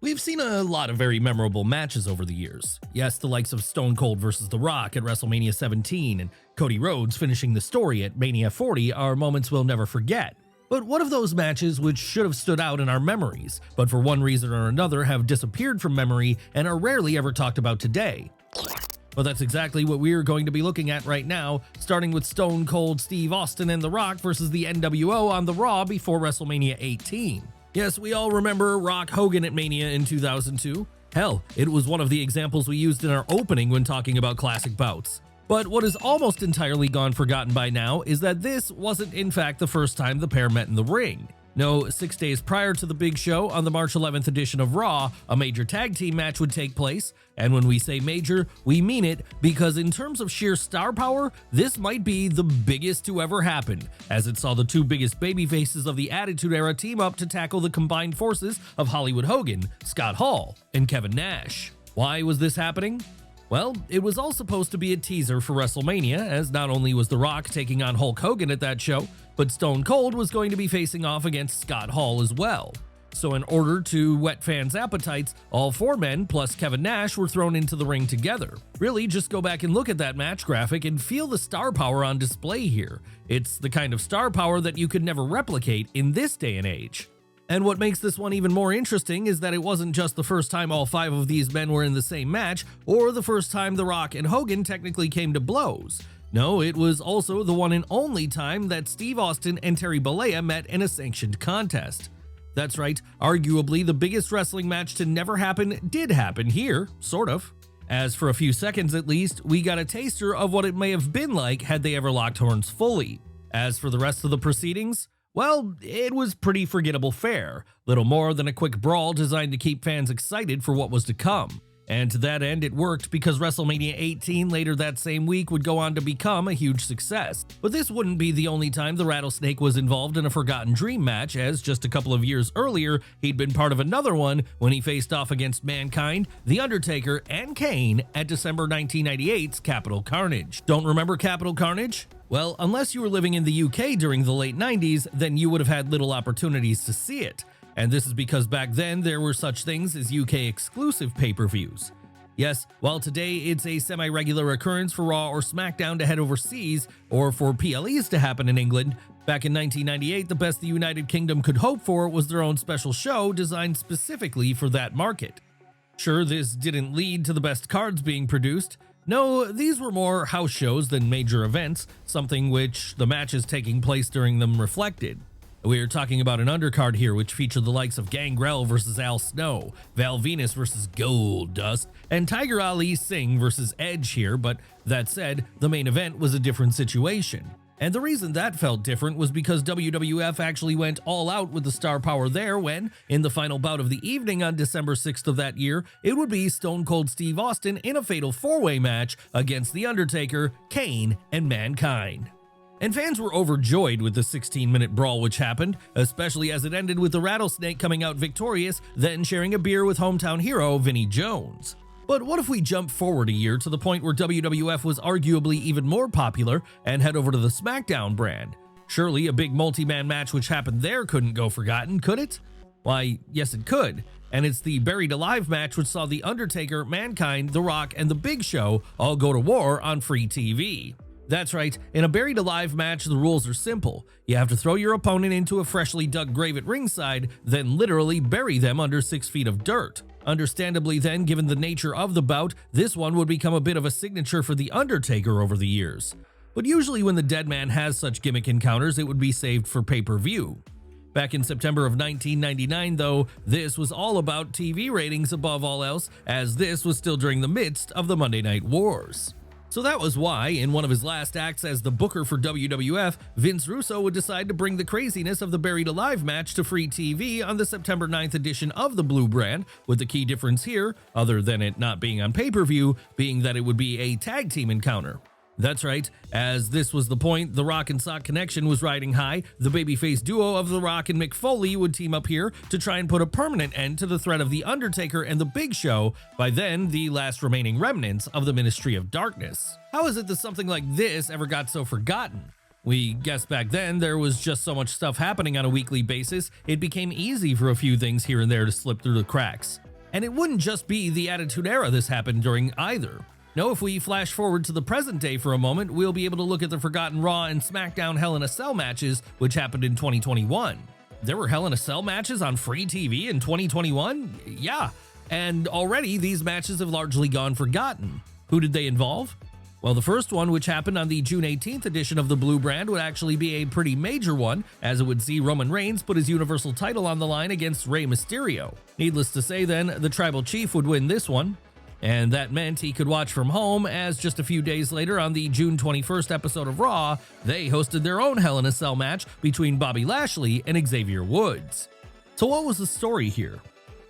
We've seen a lot of very memorable matches over the years. Yes, the likes of Stone Cold vs. The Rock at WrestleMania 17 and Cody Rhodes finishing the story at Mania 40 are moments we'll never forget. But what of those matches which should have stood out in our memories, but for one reason or another have disappeared from memory and are rarely ever talked about today? Well, that's exactly what we're going to be looking at right now, starting with Stone Cold Steve Austin and The Rock versus the NWO on the Raw before WrestleMania 18. Yes, we all remember Rock Hogan at Mania in 2002. Hell, it was one of the examples we used in our opening when talking about classic bouts. But what is almost entirely gone forgotten by now is that this wasn't in fact the first time the pair met in the ring. No, 6 days prior to the big show on the March 11th edition of Raw, a major tag team match would take place, and when we say major, we mean it because in terms of sheer star power, this might be the biggest to ever happen, as it saw the two biggest babyfaces of the Attitude Era team up to tackle the combined forces of Hollywood Hogan, Scott Hall, and Kevin Nash. Why was this happening? Well, it was all supposed to be a teaser for WrestleMania, as not only was The Rock taking on Hulk Hogan at that show, but Stone Cold was going to be facing off against Scott Hall as well. So in order to whet fans' appetites, all four men plus Kevin Nash were thrown into the ring together. Really, just go back and look at that match graphic and feel the star power on display here. It's the kind of star power that you could never replicate in this day and age. And what makes this one even more interesting is that it wasn't just the first time all five of these men were in the same match, or the first time The Rock and Hogan technically came to blows. No, it was also the one and only time that Steve Austin and Terry Bollea met in a sanctioned contest. That's right, arguably the biggest wrestling match to never happen did happen here, sort of. As for a few seconds at least, we got a taster of what it may have been like had they ever locked horns fully. As for the rest of the proceedings, well, it was pretty forgettable fare, little more than a quick brawl designed to keep fans excited for what was to come. And to that end, it worked because WrestleMania 18 later that same week would go on to become a huge success. But this wouldn't be the only time the Rattlesnake was involved in a Forgotten Dream match, as just a couple of years earlier, he'd been part of another one when he faced off against Mankind, The Undertaker, and Kane at December 1998's Capital Carnage. Don't remember Capital Carnage? Well, unless you were living in the UK during the late 90s, then you would have had little opportunities to see it. And this is because back then there were such things as UK exclusive pay-per-views. Yes, while today it's a semi-regular occurrence for Raw or SmackDown to head overseas, or for PLEs to happen in England, back in 1998 the best the United Kingdom could hope for was their own special show designed specifically for that market. Sure, this didn't lead to the best cards being produced. No, these were more house shows than major events, something which the matches taking place during them reflected. We're talking about an undercard here which featured the likes of Gangrel vs. Al Snow, Val Venus vs. Goldust, and Tiger Ali Singh vs. Edge here, but that said, the main event was a different situation. And the reason that felt different was because WWF actually went all out with the star power there when, in the final bout of the evening on December 6th of that year, it would be Stone Cold Steve Austin in a fatal four-way match against The Undertaker, Kane, and Mankind. And fans were overjoyed with the 16-minute brawl which happened, especially as it ended with the Rattlesnake coming out victorious, then sharing a beer with hometown hero Vinnie Jones. But what if we jump forward a year to the point where WWF was arguably even more popular and head over to the SmackDown brand? Surely a big multi-man match which happened there couldn't go forgotten, could it? Why, yes it could. And it's the Buried Alive match which saw The Undertaker, Mankind, The Rock, and The Big Show all go to war on free TV. That's right, in a Buried Alive match the rules are simple. You have to throw your opponent into a freshly dug grave at ringside, then literally bury them under 6 feet of dirt. Understandably then, given the nature of the bout, this one would become a bit of a signature for The Undertaker over the years. But usually when the dead man has such gimmick encounters, it would be saved for pay-per-view. Back in September of 1999 though, this was all about TV ratings above all else, as this was still during the midst of the Monday Night Wars. So that was why, in one of his last acts as the booker for WWF, Vince Russo would decide to bring the craziness of the Buried Alive match to free TV on the September 9th edition of the Blue brand, with the key difference here, other than it not being on pay-per-view, being that it would be a tag team encounter. That's right, as this was the point the Rock and Sock connection was riding high, the babyface duo of The Rock and Mick Foley would team up here to try and put a permanent end to the threat of The Undertaker and The Big Show, by then the last remaining remnants of the Ministry of Darkness. How is it that something like this ever got so forgotten? We guess back then there was just so much stuff happening on a weekly basis, it became easy for a few things here and there to slip through the cracks. And it wouldn't just be the Attitude Era this happened during either. No, if we flash forward to the present day for a moment, we'll be able to look at the forgotten Raw and SmackDown Hell in a Cell matches, which happened in 2021. There were Hell in a Cell matches on free TV in 2021? Yeah, and already these matches have largely gone forgotten. Who did they involve? Well, the first one, which happened on the June 18th edition of the Blue Brand, would actually be a pretty major one, as it would see Roman Reigns put his Universal title on the line against Rey Mysterio. Needless to say then, the Tribal Chief would win this one, and that meant he could watch from home, as just a few days later on the June 21st episode of Raw, they hosted their own Hell in a Cell match between Bobby Lashley and Xavier Woods. So what was the story here?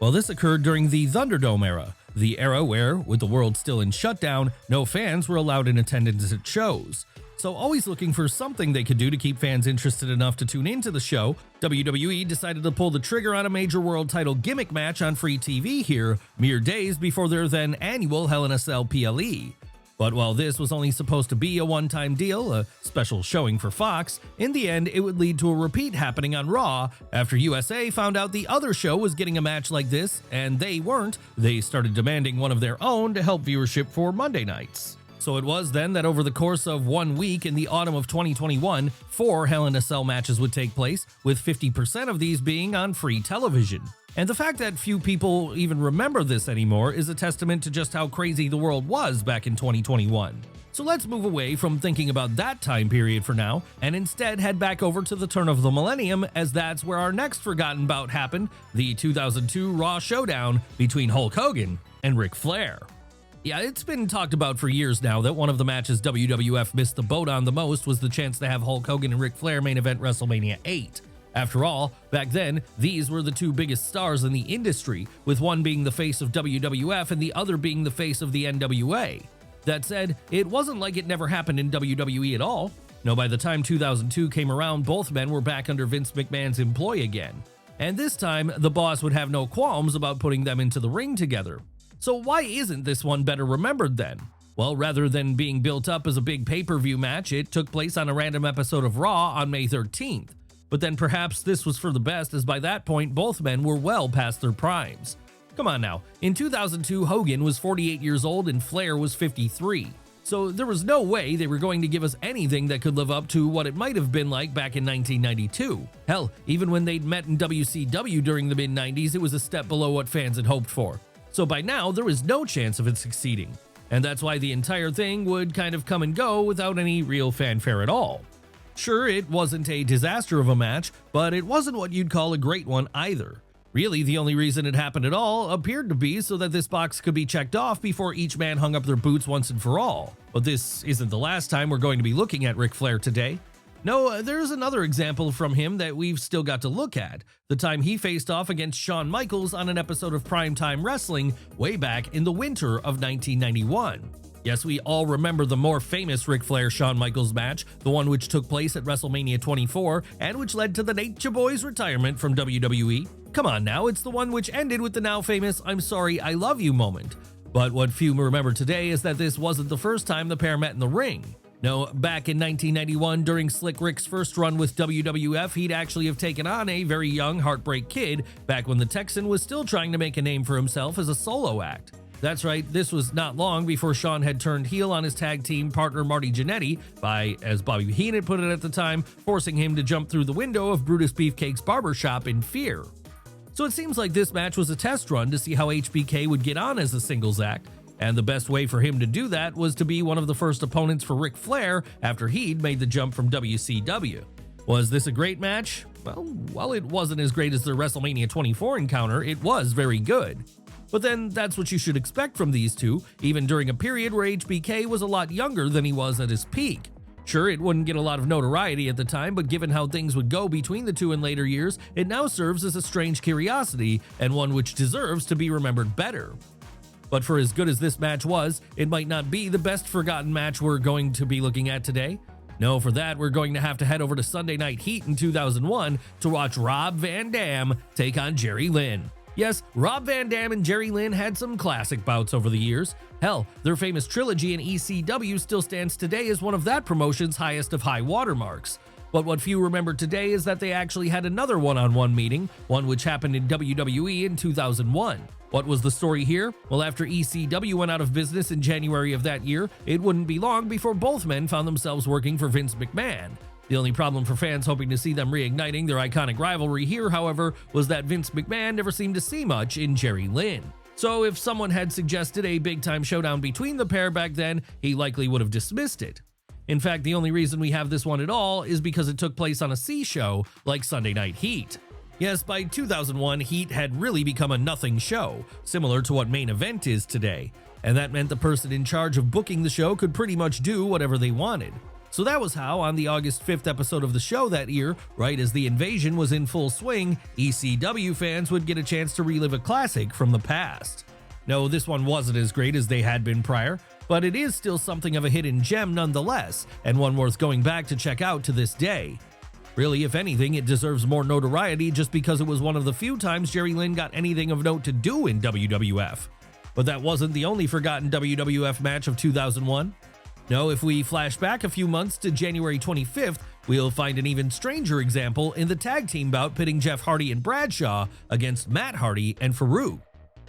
Well, this occurred during the Thunderdome era, the era where, with the world still in shutdown, no fans were allowed in attendance at shows. So always looking for something they could do to keep fans interested enough to tune into the show, WWE decided to pull the trigger on a major world title gimmick match on free TV here, mere days before their then annual Hell in a Cell PLE. But while this was only supposed to be a one-time deal, a special showing for Fox, in the end it would lead to a repeat happening on Raw after USA found out the other show was getting a match like this, and they weren't. They started demanding one of their own to help viewership for Monday nights. So it was then that over the course of 1 week in the autumn of 2021, 4 Hell in a Cell matches would take place, with 50% of these being on free television. And the fact that few people even remember this anymore is a testament to just how crazy the world was back in 2021. So let's move away from thinking about that time period for now, and instead head back over to the turn of the millennium, as that's where our next forgotten bout happened, the 2002 Raw Showdown between Hulk Hogan and Ric Flair. Yeah, it's been talked about for years now that one of the matches WWF missed the boat on the most was the chance to have Hulk Hogan and Ric Flair main event WrestleMania 8. After all, back then, these were the two biggest stars in the industry, with one being the face of WWF and the other being the face of the NWA. That said, it wasn't like it never happened in WWE at all. No, by the time 2002 came around, both men were back under Vince McMahon's employ again. And this time, the boss would have no qualms about putting them into the ring together. So why isn't this one better remembered then? Well, rather than being built up as a big pay-per-view match, it took place on a random episode of Raw on May 13th. But then perhaps this was for the best, as by that point both men were well past their primes. Come on now, in 2002 Hogan was 48 years old and Flair was 53. So there was no way they were going to give us anything that could live up to what it might have been like back in 1992. Hell, even when they'd met in WCW during the mid-90s, it was a step below what fans had hoped for. So by now, there was no chance of it succeeding. And that's why the entire thing would kind of come and go without any real fanfare at all. Sure, it wasn't a disaster of a match, but it wasn't what you'd call a great one either. Really, the only reason it happened at all appeared to be so that this box could be checked off before each man hung up their boots once and for all. But this isn't the last time we're going to be looking at Ric Flair today. No, there's another example from him that we've still got to look at, the time he faced off against Shawn Michaels on an episode of Primetime Wrestling way back in the winter of 1991. Yes, we all remember the more famous Ric Flair-Shawn Michaels match, the one which took place at WrestleMania 24 and which led to the Nature Boy's retirement from WWE. Come on now, it's the one which ended with the now famous "I'm sorry, I love you" moment. But what few remember today is that this wasn't the first time the pair met in the ring. No, back in 1991, during Slick Rick's first run with WWF, he'd actually have taken on a very young Heartbreak Kid back when the Texan was still trying to make a name for himself as a solo act. That's right, this was not long before Shawn had turned heel on his tag team partner Marty Jannetty by, as Bobby Heenan put it at the time, forcing him to jump through the window of Brutus Beefcake's barbershop in fear. So it seems like this match was a test run to see how HBK would get on as a singles act, and the best way for him to do that was to be one of the first opponents for Ric Flair after he'd made the jump from WCW. Was this a great match? Well, while it wasn't as great as their WrestleMania 24 encounter, it was very good. But then that's what you should expect from these two, even during a period where HBK was a lot younger than he was at his peak. Sure, it wouldn't get a lot of notoriety at the time, but given how things would go between the two in later years, it now serves as a strange curiosity and one which deserves to be remembered better. But for as good as this match was, it might not be the best forgotten match we're going to be looking at today. No, for that, we're going to have to head over to Sunday Night Heat in 2001 to watch Rob Van Dam take on Jerry Lynn. Yes, Rob Van Dam and Jerry Lynn had some classic bouts over the years. Hell, their famous trilogy in ECW still stands today as one of that promotion's highest of high watermarks. But what few remember today is that they actually had another one-on-one meeting, one which happened in WWE in 2001. What was the story here? Well, after ECW went out of business in January of that year, it wouldn't be long before both men found themselves working for Vince McMahon. The only problem for fans hoping to see them reigniting their iconic rivalry here, however, was that Vince McMahon never seemed to see much in Jerry Lynn. So if someone had suggested a big-time showdown between the pair back then, he likely would have dismissed it. In fact, the only reason we have this one at all is because it took place on a C show like Sunday Night Heat. Yes, by 2001, Heat had really become a nothing show, similar to what Main Event is today, and that meant the person in charge of booking the show could pretty much do whatever they wanted. So that was how, on the August 5th episode of the show that year, right as the invasion was in full swing, ECW fans would get a chance to relive a classic from the past. No, this one wasn't as great as they had been prior, but it is still something of a hidden gem nonetheless, and one worth going back to check out to this day. Really, if anything, it deserves more notoriety just because it was one of the few times Jerry Lynn got anything of note to do in WWF. But that wasn't the only forgotten WWF match of 2001. No, if we flash back a few months to January 25th, we'll find an even stranger example in the tag team bout pitting Jeff Hardy and Bradshaw against Matt Hardy and Farouk.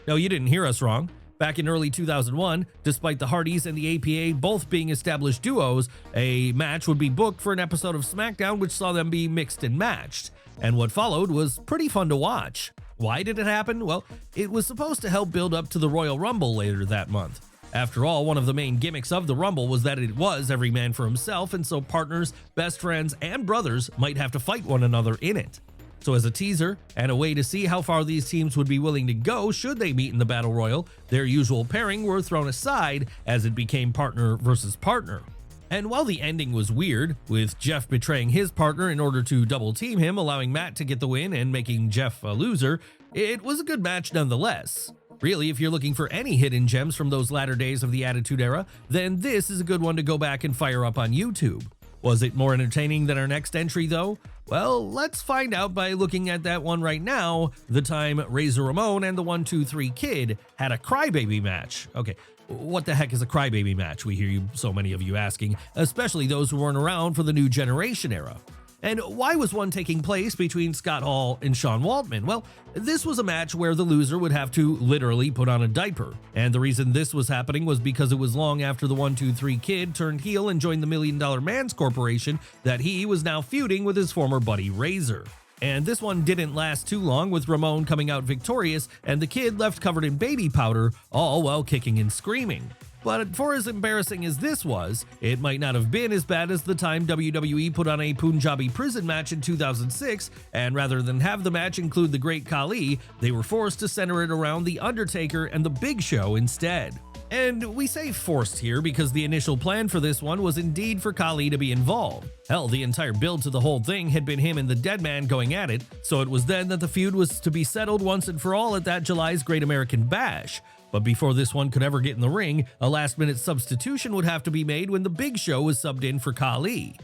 No, you didn't hear us wrong. Back in early 2001, despite the Hardys and the APA both being established duos, a match would be booked for an episode of SmackDown which saw them be mixed and matched. And what followed was pretty fun to watch. Why did it happen? Well, it was supposed to help build up to the Royal Rumble later that month. After all, one of the main gimmicks of the Rumble was that it was every man for himself, and so partners, best friends, and brothers might have to fight one another in it. So as a teaser, and a way to see how far these teams would be willing to go should they meet in the Battle Royal, their usual pairing were thrown aside as it became partner versus partner. And while the ending was weird, with Jeff betraying his partner in order to double team him, allowing Matt to get the win and making Jeff a loser, it was a good match nonetheless. Really, if you're looking for any hidden gems from those latter days of the Attitude Era, then this is a good one to go back and fire up on YouTube. Was it more entertaining than our next entry though? Well, let's find out by looking at that one right now, the time Razor Ramon and the 1-2-3 Kid had a crybaby match. Okay, what the heck is a crybaby match? We hear so many of you asking, especially those who weren't around for the New Generation era. And why was one taking place between Scott Hall and Sean Waltman? Well, this was a match where the loser would have to literally put on a diaper. And the reason this was happening was because it was long after the 1-2-3 Kid turned heel and joined the $1 Million Man's Corporation that he was now feuding with his former buddy Razor. And this one didn't last too long, with Ramon coming out victorious and the Kid left covered in baby powder, all while kicking and screaming. But for as embarrassing as this was, it might not have been as bad as the time WWE put on a Punjabi prison match in 2006, and rather than have the match include the Great Khali, they were forced to center it around The Undertaker and The Big Show instead. And we say forced here because the initial plan for this one was indeed for Khali to be involved. Hell, the entire build to the whole thing had been him and the Dead Man going at it, so it was then that the feud was to be settled once and for all at that July's Great American Bash. But before this one could ever get in the ring, a last-minute substitution would have to be made when The Big Show was subbed in for Khali.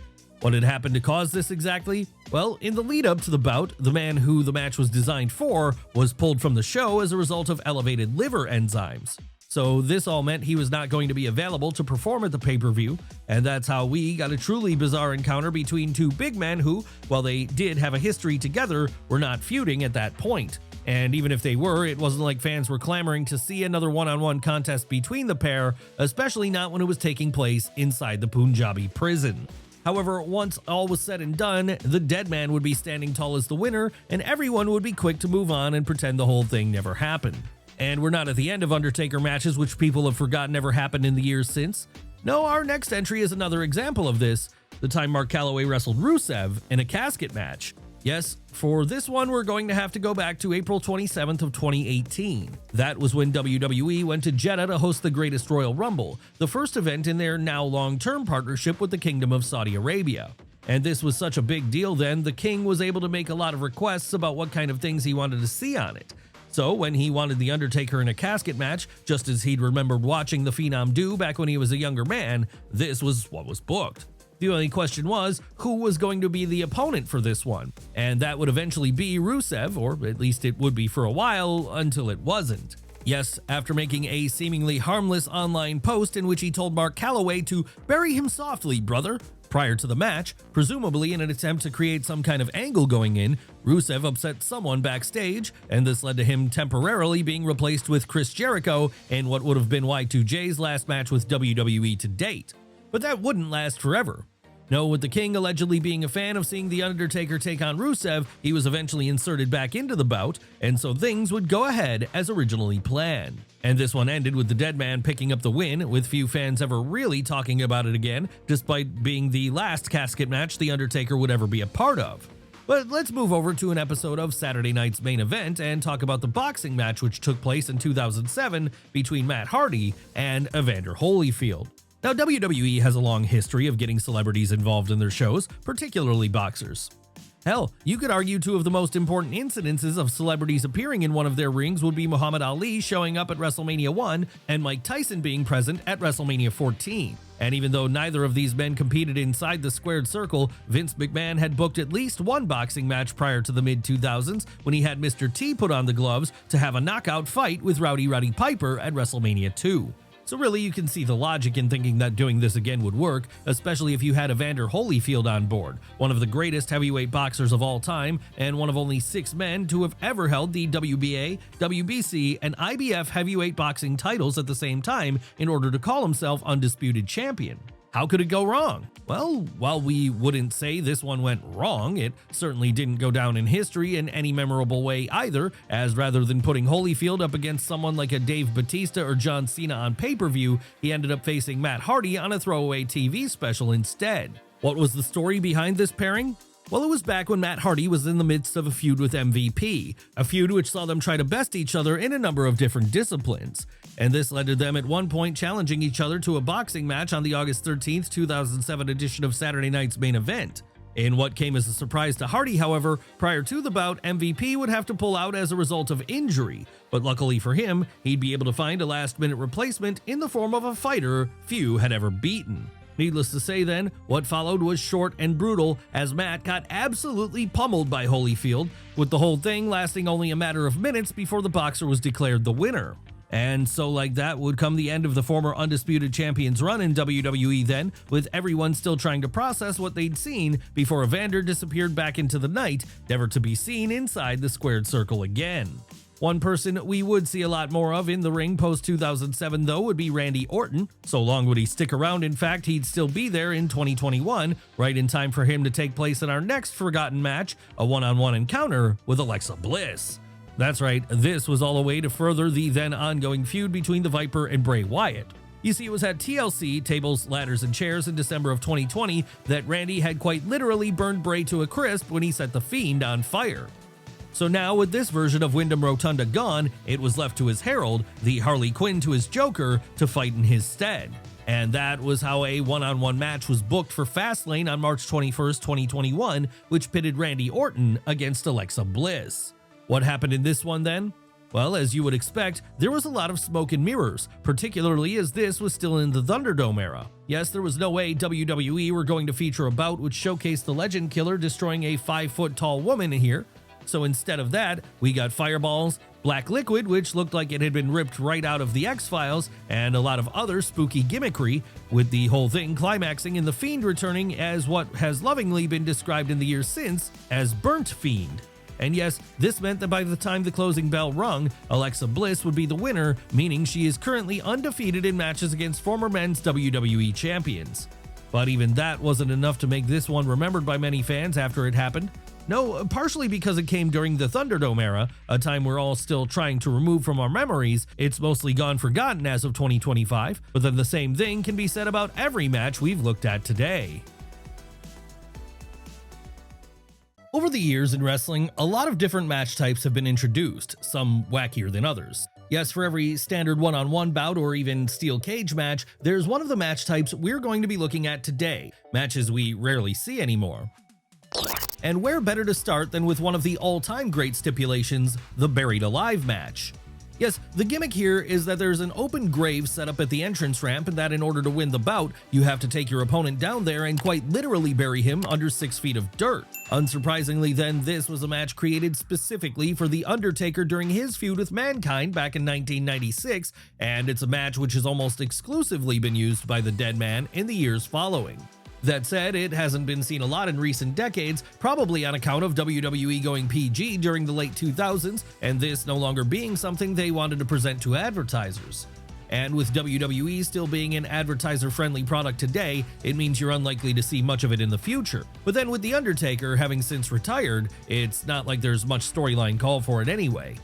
What had happened to cause this exactly? Well, in the lead-up to the bout, the man who the match was designed for was pulled from the show as a result of elevated liver enzymes. So this all meant he was not going to be available to perform at the pay-per-view, and that's how we got a truly bizarre encounter between two big men who, while they did have a history together, were not feuding at that point. And even if they were, it wasn't like fans were clamoring to see another one-on-one contest between the pair, especially not when it was taking place inside the Punjabi prison. However, once all was said and done, the Dead Man would be standing tall as the winner, and everyone would be quick to move on and pretend the whole thing never happened. And we're not at the end of Undertaker matches, which people have forgotten ever happened in the years since. No, our next entry is another example of this, the time Mark Calloway wrestled Rusev in a casket match. Yes, for this one, we're going to have to go back to April 27th of 2018. That was when WWE went to Jeddah to host the Greatest Royal Rumble, the first event in their now long-term partnership with the Kingdom of Saudi Arabia. And this was such a big deal then, the King was able to make a lot of requests about what kind of things he wanted to see on it. So when he wanted The Undertaker in a casket match, just as he'd remembered watching the Phenom do back when he was a younger man, this was what was booked. The only question was, who was going to be the opponent for this one? And that would eventually be Rusev, or at least it would be for a while, until it wasn't. Yes, after making a seemingly harmless online post in which he told Mark Calloway to bury him softly, brother, Prior to the match, presumably in an attempt to create some kind of angle going in, Rusev upset someone backstage, and this led to him temporarily being replaced with Chris Jericho in what would have been Y2J's last match with WWE to date. But that wouldn't last forever. No, with the King allegedly being a fan of seeing The Undertaker take on Rusev, he was eventually inserted back into the bout, and so things would go ahead as originally planned. And this one ended with the Dead Man picking up the win, with few fans ever really talking about it again, despite being the last casket match The Undertaker would ever be a part of. But let's move over to an episode of Saturday Night's Main Event and talk about the boxing match which took place in 2007 between Matt Hardy and Evander Holyfield. Now, WWE has a long history of getting celebrities involved in their shows, particularly boxers. Hell, you could argue two of the most important incidences of celebrities appearing in one of their rings would be Muhammad Ali showing up at WrestleMania 1 and Mike Tyson being present at WrestleMania 14. And even though neither of these men competed inside the squared circle, Vince McMahon had booked at least one boxing match prior to the mid-2000s when he had Mr. T put on the gloves to have a knockout fight with Rowdy Roddy Piper at WrestleMania 2. So really, you can see the logic in thinking that doing this again would work, especially if you had Evander Holyfield on board, one of the greatest heavyweight boxers of all time, and one of only 6 men to have ever held the WBA, WBC, and IBF heavyweight boxing titles at the same time in order to call himself undisputed champion. How could it go wrong? Well, while we wouldn't say this one went wrong, it certainly didn't go down in history in any memorable way either, as rather than putting Holyfield up against someone like a Dave Bautista or John Cena on pay-per-view, he ended up facing Matt Hardy on a throwaway TV special instead. What was the story behind this pairing? Well, it was back when Matt Hardy was in the midst of a feud with MVP, a feud which saw them try to best each other in a number of different disciplines. And this led to them at one point challenging each other to a boxing match on the August 13th, 2007 edition of Saturday Night's Main Event. In what came as a surprise to Hardy, however, prior to the bout, MVP would have to pull out as a result of injury, but luckily for him, he'd be able to find a last-minute replacement in the form of a fighter few had ever beaten. Needless to say then, what followed was short and brutal as Matt got absolutely pummeled by Holyfield, with the whole thing lasting only a matter of minutes before the boxer was declared the winner. And so like that would come the end of the former Undisputed Champion's run in WWE then, with everyone still trying to process what they'd seen before Evander disappeared back into the night, never to be seen inside the squared circle again. One person we would see a lot more of in the ring post-2007 though would be Randy Orton. So long would he stick around, in fact he'd still be there in 2021, right in time for him to take place in our next forgotten match, a one-on-one encounter with Alexa Bliss. That's right, this was all a way to further the then ongoing feud between the Viper and Bray Wyatt. You see, it was at TLC, Tables, Ladders, and Chairs in December of 2020 that Randy had quite literally burned Bray to a crisp when he set the Fiend on fire. So now, with this version of Wyndham Rotunda gone, it was left to his Herald, the Harley Quinn to his Joker, to fight in his stead. And that was how a one-on-one match was booked for Fastlane on March 21st, 2021, which pitted Randy Orton against Alexa Bliss. What happened in this one then? Well, as you would expect, there was a lot of smoke and mirrors, particularly as this was still in the Thunderdome era. Yes, there was no way WWE were going to feature a bout which showcased the Legend Killer destroying a 5-foot-tall woman here. So instead of that, we got fireballs, black liquid which looked like it had been ripped right out of the X-Files, and a lot of other spooky gimmickry, with the whole thing climaxing in the Fiend returning as what has lovingly been described in the years since as Burnt Fiend. And yes, this meant that by the time the closing bell rung, Alexa Bliss would be the winner, meaning she is currently undefeated in matches against former men's WWE champions. But even that wasn't enough to make this one remembered by many fans after it happened. No, partially because it came during the Thunderdome era, a time we're all still trying to remove from our memories. It's mostly gone forgotten as of 2025, but then the same thing can be said about every match we've looked at today. Over the years in wrestling, a lot of different match types have been introduced, some wackier than others. Yes, for every standard one-on-one bout or even steel cage match, there's one of the match types we're going to be looking at today, matches we rarely see anymore. And where better to start than with one of the all-time great stipulations, the Buried Alive match. Yes, the gimmick here is that there's an open grave set up at the entrance ramp and that in order to win the bout, you have to take your opponent down there and quite literally bury him under 6 feet of dirt. Unsurprisingly then, this was a match created specifically for The Undertaker during his feud with Mankind back in 1996, and it's a match which has almost exclusively been used by the Dead Man in the years following. That said, it hasn't been seen a lot in recent decades, probably on account of WWE going PG during the late 2000s, and this no longer being something they wanted to present to advertisers. And with WWE still being an advertiser-friendly product today, it means you're unlikely to see much of it in the future. But then with The Undertaker having since retired, it's not like there's much storyline call for it anyway.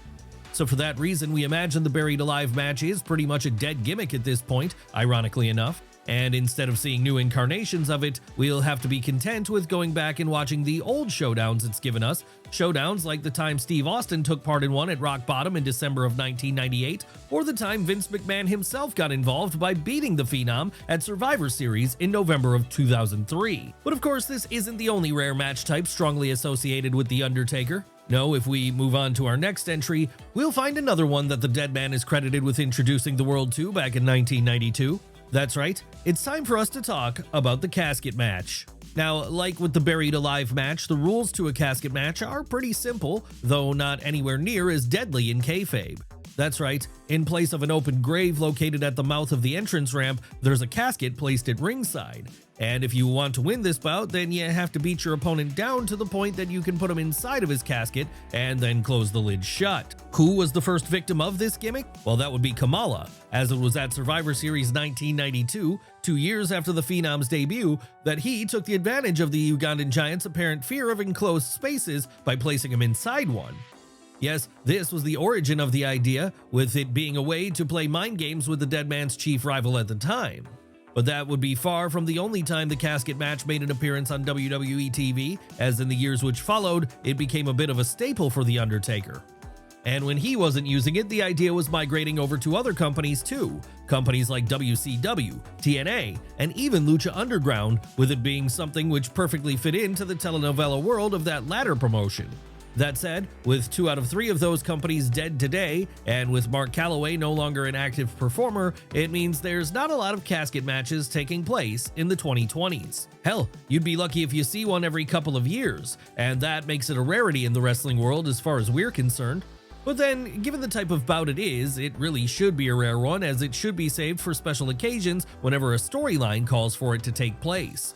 So for that reason, we imagine the Buried Alive match is pretty much a dead gimmick at this point, ironically enough. And instead of seeing new incarnations of it, we'll have to be content with going back and watching the old showdowns it's given us. Showdowns like the time Steve Austin took part in one at Rock Bottom in December of 1998, or the time Vince McMahon himself got involved by beating the Phenom at Survivor Series in November of 2003. But of course, this isn't the only rare match type strongly associated with The Undertaker. No, if we move on to our next entry, we'll find another one that the dead man is credited with introducing the world to back in 1992. That's right, it's time for us to talk about the casket match. Now, like with the Buried Alive match, the rules to a casket match are pretty simple, though not anywhere near as deadly in kayfabe. That's right, in place of an open grave located at the mouth of the entrance ramp, there's a casket placed at ringside. And if you want to win this bout, then you have to beat your opponent down to the point that you can put him inside of his casket and then close the lid shut. Who was the first victim of this gimmick? Well, that would be Kamala, as it was at Survivor Series 1992, 2 years after the Phenom's debut, that he took the advantage of the Ugandan Giant's apparent fear of enclosed spaces by placing him inside one. Yes, this was the origin of the idea, with it being a way to play mind games with the dead man's chief rival at the time. But that would be far from the only time the casket match made an appearance on WWE TV, as in the years which followed, it became a bit of a staple for The Undertaker. And when he wasn't using it, the idea was migrating over to other companies too, companies like WCW, TNA, and even Lucha Underground, with it being something which perfectly fit into the telenovela world of that latter promotion. That said, with 2 out of 3 of those companies dead today, and with Mark Calloway no longer an active performer, it means there's not a lot of casket matches taking place in the 2020s. Hell, you'd be lucky if you see one every couple of years, and that makes it a rarity in the wrestling world as far as we're concerned. But then, given the type of bout it is, it really should be a rare one, as it should be saved for special occasions whenever a storyline calls for it to take place.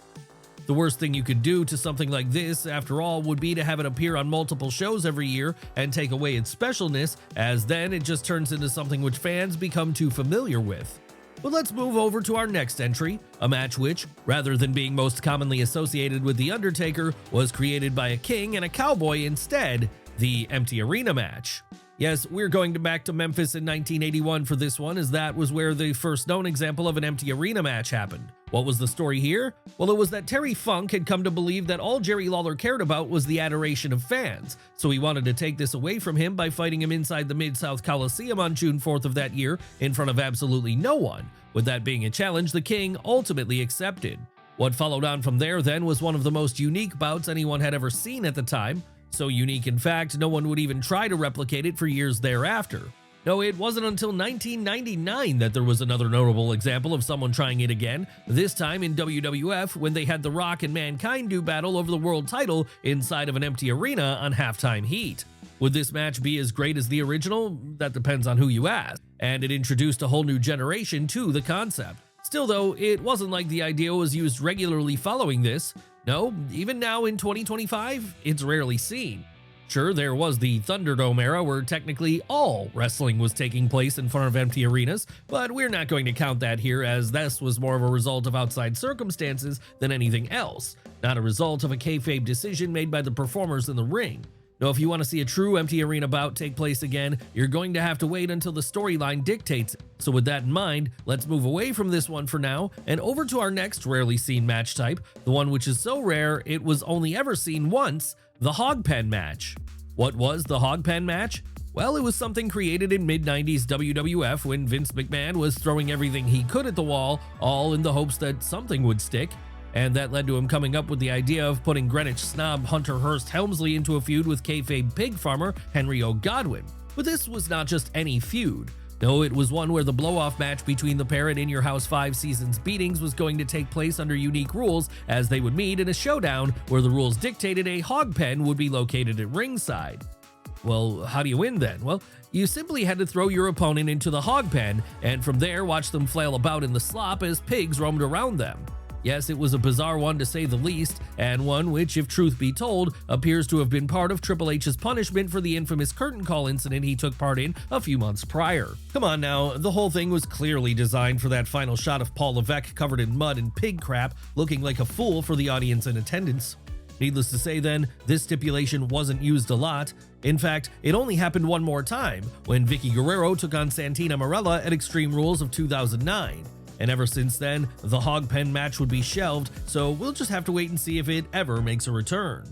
The worst thing you could do to something like this, after all, would be to have it appear on multiple shows every year and take away its specialness, as then it just turns into something which fans become too familiar with. But let's move over to our next entry, a match which, rather than being most commonly associated with The Undertaker, was created by a king and a cowboy instead, the Empty Arena match. Yes, we're going back to Memphis in 1981 for this one, as that was where the first known example of an empty arena match happened. What was the story here? Well, it was that Terry Funk had come to believe that all Jerry Lawler cared about was the adoration of fans, so he wanted to take this away from him by fighting him inside the Mid-South Coliseum on June 4th of that year in front of absolutely no one. With that being a challenge, the king ultimately accepted. What followed on from there then was one of the most unique bouts anyone had ever seen at the time. So unique, in fact, no one would even try to replicate it for years thereafter. No, it wasn't until 1999 that there was another notable example of someone trying it again, this time in WWF when they had The Rock and Mankind do battle over the world title inside of an empty arena on Halftime Heat. Would this match be as great as the original? That depends on who you ask, and it introduced a whole new generation to the concept. Still though, it wasn't like the idea was used regularly following this. No, even now in 2025, it's rarely seen. Sure, there was the Thunderdome era where technically all wrestling was taking place in front of empty arenas, but we're not going to count that here, as this was more of a result of outside circumstances than anything else, not a result of a kayfabe decision made by the performers in the ring. Now, if you want to see a true empty arena bout take place again, you're going to have to wait until the storyline dictates it. So with that in mind, let's move away from this one for now and over to our next rarely seen match type, the one which is so rare it was only ever seen once, the hog pen match. What was the hog pen match? Well, it was something created in mid-90s WWF when Vince McMahon was throwing everything he could at the wall, all in the hopes that something would stick. And that led to him coming up with the idea of putting Greenwich snob Hunter Hearst Helmsley into a feud with kayfabe pig farmer Henry O. Godwin. But this was not just any feud. No, it was one where the blow-off match between the pair at In Your House 5 Seasons Beatings was going to take place under unique rules, as they would meet in a showdown where the rules dictated a hog pen would be located at ringside. Well, how do you win then? Well, you simply had to throw your opponent into the hog pen, and from there watch them flail about in the slop as pigs roamed around them. Yes, it was a bizarre one to say the least, and one which, if truth be told, appears to have been part of Triple H's punishment for the infamous curtain call incident he took part in a few months prior. Come on now, the whole thing was clearly designed for that final shot of Paul Levesque covered in mud and pig crap, looking like a fool for the audience in attendance. Needless to say then, this stipulation wasn't used a lot. In fact, it only happened one more time, when Vicky Guerrero took on Santina Marella at Extreme Rules of 2009. And ever since then, the hog pen match would be shelved, so we'll just have to wait and see if it ever makes a return.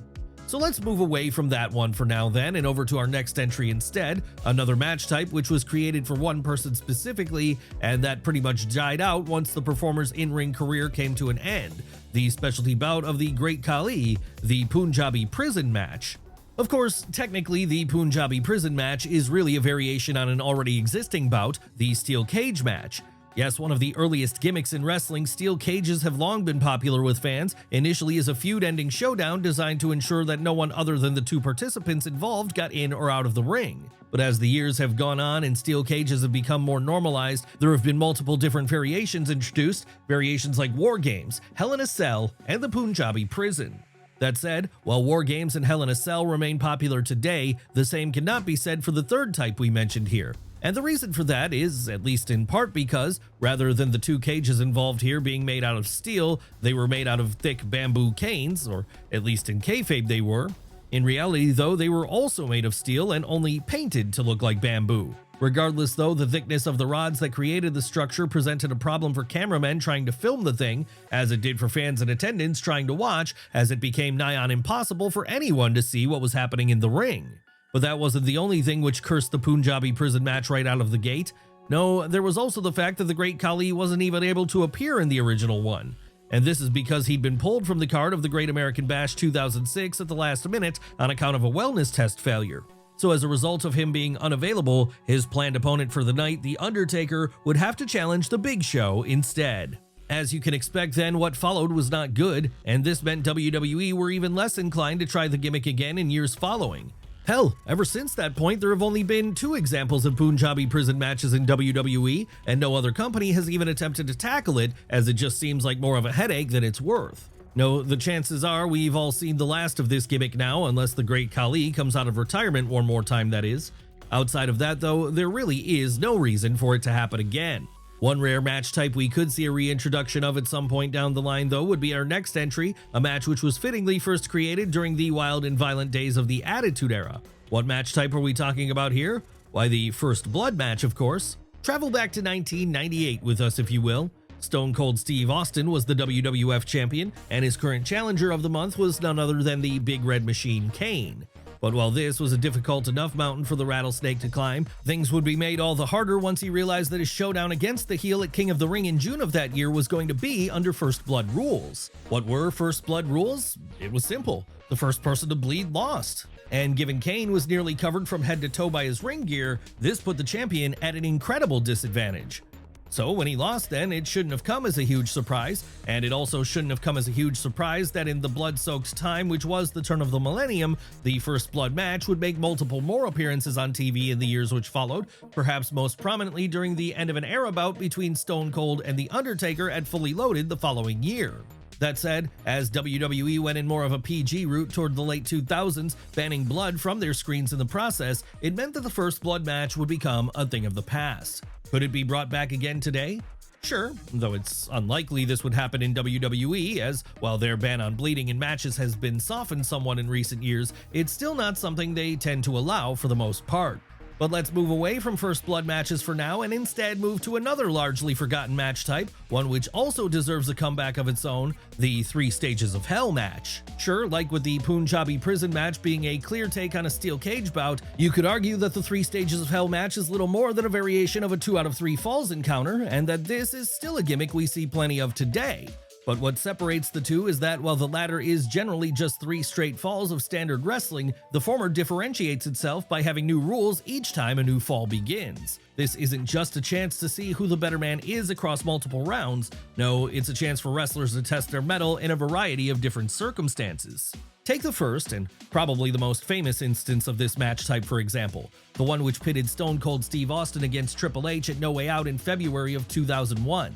So let's move away from that one for now then and over to our next entry instead, another match type which was created for one person specifically and that pretty much died out once the performer's in-ring career came to an end, the specialty bout of the Great Khali, the Punjabi prison match. Of course, technically the Punjabi prison match is really a variation on an already existing bout, the steel cage match. Yes, one of the earliest gimmicks in wrestling, steel cages have long been popular with fans, initially as a feud-ending showdown designed to ensure that no one other than the two participants involved got in or out of the ring. But as the years have gone on and steel cages have become more normalized, there have been multiple different variations introduced, variations like War Games, Hell in a Cell, and the Punjabi prison. That said, while War Games and Hell in a Cell remain popular today, the same cannot be said for the third type we mentioned here. And the reason for that is, at least in part because, rather than the two cages involved here being made out of steel, they were made out of thick bamboo canes, or at least in kayfabe they were. In reality though, they were also made of steel and only painted to look like bamboo. Regardless though, the thickness of the rods that created the structure presented a problem for cameramen trying to film the thing, as it did for fans in attendance trying to watch, as it became nigh on impossible for anyone to see what was happening in the ring. But that wasn't the only thing which cursed the Punjabi prison match right out of the gate. No, there was also the fact that the Great Khali wasn't even able to appear in the original one. And this is because he'd been pulled from the card of the Great American Bash 2006 at the last minute on account of a wellness test failure. So as a result of him being unavailable, his planned opponent for the night, The Undertaker, would have to challenge The Big Show instead. As you can expect then, what followed was not good, and this meant WWE were even less inclined to try the gimmick again in years following. Hell, ever since that point, there have only been 2 examples of Punjabi prison matches in WWE, and no other company has even attempted to tackle it, as it just seems like more of a headache than it's worth. No, the chances are we've all seen the last of this gimmick now, unless the Great Khali comes out of retirement one more time, that is. Outside of that though, there really is no reason for it to happen again. One rare match type we could see a reintroduction of at some point down the line though would be our next entry, a match which was fittingly first created during the wild and violent days of the Attitude Era. What match type are we talking about here? Why, the First Blood match, of course. Travel back to 1998 with us if you will. Stone Cold Steve Austin was the WWF champion, and his current challenger of the month was none other than the Big Red Machine Kane. But while this was a difficult enough mountain for the Rattlesnake to climb, things would be made all the harder once he realized that his showdown against the heel at King of the Ring in June of that year was going to be under First Blood rules. What were First Blood rules? It was simple. The first person to bleed lost. And given Kane was nearly covered from head to toe by his ring gear, this put the champion at an incredible disadvantage. So when he lost then, it shouldn't have come as a huge surprise, and it also shouldn't have come as a huge surprise that in the blood-soaked time which was the turn of the millennium, the First Blood match would make multiple more appearances on TV in the years which followed, perhaps most prominently during the end of an era bout between Stone Cold and The Undertaker at Fully Loaded the following year. That said, as WWE went in more of a PG route toward the late 2000s, banning blood from their screens in the process, it meant that the First Blood match would become a thing of the past. Could it be brought back again today? Sure, though it's unlikely this would happen in WWE, as while their ban on bleeding in matches has been softened somewhat in recent years, it's still not something they tend to allow for the most part. But let's move away from First Blood matches for now and instead move to another largely forgotten match type, one which also deserves a comeback of its own, the 3 Stages of Hell match. Sure, like with the Punjabi prison match being a clear take on a steel cage bout, you could argue that the 3 Stages of Hell match is little more than a variation of a 2 out of 3 falls encounter, and that this is still a gimmick we see plenty of today. But what separates the two is that while the latter is generally just 3 straight falls of standard wrestling, the former differentiates itself by having new rules each time a new fall begins. This isn't just a chance to see who the better man is across multiple rounds, no, it's a chance for wrestlers to test their mettle in a variety of different circumstances. Take the first, and probably the most famous instance of this match type for example, the one which pitted Stone Cold Steve Austin against Triple H at No Way Out in February of 2001.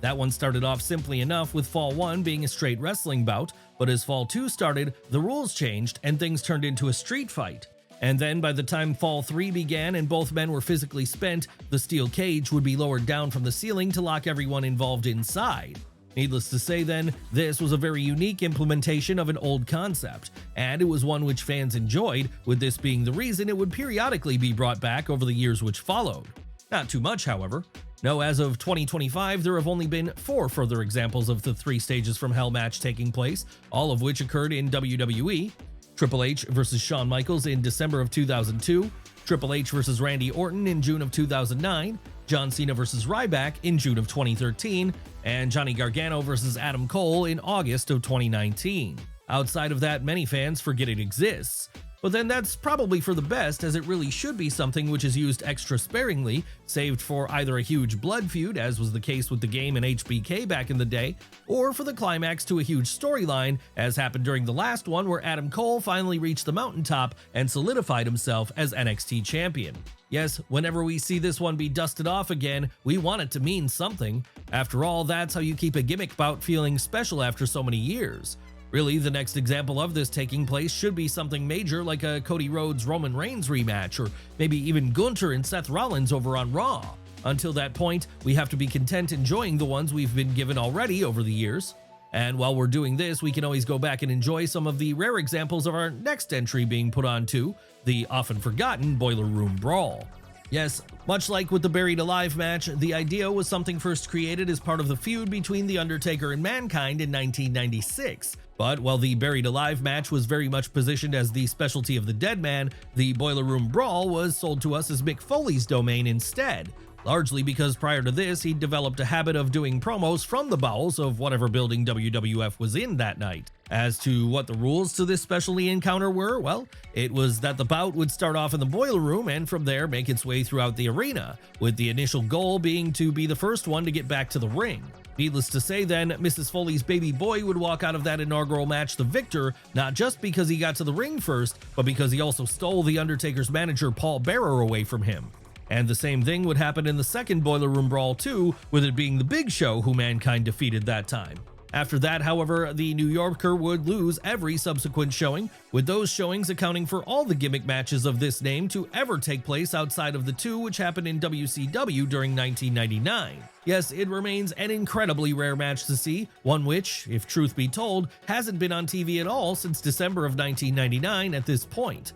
That one started off simply enough, with Fall 1 being a straight wrestling bout, but as Fall 2 started, the rules changed and things turned into a street fight. And then by the time Fall 3 began and both men were physically spent, the steel cage would be lowered down from the ceiling to lock everyone involved inside. Needless to say then, this was a very unique implementation of an old concept, and it was one which fans enjoyed, with this being the reason it would periodically be brought back over the years which followed. Not too much, however. No, as of 2025, there have only been 4 further examples of the 3 stages from Hell match taking place, all of which occurred in WWE. Triple H vs. Shawn Michaels in December of 2002, Triple H vs. Randy Orton in June of 2009, John Cena vs. Ryback in June of 2013, and Johnny Gargano vs. Adam Cole in August of 2019. Outside of that, many fans forget it exists. But then that's probably for the best, as it really should be something which is used extra sparingly, saved for either a huge blood feud, as was the case with the game and HBK back in the day, or for the climax to a huge storyline, as happened during the last one where Adam Cole finally reached the mountaintop and solidified himself as NXT champion. Yes, whenever we see this one be dusted off again, we want it to mean something. After all, that's how you keep a gimmick bout feeling special after so many years. Really, the next example of this taking place should be something major like a Cody Rhodes-Roman Reigns rematch, or maybe even Gunther and Seth Rollins over on Raw. Until that point, we have to be content enjoying the ones we've been given already over the years. And while we're doing this, we can always go back and enjoy some of the rare examples of our next entry being put on too, the often forgotten Boiler Room Brawl. Yes, much like with the Buried Alive match, the idea was something first created as part of the feud between The Undertaker and Mankind in 1996. But while the Buried Alive match was very much positioned as the specialty of the Dead Man, the Boiler Room Brawl was sold to us as Mick Foley's domain instead. Largely because prior to this, he'd developed a habit of doing promos from the bowels of whatever building WWF was in that night. As to what the rules to this specialty encounter were, well, it was that the bout would start off in the boiler room and from there make its way throughout the arena, with the initial goal being to be the first one to get back to the ring. Needless to say then, Mrs. Foley's baby boy would walk out of that inaugural match the victor, not just because he got to the ring first, but because he also stole The Undertaker's manager Paul Bearer away from him. And the same thing would happen in the second Boiler Room Brawl too, with it being the Big Show who Mankind defeated that time. After that, however, the New Yorker would lose every subsequent showing, with those showings accounting for all the gimmick matches of this name to ever take place outside of the 2 which happened in WCW during 1999. Yes, it remains an incredibly rare match to see, one which, if truth be told, hasn't been on TV at all since December of 1999 at this point.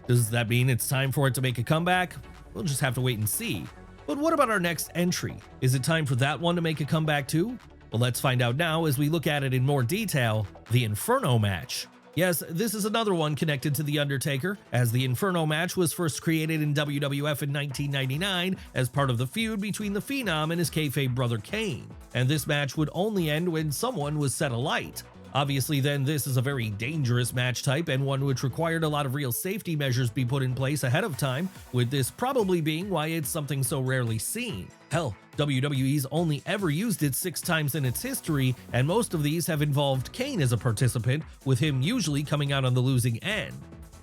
Does that mean it's time for it to make a comeback? We'll just have to wait and see. But what about our next entry? Is it time for that one to make a comeback too? Well, let's find out now as we look at it in more detail, the Inferno match. Yes, this is another one connected to The Undertaker, as the Inferno match was first created in WWF in 1999 as part of the feud between the Phenom and his kayfabe brother Kane. And this match would only end when someone was set alight. Obviously then, this is a very dangerous match type and one which required a lot of real safety measures be put in place ahead of time, with this probably being why it's something so rarely seen. Hell, WWE's only ever used it 6 times in its history, and most of these have involved Kane as a participant, with him usually coming out on the losing end.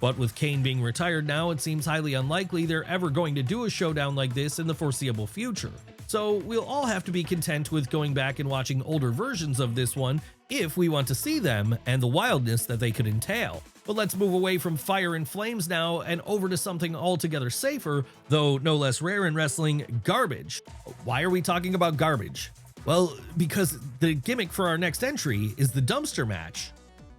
But with Kane being retired now, it seems highly unlikely they're ever going to do a showdown like this in the foreseeable future. So we'll all have to be content with going back and watching older versions of this one if we want to see them and the wildness that they could entail. But let's move away from fire and flames now and over to something altogether safer, though no less rare in wrestling, garbage. Why are we talking about garbage? Well, because the gimmick for our next entry is the dumpster match.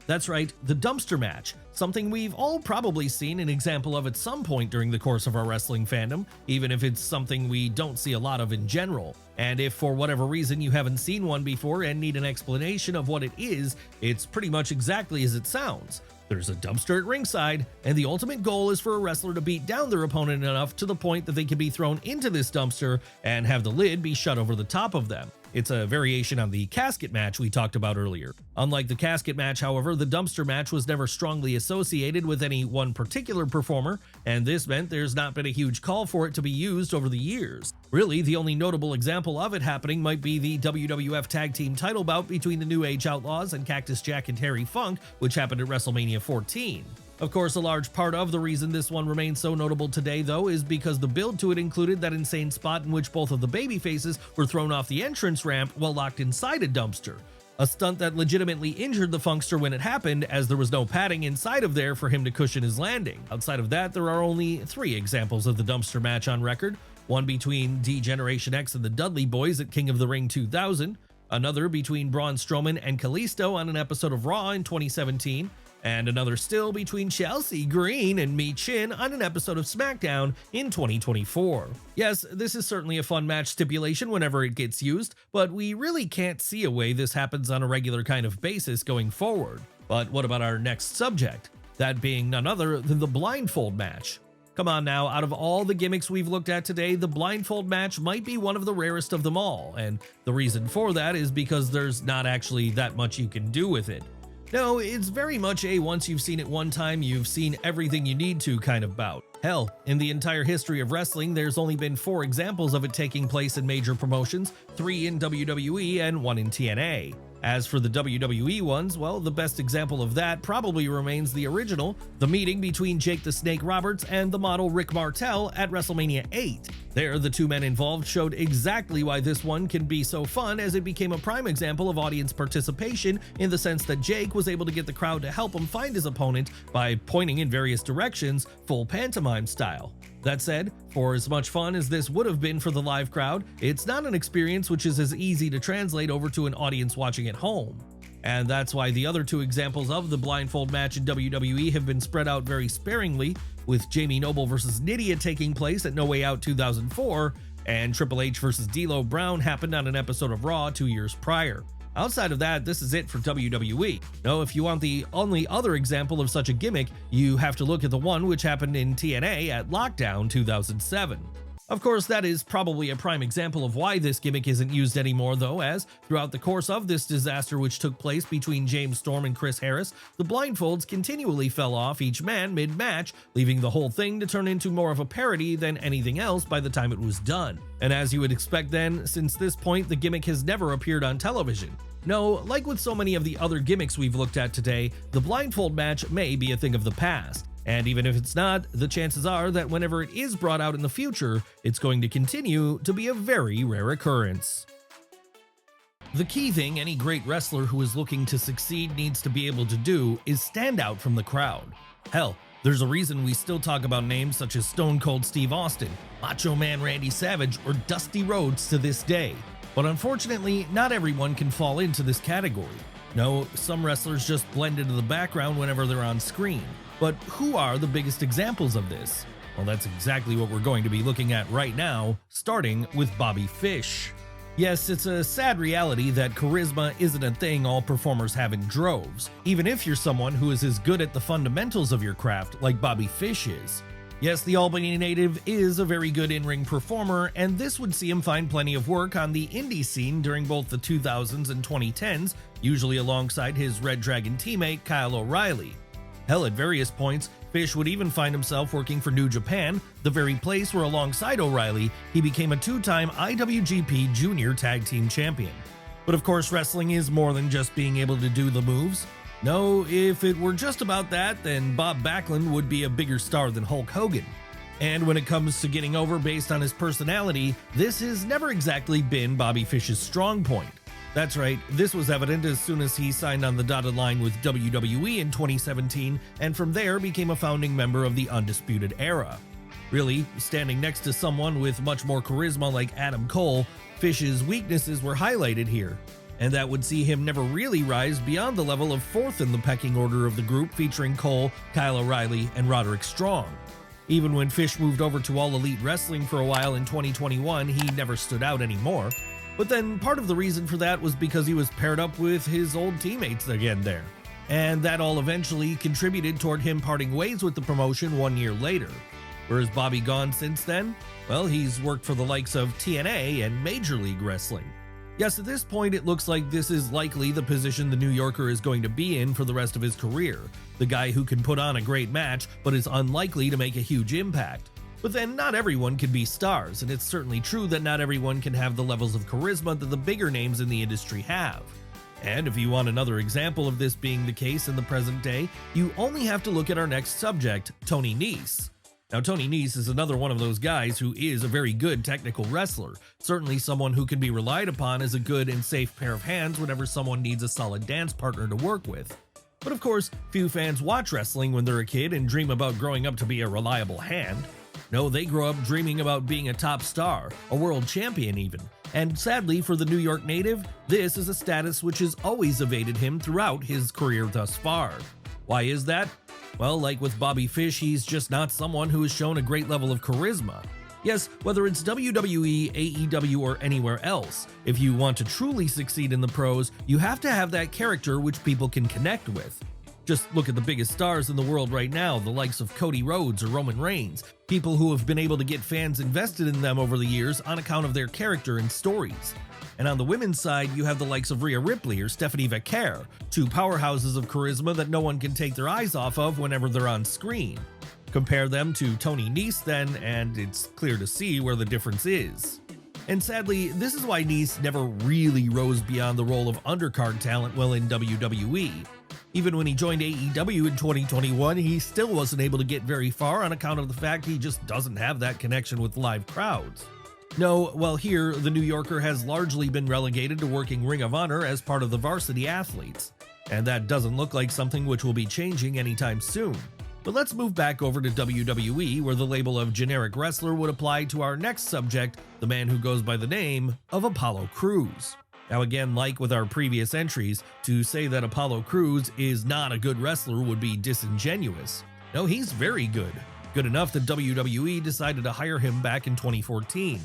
That's right, the dumpster match, something we've all probably seen an example of at some point during the course of our wrestling fandom, even if it's something we don't see a lot of in general. And if for whatever reason you haven't seen one before and need an explanation of what it is, it's pretty much exactly as it sounds. There's a dumpster at ringside, and the ultimate goal is for a wrestler to beat down their opponent enough to the point that they can be thrown into this dumpster and have the lid be shut over the top of them. It's a variation on the casket match we talked about earlier. Unlike the casket match, however, the dumpster match was never strongly associated with any one particular performer, and this meant there's not been a huge call for it to be used over the years. Really, the only notable example of it happening might be the WWF Tag Team title bout between the New Age Outlaws and Cactus Jack and Terry Funk, which happened at WrestleMania 14. Of course, a large part of the reason this one remains so notable today, though, is because the build to it included that insane spot in which both of the babyfaces were thrown off the entrance ramp while locked inside a dumpster. A stunt that legitimately injured the Funkster when it happened, as there was no padding inside of there for him to cushion his landing. Outside of that, there are only 3 examples of the dumpster match on record. One between D-Generation X and the Dudley Boys at King of the Ring 2000, another between Braun Strowman and Kalisto on an episode of Raw in 2017, and another still between Chelsea Green and Mi Chin on an episode of SmackDown in 2024. Yes, this is certainly a fun match stipulation whenever it gets used, but we really can't see a way this happens on a regular kind of basis going forward. But what about our next subject? That being none other than the blindfold match. Come on now, out of all the gimmicks we've looked at today, the blindfold match might be one of the rarest of them all, and the reason for that is because there's not actually that much you can do with it. No, it's very much a once you've seen it one time, you've seen everything you need to kind of bout. Hell, in the entire history of wrestling, there's only been 4 examples of it taking place in major promotions, 3 in WWE and 1 in TNA. As for the WWE ones, well, the best example of that probably remains the original, the meeting between Jake the Snake Roberts and the model Rick Martel at WrestleMania 8. There, the 2 men involved showed exactly why this one can be so fun, as it became a prime example of audience participation in the sense that Jake was able to get the crowd to help him find his opponent by pointing in various directions, full pantomime style. That said, for as much fun as this would have been for the live crowd, it's not an experience which is as easy to translate over to an audience watching at home. And that's why the other 2 examples of the blindfold match in WWE have been spread out very sparingly, with Jamie Noble vs. Nydia taking place at No Way Out 2004, and Triple H vs. D'Lo Brown happened on an episode of Raw 2 years prior. Outside of that, this is it for WWE. No, if you want the only other example of such a gimmick, you have to look at the one which happened in TNA at Lockdown 2007. Of course, that is probably a prime example of why this gimmick isn't used anymore, though, as throughout the course of this disaster which took place between James Storm and Chris Harris, the blindfolds continually fell off each man mid-match, leaving the whole thing to turn into more of a parody than anything else by the time it was done. And as you would expect then, since this point the gimmick has never appeared on television. No, like with so many of the other gimmicks we've looked at today, the blindfold match may be a thing of the past. And even if it's not, the chances are that whenever it is brought out in the future, it's going to continue to be a very rare occurrence. The key thing any great wrestler who is looking to succeed needs to be able to do is stand out from the crowd. Hell, there's a reason we still talk about names such as Stone Cold Steve Austin, Macho Man Randy Savage, or Dusty Rhodes to this day. But unfortunately, not everyone can fall into this category. No, some wrestlers just blend into the background whenever they're on screen. But who are the biggest examples of this? Well, that's exactly what we're going to be looking at right now, starting with Bobby Fish. Yes, it's a sad reality that charisma isn't a thing all performers have in droves, even if you're someone who is as good at the fundamentals of your craft like Bobby Fish is. Yes, the Albany native is a very good in-ring performer, and this would see him find plenty of work on the indie scene during both the 2000s and 2010s, usually alongside his Red Dragon teammate Kyle O'Reilly. Hell, at various points, Fish would even find himself working for New Japan, the very place where alongside O'Reilly, he became a 2-time IWGP Junior Tag Team Champion. But of course, wrestling is more than just being able to do the moves. No, if it were just about that, then Bob Backlund would be a bigger star than Hulk Hogan. And when it comes to getting over based on his personality, this has never exactly been Bobby Fish's strong point. That's right, this was evident as soon as he signed on the dotted line with WWE in 2017, and from there became a founding member of the Undisputed Era. Really, standing next to someone with much more charisma like Adam Cole, Fish's weaknesses were highlighted here, and that would see him never really rise beyond the level of 4th in the pecking order of the group featuring Cole, Kyle O'Reilly, and Roderick Strong. Even when Fish moved over to All Elite Wrestling for a while in 2021, he never stood out anymore. But then part of the reason for that was because he was paired up with his old teammates again there. And that all eventually contributed toward him parting ways with the promotion 1 year later. Where has Bobby gone since then? Well, he's worked for the likes of TNA and Major League Wrestling. Yes, at this point it looks like this is likely the position the New Yorker is going to be in for the rest of his career. The guy who can put on a great match, but is unlikely to make a huge impact. But then not everyone can be stars, and it's certainly true that not everyone can have the levels of charisma that the bigger names in the industry have. And if you want another example of this being the case in the present day, you only have to look at our next subject, Tony Nese. Now, Tony Nese is another one of those guys who is a very good technical wrestler, certainly someone who can be relied upon as a good and safe pair of hands whenever someone needs a solid dance partner to work with. But of course, few fans watch wrestling when they're a kid and dream about growing up to be a reliable hand. No, they grow up dreaming about being a top star, a world champion even. And sadly for the New York native, this is a status which has always evaded him throughout his career thus far. Why is that? Well, like with Bobby Fish, he's just not someone who has shown a great level of charisma. Yes, whether it's WWE, AEW, or anywhere else, if you want to truly succeed in the pros, you have to have that character which people can connect with. Just look at the biggest stars in the world right now, the likes of Cody Rhodes or Roman Reigns, people who have been able to get fans invested in them over the years on account of their character and stories. And on the women's side, you have the likes of Rhea Ripley or Stephanie Vaquer, two powerhouses of charisma that no one can take their eyes off of whenever they're on screen. Compare them to Tony Nese then, and it's clear to see where the difference is. And sadly, this is why Nese never really rose beyond the role of undercard talent while in WWE. Even when he joined AEW in 2021, he still wasn't able to get very far on account of the fact he just doesn't have that connection with live crowds. No, well here, the New Yorker has largely been relegated to working Ring of Honor as part of the varsity athletes, and that doesn't look like something which will be changing anytime soon. But let's move back over to WWE, where the label of generic wrestler would apply to our next subject, the man who goes by the name of Apollo Crews. Now again, like with our previous entries, to say that Apollo Crews is not a good wrestler would be disingenuous. No, he's very good. Good enough that WWE decided to hire him back in 2014.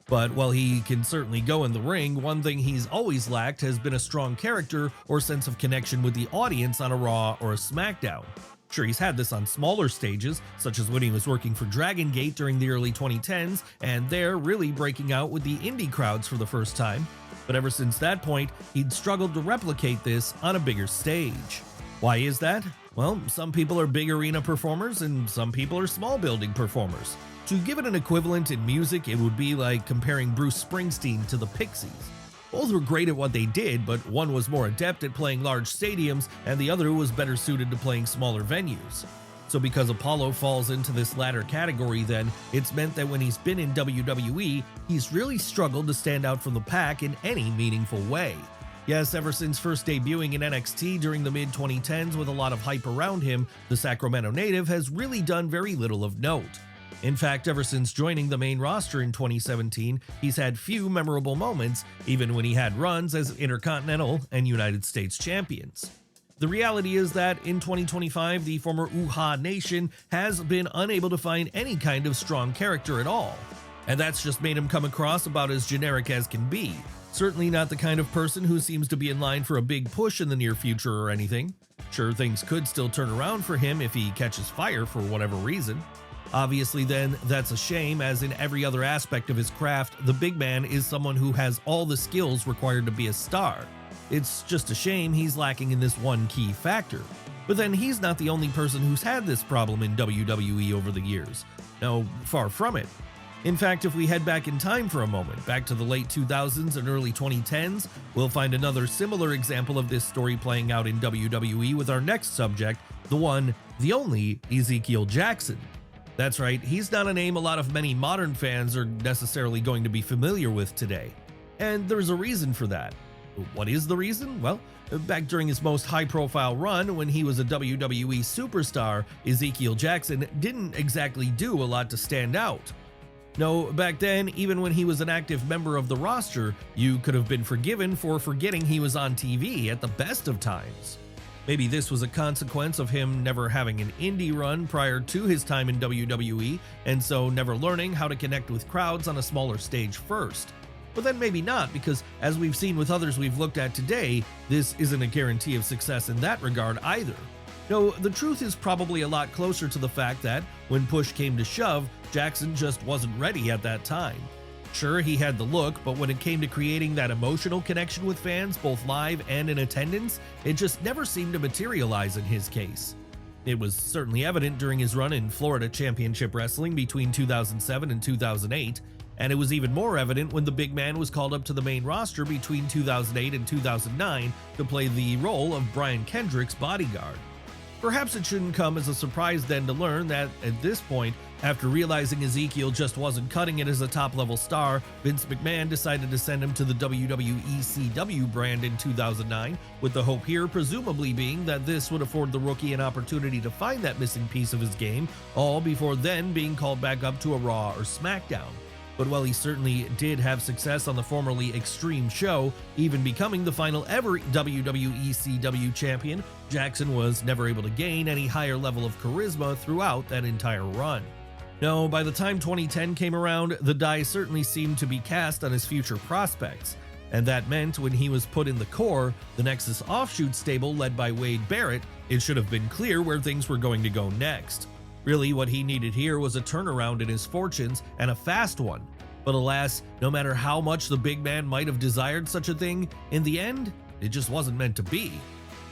But while he can certainly go in the ring, one thing he's always lacked has been a strong character or sense of connection with the audience on a Raw or a SmackDown. Sure, he's had this on smaller stages, such as when he was working for Dragon Gate during the early 2010s, and there really breaking out with the indie crowds for the first time. But ever since that point, he'd struggled to replicate this on a bigger stage. Why is that? Well, some people are big arena performers and some people are small building performers. To give it an equivalent in music, it would be like comparing Bruce Springsteen to the Pixies. Both were great at what they did, but one was more adept at playing large stadiums and the other was better suited to playing smaller venues. So because Apollo falls into this latter category then, it's meant that when he's been in WWE, he's really struggled to stand out from the pack in any meaningful way. Yes, ever since first debuting in NXT during the mid-2010s with a lot of hype around him, the Sacramento native has really done very little of note. In fact, ever since joining the main roster in 2017, he's had few memorable moments, even when he had runs as Intercontinental and United States champions. The reality is that in 2025, the former Uhaa Nation has been unable to find any kind of strong character at all. And that's just made him come across about as generic as can be. Certainly not the kind of person who seems to be in line for a big push in the near future or anything. Sure, things could still turn around for him if he catches fire for whatever reason. Obviously then, that's a shame, as in every other aspect of his craft, the big man is someone who has all the skills required to be a star. It's just a shame he's lacking in this one key factor. But then he's not the only person who's had this problem in WWE over the years. No, far from it. In fact, if we head back in time for a moment, back to the late 2000s and early 2010s, we'll find another similar example of this story playing out in WWE with our next subject, the one, the only, Ezekiel Jackson. That's right, he's not a name a lot of many modern fans are necessarily going to be familiar with today. And there's a reason for that. What is the reason? Well, back during his most high-profile run, when he was a WWE superstar, Ezekiel Jackson didn't exactly do a lot to stand out. No, back then, even when he was an active member of the roster, you could have been forgiven for forgetting he was on TV at the best of times. Maybe this was a consequence of him never having an indie run prior to his time in WWE, and so never learning how to connect with crowds on a smaller stage first. But then maybe not, because as we've seen with others we've looked at today, this isn't a guarantee of success in that regard either. No, the truth is probably a lot closer to the fact that, when push came to shove, Jackson just wasn't ready at that time. Sure, he had the look, but when it came to creating that emotional connection with fans, both live and in attendance, it just never seemed to materialize in his case. It was certainly evident during his run in Florida Championship Wrestling between 2007 and 2008, and it was even more evident when the big man was called up to the main roster between 2008 and 2009 to play the role of Brian Kendrick's bodyguard. Perhaps it shouldn't come as a surprise then to learn that at this point, after realizing Ezekiel just wasn't cutting it as a top-level star, Vince McMahon decided to send him to the WWE CW brand in 2009, with the hope here presumably being that this would afford the rookie an opportunity to find that missing piece of his game, all before then being called back up to a Raw or SmackDown. But while he certainly did have success on the formerly Extreme show, even becoming the final ever WWE CW champion, Jackson was never able to gain any higher level of charisma throughout that entire run. No, by the time 2010 came around, the die certainly seemed to be cast on his future prospects, and that meant when he was put in the core, the Nexus offshoot stable led by Wade Barrett, it should have been clear where things were going to go next. Really, what he needed here was a turnaround in his fortunes, and a fast one. But alas, no matter how much the big man might have desired such a thing, in the end, it just wasn't meant to be.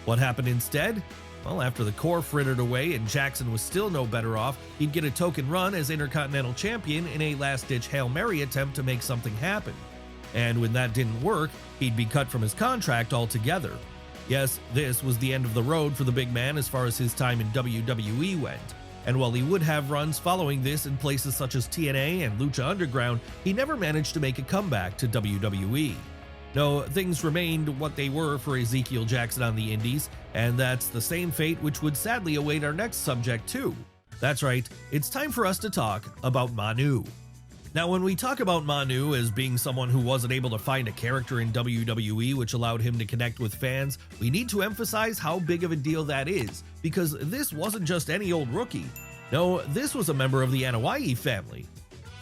What happened instead? Well, after the core frittered away and Jackson was still no better off, he'd get a token run as Intercontinental Champion in a last-ditch Hail Mary attempt to make something happen. And when that didn't work, he'd be cut from his contract altogether. Yes, this was the end of the road for the big man as far as his time in WWE went. And while he would have runs following this in places such as TNA and Lucha Underground, he never managed to make a comeback to WWE. No, things remained what they were for Ezekiel Jackson on the indies, and that's the same fate which would sadly await our next subject too. That's right, it's time for us to talk about Manu. Now, when we talk about Manu as being someone who wasn't able to find a character in WWE which allowed him to connect with fans, we need to emphasize how big of a deal that is, because this wasn't just any old rookie. No, this was a member of the Anoa'i family.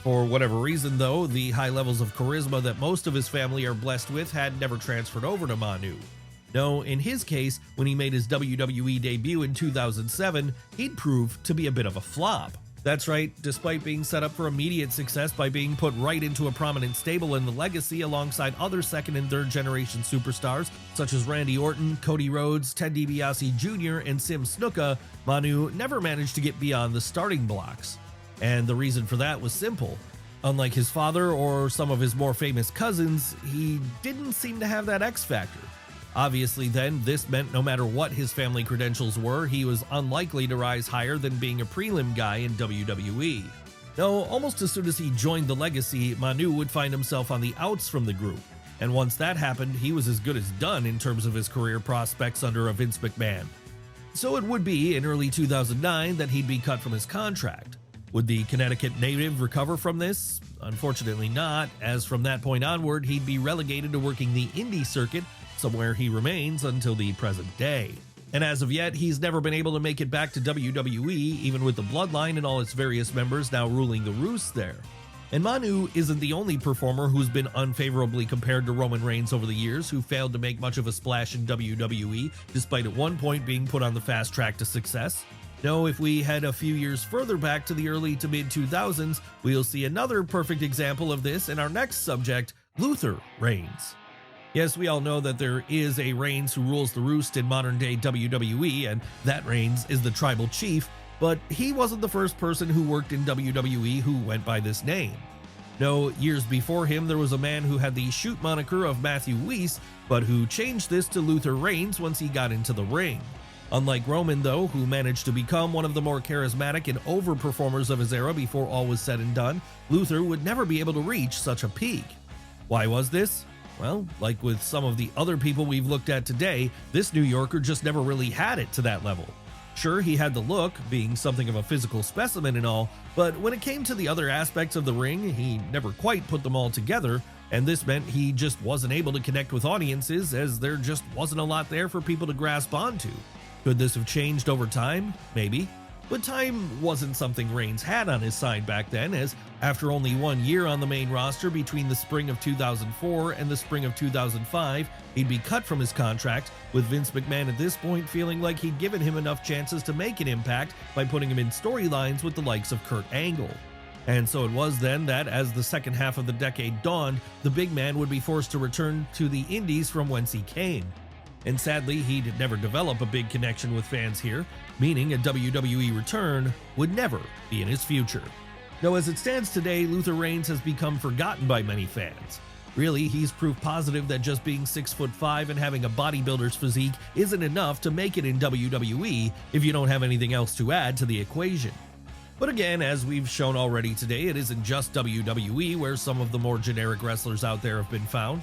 For whatever reason though, the high levels of charisma that most of his family are blessed with had never transferred over to Manu. No, in his case, when he made his WWE debut in 2007, he'd proved to be a bit of a flop. That's right, despite being set up for immediate success by being put right into a prominent stable in the legacy alongside other second and third generation superstars such as Randy Orton, Cody Rhodes, Ted DiBiase Jr., and Sim Snuka, Manu never managed to get beyond the starting blocks. And the reason for that was simple. Unlike his father or some of his more famous cousins, he didn't seem to have that X factor. Obviously then, this meant no matter what his family credentials were, he was unlikely to rise higher than being a prelim guy in WWE. No, almost as soon as he joined the legacy, Manu would find himself on the outs from the group, and once that happened, he was as good as done in terms of his career prospects under a Vince McMahon. So it would be in early 2009 that he'd be cut from his contract. Would the Connecticut native recover from this? Unfortunately not, as from that point onward, he'd be relegated to working the indie circuit, somewhere he remains until the present day. And as of yet, he's never been able to make it back to WWE, even with the Bloodline and all its various members now ruling the roost there. And Manu isn't the only performer who's been unfavorably compared to Roman Reigns over the years, who failed to make much of a splash in WWE, despite at one point being put on the fast track to success. No, if we head a few years further back to the early to mid 2000s, we'll see another perfect example of this in our next subject, Luther Reigns. Yes, we all know that there is a Reigns who rules the roost in modern-day WWE, and that Reigns is the tribal chief, but he wasn't the first person who worked in WWE who went by this name. No, years before him, there was a man who had the shoot moniker of Matthew Weiss, but who changed this to Luther Reigns once he got into the ring. Unlike Roman, though, who managed to become one of the more charismatic and over-performers of his era before all was said and done, Luther would never be able to reach such a peak. Why was this? Well, like with some of the other people we've looked at today, this New Yorker just never really had it to that level. Sure, he had the look, being something of a physical specimen and all, but when it came to the other aspects of the ring, he never quite put them all together, and this meant he just wasn't able to connect with audiences, as there just wasn't a lot there for people to grasp onto. Could this have changed over time? Maybe. But time wasn't something Reigns had on his side back then, as after only 1 year on the main roster between the spring of 2004 and the spring of 2005, he'd be cut from his contract, with Vince McMahon at this point feeling like he'd given him enough chances to make an impact by putting him in storylines with the likes of Kurt Angle. And so it was then that, as the second half of the decade dawned, the big man would be forced to return to the indies from whence he came. And sadly, he'd never develop a big connection with fans here, meaning a WWE return would never be in his future. Though as it stands today, Luther Reigns has become forgotten by many fans. Really, he's proof positive that just being 6'5" and having a bodybuilder's physique isn't enough to make it in WWE if you don't have anything else to add to the equation. But again, as we've shown already today, it isn't just WWE where some of the more generic wrestlers out there have been found.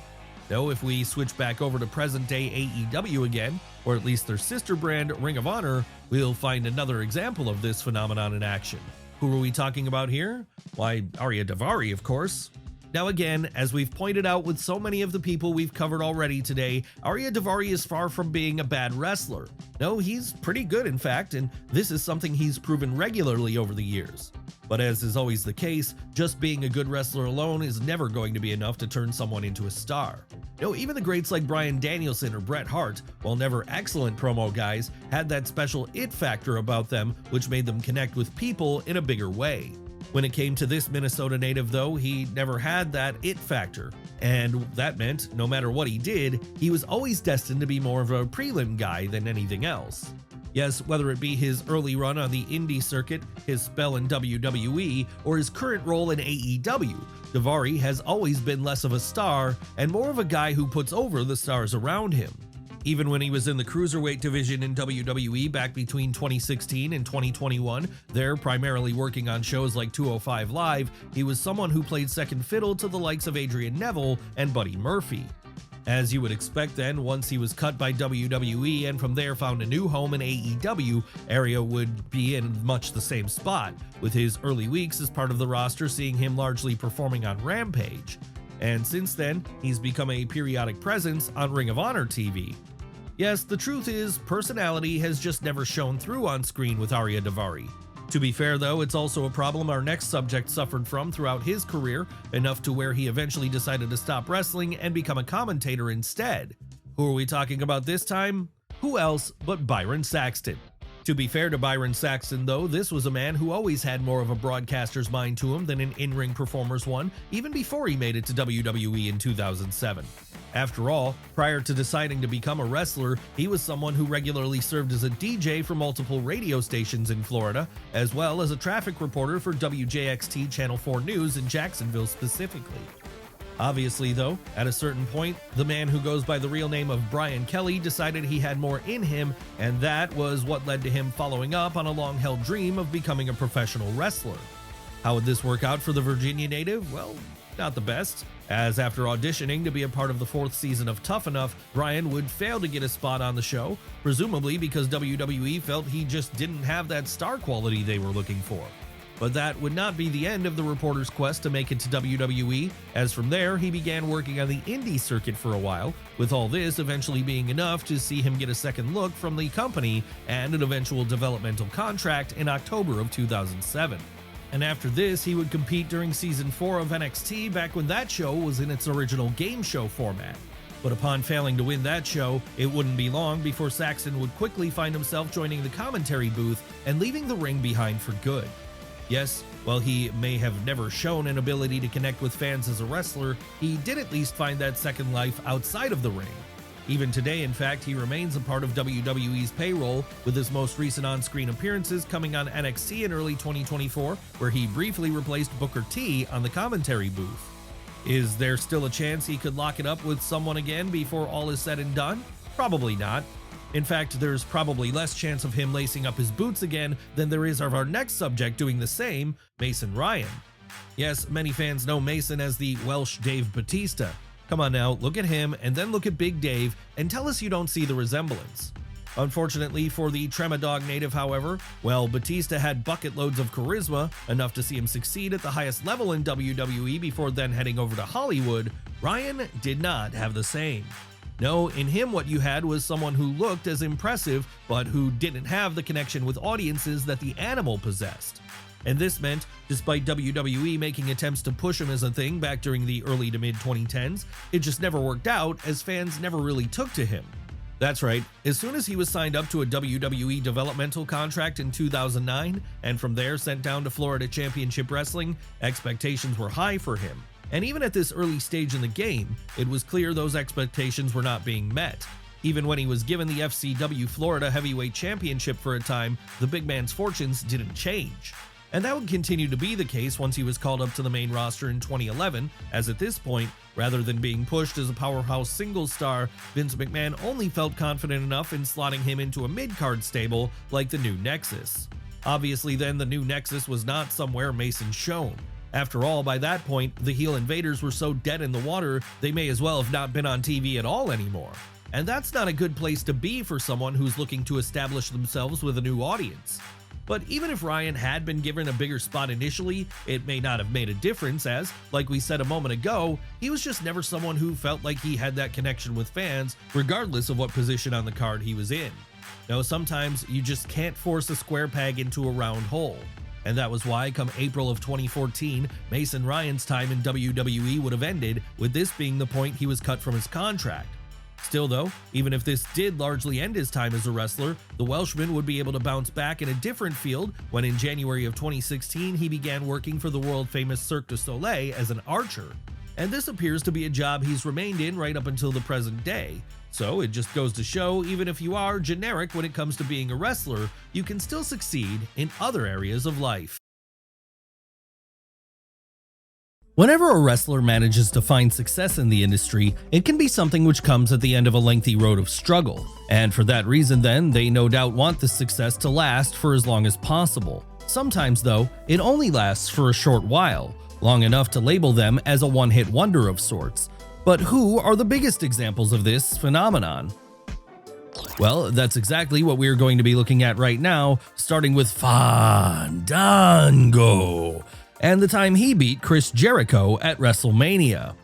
Though if we switch back over to present-day AEW again, or at least their sister brand Ring of Honor, we'll find another example of this phenomenon in action. Who are we talking about here? Why, Arya Daivari, of course. Now again, as we've pointed out with so many of the people we've covered already today, Arya Daivari is far from being a bad wrestler. No, he's pretty good in fact, and this is something he's proven regularly over the years. But as is always the case, just being a good wrestler alone is never going to be enough to turn someone into a star. No, even the greats like Bryan Danielson or Bret Hart, while never excellent promo guys, had that special it factor about them which made them connect with people in a bigger way. When it came to this Minnesota native though, he never had that it factor, and that meant no matter what he did, he was always destined to be more of a prelim guy than anything else. Yes, whether it be his early run on the indie circuit, his spell in WWE, or his current role in AEW, Daivari has always been less of a star and more of a guy who puts over the stars around him. Even when he was in the cruiserweight division in WWE back between 2016 and 2021, there primarily working on shows like 205 Live, he was someone who played second fiddle to the likes of Adrian Neville and Buddy Murphy. As you would expect then, once he was cut by WWE and from there found a new home in AEW, Arya would be in much the same spot, with his early weeks as part of the roster seeing him largely performing on Rampage. And since then, he's become a periodic presence on Ring of Honor TV. Yes, the truth is, personality has just never shown through on screen with Arya Daivari. To be fair though, it's also a problem our next subject suffered from throughout his career, enough to where he eventually decided to stop wrestling and become a commentator instead. Who are we talking about this time? Who else but Byron Saxton. To be fair to Byron Saxton though, this was a man who always had more of a broadcaster's mind to him than an in-ring performer's one, even before he made it to WWE in 2007. After all, prior to deciding to become a wrestler, he was someone who regularly served as a DJ for multiple radio stations in Florida, as well as a traffic reporter for WJXT Channel 4 News in Jacksonville specifically. Obviously though, at a certain point, the man who goes by the real name of Brian Kelly decided he had more in him, and that was what led to him following up on a long-held dream of becoming a professional wrestler. How would this work out for the Virginia native? Well, not the best, as after auditioning to be a part of the 4th season of Tough Enough, Brian would fail to get a spot on the show, presumably because WWE felt he just didn't have that star quality they were looking for. But that would not be the end of the reporter's quest to make it to WWE, as from there he began working on the indie circuit for a while, with all this eventually being enough to see him get a second look from the company and an eventual developmental contract in October of 2007. And after this, he would compete during Season 4 of NXT back when that show was in its original game show format. But upon failing to win that show, it wouldn't be long before Saxton would quickly find himself joining the commentary booth and leaving the ring behind for good. Yes, while he may have never shown an ability to connect with fans as a wrestler, he did at least find that second life outside of the ring. Even today, in fact, he remains a part of WWE's payroll, with his most recent on-screen appearances coming on NXT in early 2024, where he briefly replaced Booker T on the commentary booth. Is there still a chance he could lock it up with someone again before all is said and done? Probably not. In fact, there's probably less chance of him lacing up his boots again than there is of our next subject doing the same, Mason Ryan. Yes, many fans know Mason as the Welsh Dave Bautista. Come on now, look at him and then look at Big Dave and tell us you don't see the resemblance. Unfortunately for the Tremadog native, however, well, Batista had bucket loads of charisma, enough to see him succeed at the highest level in WWE before then heading over to Hollywood. Ryan did not have the same. No, in him what you had was someone who looked as impressive, but who didn't have the connection with audiences that the animal possessed. And this meant, despite WWE making attempts to push him as a thing back during the early to mid 2010s, it just never worked out as fans never really took to him. That's right, as soon as he was signed up to a WWE developmental contract in 2009, and from there sent down to Florida Championship Wrestling, expectations were high for him. And even at this early stage in the game, it was clear those expectations were not being met. Even when he was given the FCW Florida Heavyweight Championship for a time, the big man's fortunes didn't change. And that would continue to be the case once he was called up to the main roster in 2011, as at this point, rather than being pushed as a powerhouse singles star, Vince McMahon only felt confident enough in slotting him into a mid-card stable like the New Nexus. Obviously then, the New Nexus was not somewhere Mason shone. After all, by that point, the heel invaders were so dead in the water, they may as well have not been on TV at all anymore. And that's not a good place to be for someone who's looking to establish themselves with a new audience. But even if Ryan had been given a bigger spot initially, it may not have made a difference as, like we said a moment ago, he was just never someone who felt like he had that connection with fans, regardless of what position on the card he was in. No, sometimes you just can't force a square peg into a round hole. And that was why, come April of 2014, Mason Ryan's time in WWE would have ended, with this being the point he was cut from his contract. Still though, even if this did largely end his time as a wrestler, the Welshman would be able to bounce back in a different field when in January of 2016 he began working for the world-famous Cirque du Soleil as an archer. And this appears to be a job he's remained in right up until the present day. So it just goes to show, even if you are generic when it comes to being a wrestler, you can still succeed in other areas of life. Whenever a wrestler manages to find success in the industry, it can be something which comes at the end of a lengthy road of struggle. And for that reason then, they no doubt want the success to last for as long as possible. Sometimes though, it only lasts for a short while, long enough to label them as a one-hit wonder of sorts. But who are the biggest examples of this phenomenon? Well, that's exactly what we're going to be looking at right now, starting with Fandango, and the time he beat Chris Jericho at WrestleMania.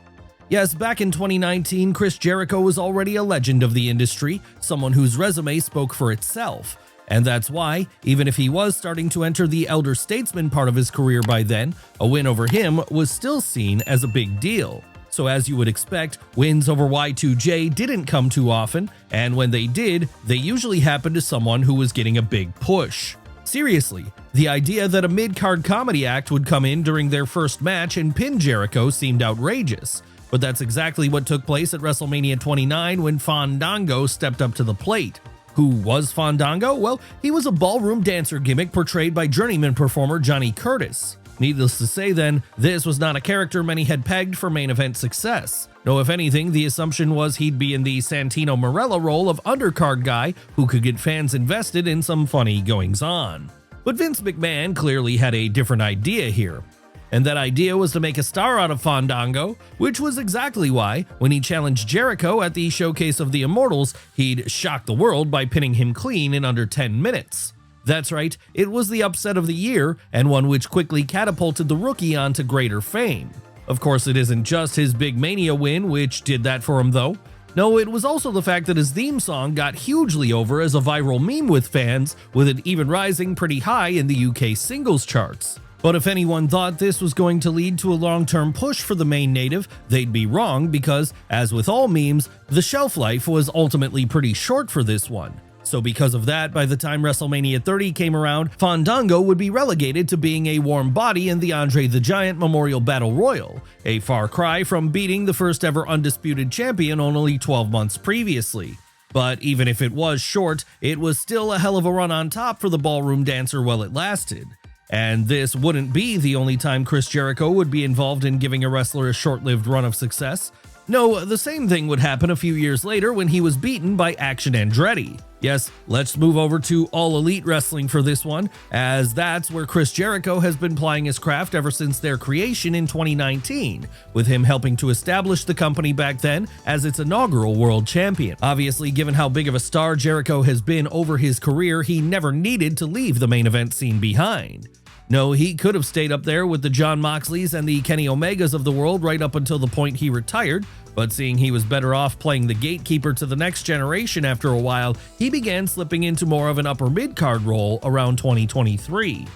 Yes, back in 2019, Chris Jericho was already a legend of the industry, someone whose resume spoke for itself. And that's why, even if he was starting to enter the elder statesman part of his career by then, a win over him was still seen as a big deal. So as you would expect, wins over Y2J didn't come too often, and when they did, they usually happened to someone who was getting a big push. Seriously, the idea that a mid-card comedy act would come in during their first match and pin Jericho seemed outrageous, but that's exactly what took place at WrestleMania 29 when Fandango stepped up to the plate. Who was Fandango? Well, he was a ballroom dancer gimmick portrayed by journeyman performer Johnny Curtis. Needless to say then, this was not a character many had pegged for main event success. No, if anything, the assumption was he'd be in the Santino Marella role of undercard guy who could get fans invested in some funny goings-on. But Vince McMahon clearly had a different idea here. And that idea was to make a star out of Fandango, which was exactly why, when he challenged Jericho at the Showcase of the Immortals, he'd shock the world by pinning him clean in under 10 minutes. That's right, it was the upset of the year, and one which quickly catapulted the rookie onto greater fame. Of course, it isn't just his big Mania win which did that for him though. No, it was also the fact that his theme song got hugely over as a viral meme with fans, with it even rising pretty high in the UK singles charts. But if anyone thought this was going to lead to a long-term push for the main native, they'd be wrong because, as with all memes, the shelf life was ultimately pretty short for this one. So because of that, by the time WrestleMania 30 came around, Fandango would be relegated to being a warm body in the Andre the Giant Memorial Battle Royal, a far cry from beating the first ever undisputed champion only 12 months previously. But even if it was short, it was still a hell of a run on top for the ballroom dancer while it lasted. And this wouldn't be the only time Chris Jericho would be involved in giving a wrestler a short-lived run of success. No, the same thing would happen a few years later when he was beaten by Action Andretti. Yes, let's move over to All Elite Wrestling for this one, as that's where Chris Jericho has been plying his craft ever since their creation in 2019, with him helping to establish the company back then as its inaugural world champion. Obviously, given how big of a star Jericho has been over his career, he never needed to leave the main event scene behind. No, he could have stayed up there with the Jon Moxleys and the Kenny Omegas of the world right up until the point he retired, but seeing he was better off playing the gatekeeper to the next generation after a while, he began slipping into more of an upper mid-card role around 2023.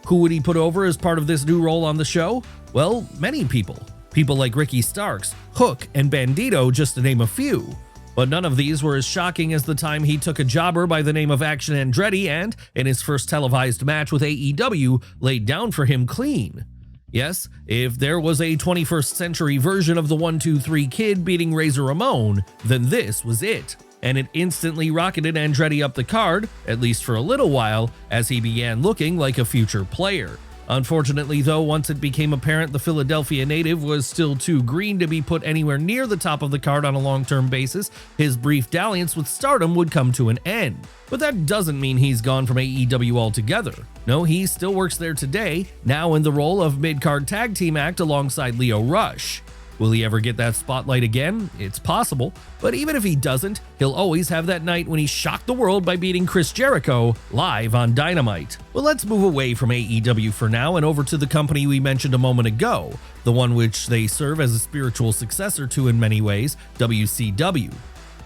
Who would he put over as part of this new role on the show? Well, many people. People like Ricky Starks, Hook, and Bandito, just to name a few. But none of these were as shocking as the time he took a jobber by the name of Action Andretti and, in his first televised match with AEW, laid down for him clean. Yes, if there was a 21st century version of the 1-2-3 Kid beating Razor Ramon, then this was it. and it instantly rocketed Andretti up the card, at least for a little while, as he began looking like a future player. Unfortunately though, once it became apparent the Philadelphia native was still too green to be put anywhere near the top of the card on a long-term basis, his brief dalliance with stardom would come to an end. But that doesn't mean he's gone from AEW altogether. No, he still works there today, now in the role of mid-card tag team act alongside Lio Rush. Will he ever get that spotlight again? It's possible, but even if he doesn't, he'll always have that night when he shocked the world by beating Chris Jericho live on Dynamite. Well, let's move away from AEW for now and over to the company we mentioned a moment ago, the one which they serve as a spiritual successor to in many ways, WCW.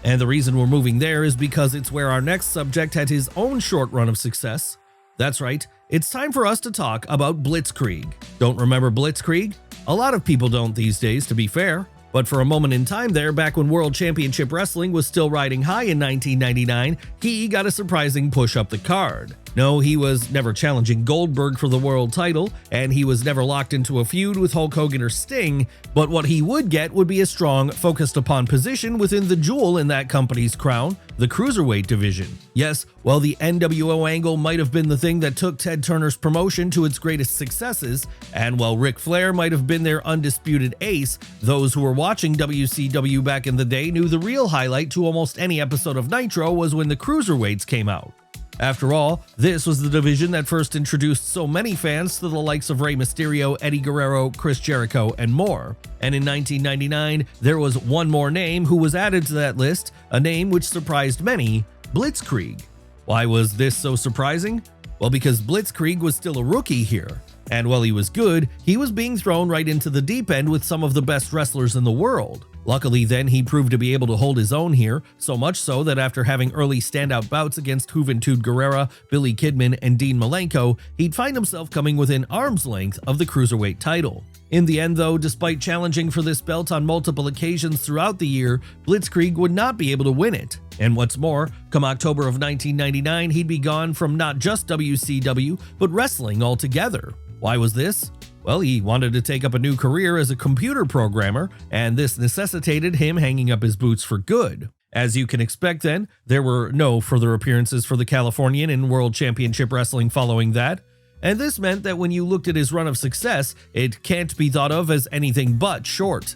And the reason we're moving there is because it's where our next subject had his own short run of success. That's right, it's time for us to talk about Blitzkrieg. Don't remember Blitzkrieg? A lot of people don't these days, to be fair. But for a moment in time there, back when World Championship Wrestling was still riding high in 1999, he got a surprising push up the card. No, he was never challenging Goldberg for the world title, and he was never locked into a feud with Hulk Hogan or Sting, but what he would get would be a strong, focused upon position within the jewel in that company's crown, the Cruiserweight division. Yes, while the NWO angle might have been the thing that took Ted Turner's promotion to its greatest successes, and while Ric Flair might have been their undisputed ace, those who were watching WCW back in the day knew the real highlight to almost any episode of Nitro was when the Cruiserweights came out. After all, this was the division that first introduced so many fans to the likes of Rey Mysterio, Eddie Guerrero, Chris Jericho, and more. And in 1999, there was one more name who was added to that list, a name which surprised many, Blitzkrieg. Why was this so surprising? Well, because Blitzkrieg was still a rookie here. And while he was good, he was being thrown right into the deep end with some of the best wrestlers in the world. Luckily then, he proved to be able to hold his own here, so much so that after having early standout bouts against Juventud Guerrera, Billy Kidman, and Dean Malenko, he'd find himself coming within arm's length of the Cruiserweight title. In the end though, despite challenging for this belt on multiple occasions throughout the year, Blitzkrieg would not be able to win it. And what's more, come October of 1999, he'd be gone from not just WCW, but wrestling altogether. Why was this? Well, he wanted to take up a new career as a computer programmer, and this necessitated him hanging up his boots for good. As you can expect then, there were no further appearances for the Californian in World Championship Wrestling following that, and this meant that when you looked at his run of success, it can't be thought of as anything but short.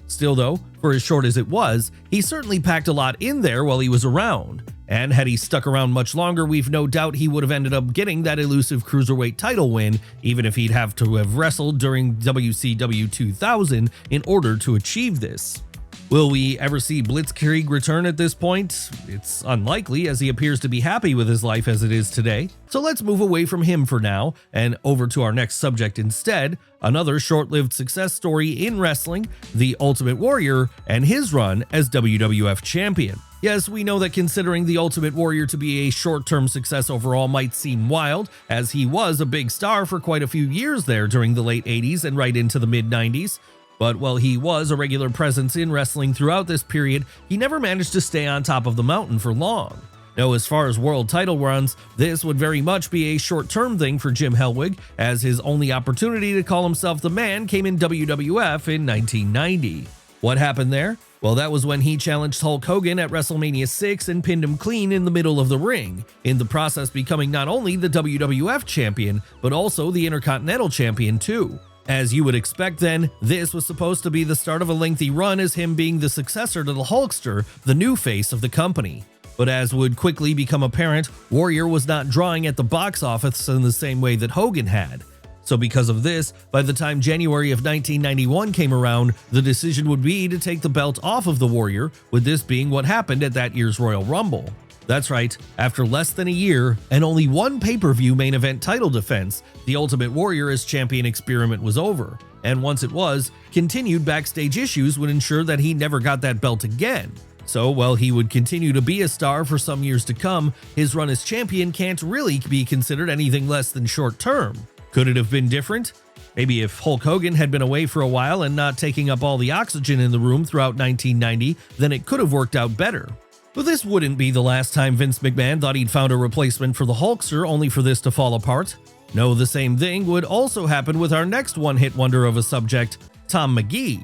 Still though, for as short as it was, he certainly packed a lot in there while he was around. And had he stuck around much longer, we've no doubt he would have ended up getting that elusive Cruiserweight title win, even if he'd have to have wrestled during WCW 2000 in order to achieve this. Will we ever see Blitzkrieg return at this point? It's unlikely, as he appears to be happy with his life as it is today. So let's move away from him for now, and over to our next subject instead, another short-lived success story in wrestling, the Ultimate Warrior and his run as WWF Champion. Yes, we know that considering the Ultimate Warrior to be a short-term success overall might seem wild, as he was a big star for quite a few years there during the late 80s and right into the mid-90s. But while he was a regular presence in wrestling throughout this period, he never managed to stay on top of the mountain for long. Now, as far as world title runs, this would very much be a short-term thing for Jim Hellwig, as his only opportunity to call himself the man came in WWF in 1990. What happened there? Well, that was when he challenged Hulk Hogan at WrestleMania 6 and pinned him clean in the middle of the ring, in the process becoming not only the WWF champion, but also the Intercontinental champion too. As you would expect then, this was supposed to be the start of a lengthy run as him being the successor to the Hulkster, the new face of the company. But as would quickly become apparent, Warrior was not drawing at the box office in the same way that Hogan had. So because of this, by the time January of 1991 came around, the decision would be to take the belt off of the Warrior, with this being what happened at that year's Royal Rumble. That's right, after less than a year and only one pay-per-view main event title defense, the Ultimate Warrior as champion experiment was over, and once it was, continued backstage issues would ensure that he never got that belt again. So while he would continue to be a star for some years to come, his run as champion can't really be considered anything less than short-term. Could it have been different? Maybe if Hulk Hogan had been away for a while and not taking up all the oxygen in the room throughout 1990, then it could have worked out better. But this wouldn't be the last time Vince McMahon thought he'd found a replacement for the Hulkster only for this to fall apart. No, the same thing would also happen with our next one-hit wonder of a subject, Tom Magee.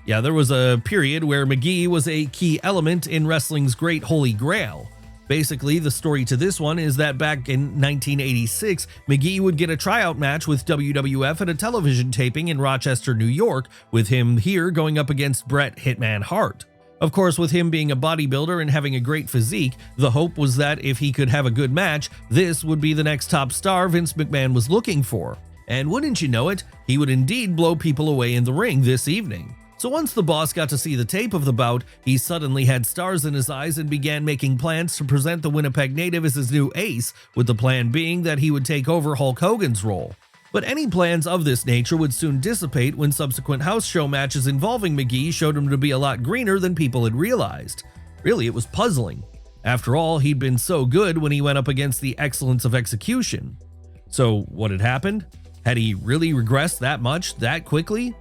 Yeah, there was a period where McGee was a key element in wrestling's great holy grail. Basically, the story to this one is that back in 1986, McGee would get a tryout match with WWF at a television taping in Rochester, New York, with him here going up against Bret Hitman Hart. Of course, with him being a bodybuilder and having a great physique, the hope was that if he could have a good match, this would be the next top star Vince McMahon was looking for. And wouldn't you know it, he would indeed blow people away in the ring this evening. So once the boss got to see the tape of the bout, he suddenly had stars in his eyes and began making plans to present the Winnipeg native as his new ace, with the plan being that he would take over Hulk Hogan's role. But any plans of this nature would soon dissipate when subsequent house show matches involving McGee showed him to be a lot greener than people had realized. Really, it was puzzling. After all, he'd been so good when he went up against the excellence of execution. So what had happened? Had he really regressed that much, that quickly?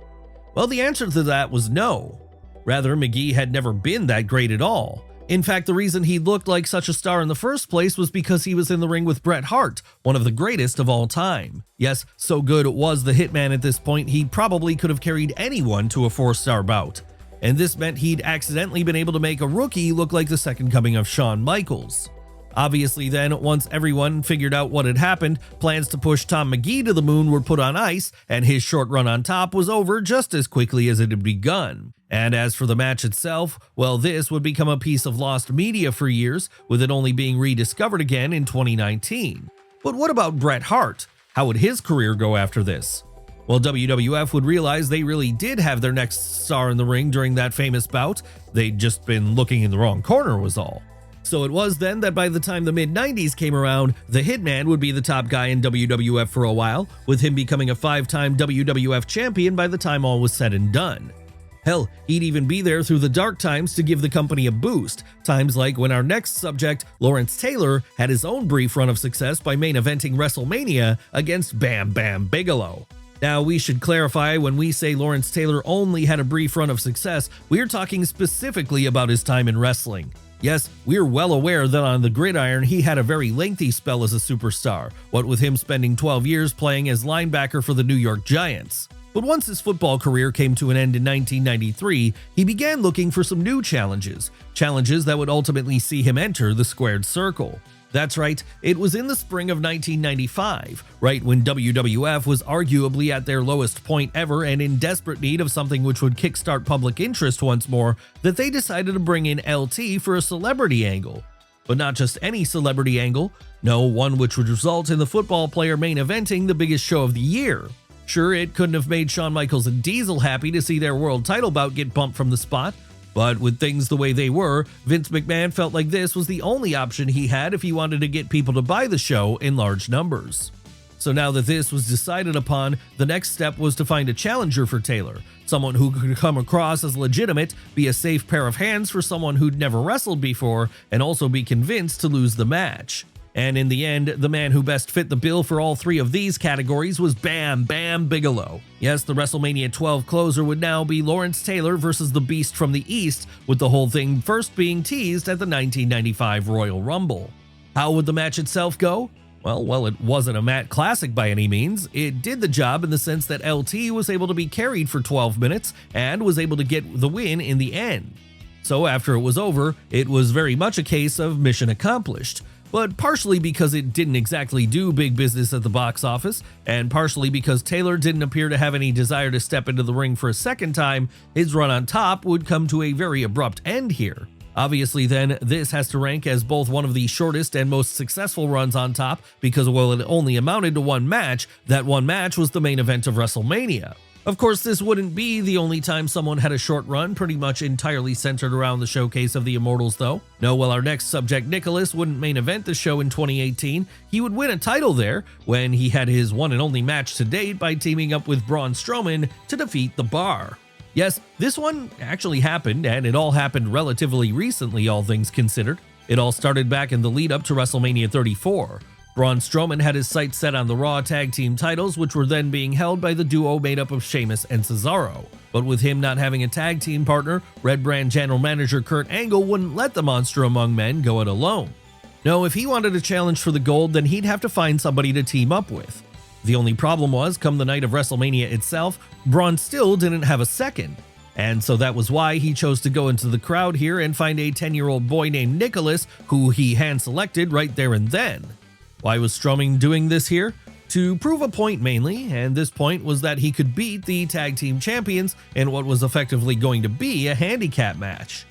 Well, the answer to that was no. Rather, McGee had never been that great at all. In fact, the reason he looked like such a star in the first place was because he was in the ring with Bret Hart, one of the greatest of all time. Yes, so good was the Hitman at this point, he probably could have carried anyone to a 4-star bout. And this meant he'd accidentally been able to make a rookie look like the second coming of Shawn Michaels. Obviously then, once everyone figured out what had happened, plans to push Tom McGee to the moon were put on ice, and his short run on top was over just as quickly as it had begun. And as for the match itself, well, this would become a piece of lost media for years, with it only being rediscovered again in 2019. But what about Bret Hart? How would his career go after this? Well, WWF would realize they really did have their next star in the ring during that famous bout. They'd just been looking in the wrong corner was all. So it was then that by the time the mid-90s came around, the Hitman would be the top guy in WWF for a while, with him becoming a 5-time WWF champion by the time all was said and done. Hell, he'd even be there through the dark times to give the company a boost, times like when our next subject, Lawrence Taylor, had his own brief run of success by main eventing WrestleMania against Bam Bam Bigelow. Now, we should clarify, when we say Lawrence Taylor only had a brief run of success, we're talking specifically about his time in wrestling. Yes, we're well aware that on the gridiron he had a very lengthy spell as a superstar, what with him spending 12 years playing as linebacker for the New York Giants. But once his football career came to an end in 1993, he began looking for some new challenges that would ultimately see him enter the squared circle. That's right, it was in the spring of 1995, right when WWF was arguably at their lowest point ever and in desperate need of something which would kickstart public interest once more, that they decided to bring in LT for a celebrity angle. But not just any celebrity angle, no, one which would result in the football player main eventing the biggest show of the year. Sure, it couldn't have made Shawn Michaels and Diesel happy to see their world title bout get bumped from the spot, but with things the way they were, Vince McMahon felt like this was the only option he had if he wanted to get people to buy the show in large numbers. So now that this was decided upon, the next step was to find a challenger for Taylor, someone who could come across as legitimate, be a safe pair of hands for someone who'd never wrestled before, and also be convinced to lose the match. And in the end, the man who best fit the bill for all three of these categories was Bam Bam Bigelow. Yes, the WrestleMania 12 closer would now be Lawrence Taylor versus the Beast from the East, with the whole thing first being teased at the 1995 Royal Rumble. How would the match itself go? Well, it wasn't a Matt classic by any means. It did the job in the sense that LT was able to be carried for 12 minutes and was able to get the win in the end. So after it was over, it was very much a case of mission accomplished. But partially because it didn't exactly do big business at the box office, and partially because Taylor didn't appear to have any desire to step into the ring for a second time, his run on top would come to a very abrupt end here. Obviously then, this has to rank as both one of the shortest and most successful runs on top because while it only amounted to one match, that one match was the main event of WrestleMania. Of course, this wouldn't be the only time someone had a short run pretty much entirely centered around the showcase of the Immortals though. No, while our next subject Nicholas wouldn't main event the show in 2018, he would win a title there when he had his one and only match to date by teaming up with Braun Strowman to defeat The Bar. Yes, this one actually happened, and it all happened relatively recently, all things considered. It all started back in the lead up to WrestleMania 34. Braun Strowman had his sights set on the Raw Tag Team titles, which were then being held by the duo made up of Sheamus and Cesaro. But with him not having a tag team partner, Red Brand General Manager Kurt Angle wouldn't let the Monster Among Men go it alone. No, if he wanted a challenge for the gold, then he'd have to find somebody to team up with. The only problem was, come the night of WrestleMania itself, Braun still didn't have a second. And so that was why he chose to go into the crowd here and find a 10-year-old boy named Nicholas, who he hand-selected right there and then. Why was Strowman doing this here? To prove a point mainly, and this point was that he could beat the tag team champions in what was effectively going to be a handicap match.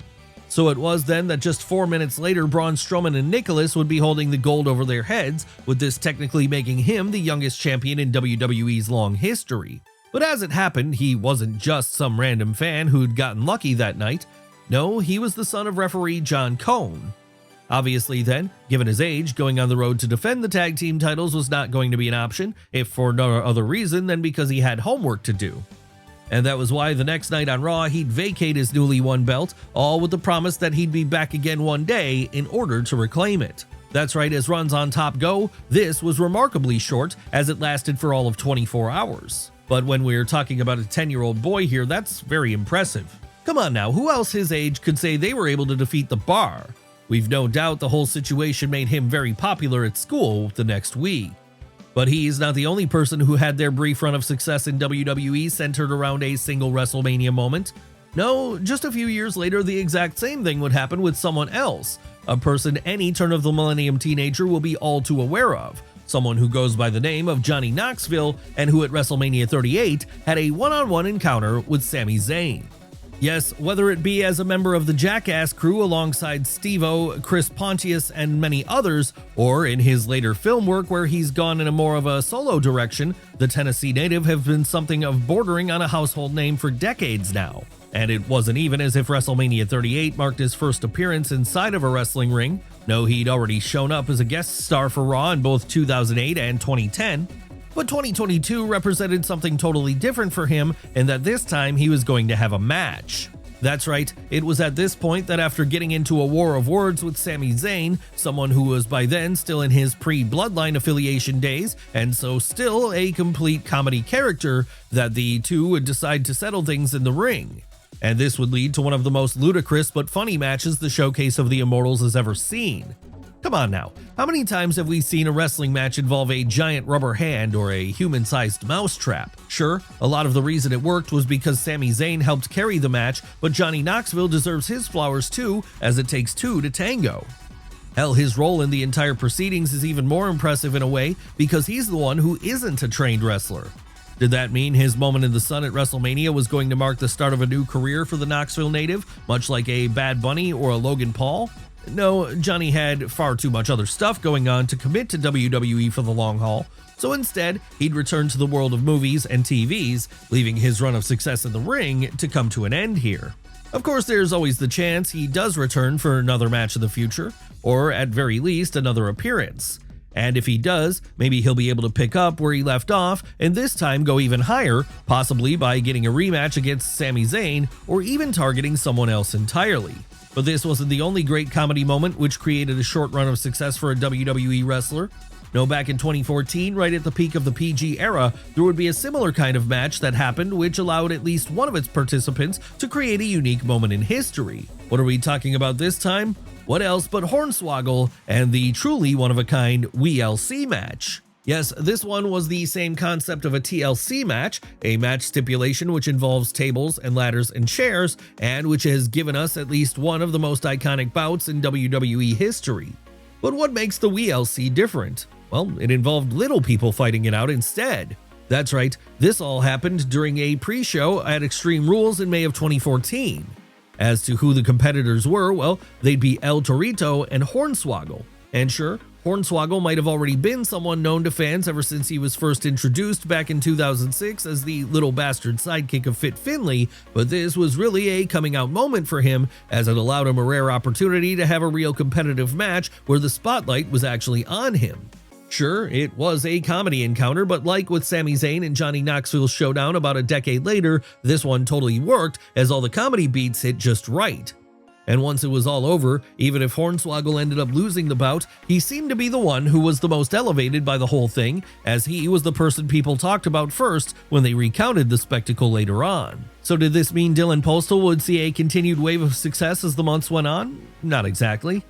So it was then that just 4 minutes later, Braun Strowman and Nicholas would be holding the gold over their heads, with this technically making him the youngest champion in WWE's long history. But as it happened, he wasn't just some random fan who'd gotten lucky that night. No, he was the son of referee John Cone. Obviously then, given his age, going on the road to defend the tag team titles was not going to be an option, if for no other reason than because he had homework to do. And that was why the next night on Raw, he'd vacate his newly won belt, all with the promise that he'd be back again one day in order to reclaim it. That's right, as runs on top go, this was remarkably short, as it lasted for all of 24 hours. But when we're talking about a 10-year-old boy here, that's very impressive. Come on now, who else his age could say they were able to defeat the Bar? We've no doubt the whole situation made him very popular at school the next week. But he's not the only person who had their brief run of success in WWE centered around a single WrestleMania moment. No, just a few years later, the exact same thing would happen with someone else, a person any turn of the millennium teenager will be all too aware of, someone who goes by the name of Johnny Knoxville and who at WrestleMania 38 had a one-on-one encounter with Sami Zayn. Yes, whether it be as a member of the Jackass crew alongside Steve-O, Chris Pontius, and many others, or in his later film work where he's gone in a more of a solo direction, the Tennessee native has been something of bordering on a household name for decades now. And it wasn't even as if WrestleMania 38 marked his first appearance inside of a wrestling ring. No, he'd already shown up as a guest star for Raw in both 2008 and 2010. But 2022 represented something totally different for him, in that this time he was going to have a match. That's right, it was at this point that after getting into a war of words with Sami Zayn, someone who was by then still in his pre-Bloodline affiliation days, and so still a complete comedy character, that the two would decide to settle things in the ring. And this would lead to one of the most ludicrous but funny matches the Showcase of the Immortals has ever seen. Come on now, how many times have we seen a wrestling match involve a giant rubber hand or a human-sized mousetrap? Sure, a lot of the reason it worked was because Sami Zayn helped carry the match, but Johnny Knoxville deserves his flowers too, as it takes two to tango. Hell, his role in the entire proceedings is even more impressive in a way, because he's the one who isn't a trained wrestler. Did that mean his moment in the sun at WrestleMania was going to mark the start of a new career for the Knoxville native, much like a Bad Bunny or a Logan Paul? No, Johnny had far too much other stuff going on to commit to WWE for the long haul, so instead, he'd return to the world of movies and TVs, leaving his run of success in the ring to come to an end here. Of course, there's always the chance he does return for another match in the future, or at very least another appearance. And if he does, maybe he'll be able to pick up where he left off and this time go even higher, possibly by getting a rematch against Sami Zayn or even targeting someone else entirely. But this wasn't the only great comedy moment which created a short run of success for a WWE wrestler. No, back in 2014, right at the peak of the PG era, there would be a similar kind of match that happened which allowed at least one of its participants to create a unique moment in history. What are we talking about this time? What else but Hornswoggle and the truly one-of-a-kind WeLC match. Yes, this one was the same concept of a TLC match, a match stipulation which involves tables and ladders and chairs, and which has given us at least one of the most iconic bouts in WWE history. But what makes the WeLC different? Well, it involved little people fighting it out instead. That's right, this all happened during a pre-show at Extreme Rules in May of 2014. As to who the competitors were, well, they'd be El Torito and Hornswoggle. And sure, Hornswoggle might have already been someone known to fans ever since he was first introduced back in 2006 as the little bastard sidekick of Fit Finlay, but this was really a coming out moment for him, as it allowed him a rare opportunity to have a real competitive match where the spotlight was actually on him. Sure, it was a comedy encounter, but like with Sami Zayn and Johnny Knoxville's showdown about a decade later, this one totally worked as all the comedy beats hit just right. And once it was all over, even if Hornswoggle ended up losing the bout, he seemed to be the one who was the most elevated by the whole thing, as he was the person people talked about first when they recounted the spectacle later on. So did this mean Dylan Postal would see a continued wave of success as the months went on? Not exactly.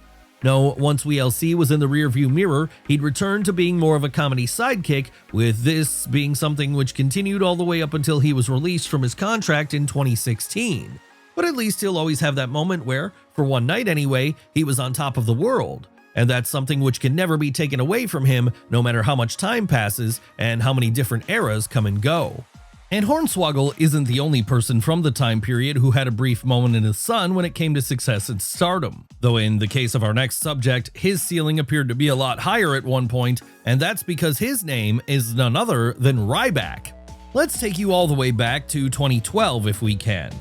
No, once WLC was in the rearview mirror, he'd return to being more of a comedy sidekick, with this being something which continued all the way up until he was released from his contract in 2016. But at least he'll always have that moment where, for one night anyway, he was on top of the world. And that's something which can never be taken away from him, no matter how much time passes and how many different eras come and go. And Hornswoggle isn't the only person from the time period who had a brief moment in the sun when it came to success and stardom. Though in the case of our next subject, his ceiling appeared to be a lot higher at one point, and that's because his name is none other than Ryback. Let's take you all the way back to 2012 if we can.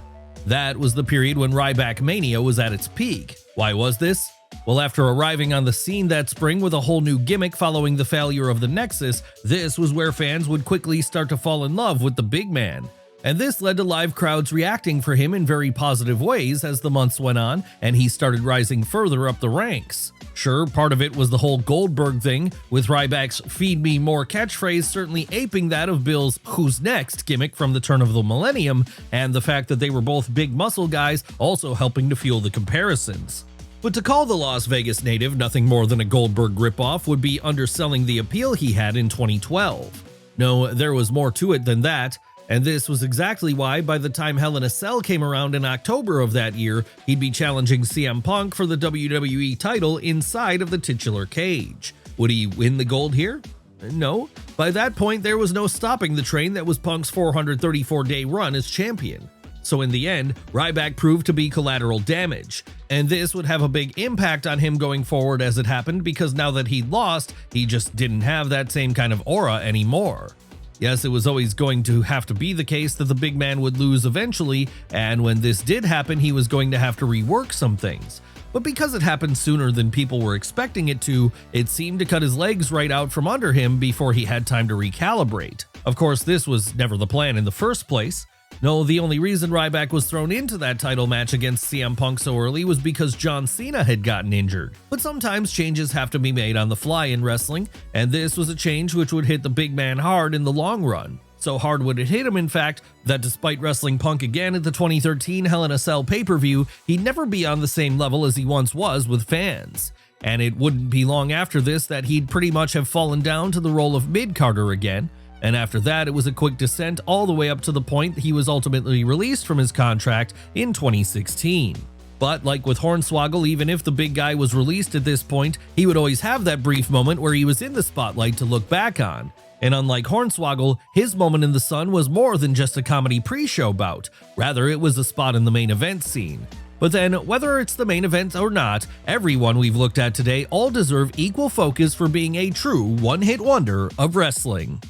That was the period when Ryback Mania was at its peak. Why was this? Well, after arriving on the scene that spring with a whole new gimmick following the failure of the Nexus, this was where fans would quickly start to fall in love with the big man. And this led to live crowds reacting for him in very positive ways as the months went on and he started rising further up the ranks. Sure, part of it was the whole Goldberg thing, with Ryback's "Feed Me More" catchphrase certainly aping that of Bill's "Who's Next" gimmick from the turn of the millennium, and the fact that they were both big muscle guys also helping to fuel the comparisons. But to call the Las Vegas native nothing more than a Goldberg ripoff would be underselling the appeal he had in 2012. No, there was more to it than that, and this was exactly why by the time Hell in a Cell came around in October of that year, he'd be challenging CM Punk for the WWE title inside of the titular cage. Would he win the gold here? No. By that point, there was no stopping the train that was Punk's 434-day run as champion. So in the end, Ryback proved to be collateral damage, and this would have a big impact on him going forward as it happened because now that he'd lost, he just didn't have that same kind of aura anymore. Yes, it was always going to have to be the case that the big man would lose eventually, and when this did happen, he was going to have to rework some things. But because it happened sooner than people were expecting it to, it seemed to cut his legs right out from under him before he had time to recalibrate. Of course, this was never the plan in the first place. No, the only reason Ryback was thrown into that title match against CM Punk so early was because John Cena had gotten injured. But sometimes changes have to be made on the fly in wrestling, and this was a change which would hit the big man hard in the long run. So hard would it hit him, in fact, that despite wrestling Punk again at the 2013 Hell in a Cell pay-per-view, he'd never be on the same level as he once was with fans. And it wouldn't be long after this that he'd pretty much have fallen down to the role of mid-carder again. And after that, it was a quick descent all the way up to the point he was ultimately released from his contract in 2016. But like with Hornswoggle, even if the big guy was released at this point, he would always have that brief moment where he was in the spotlight to look back on. And unlike Hornswoggle, his moment in the sun was more than just a comedy pre-show bout. Rather, it was a spot in the main event scene. But then, whether it's the main event or not, everyone we've looked at today all deserve equal focus for being a true one-hit wonder of wrestling.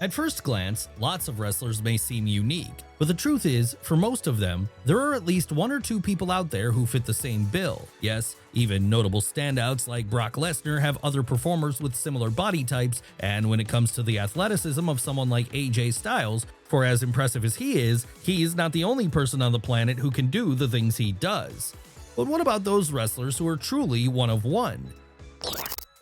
At first glance, lots of wrestlers may seem unique, but the truth is, for most of them, there are at least one or two people out there who fit the same bill. Yes, even notable standouts like Brock Lesnar have other performers with similar body types, and when it comes to the athleticism of someone like AJ Styles, for as impressive as he is not the only person on the planet who can do the things he does. But what about those wrestlers who are truly one of one?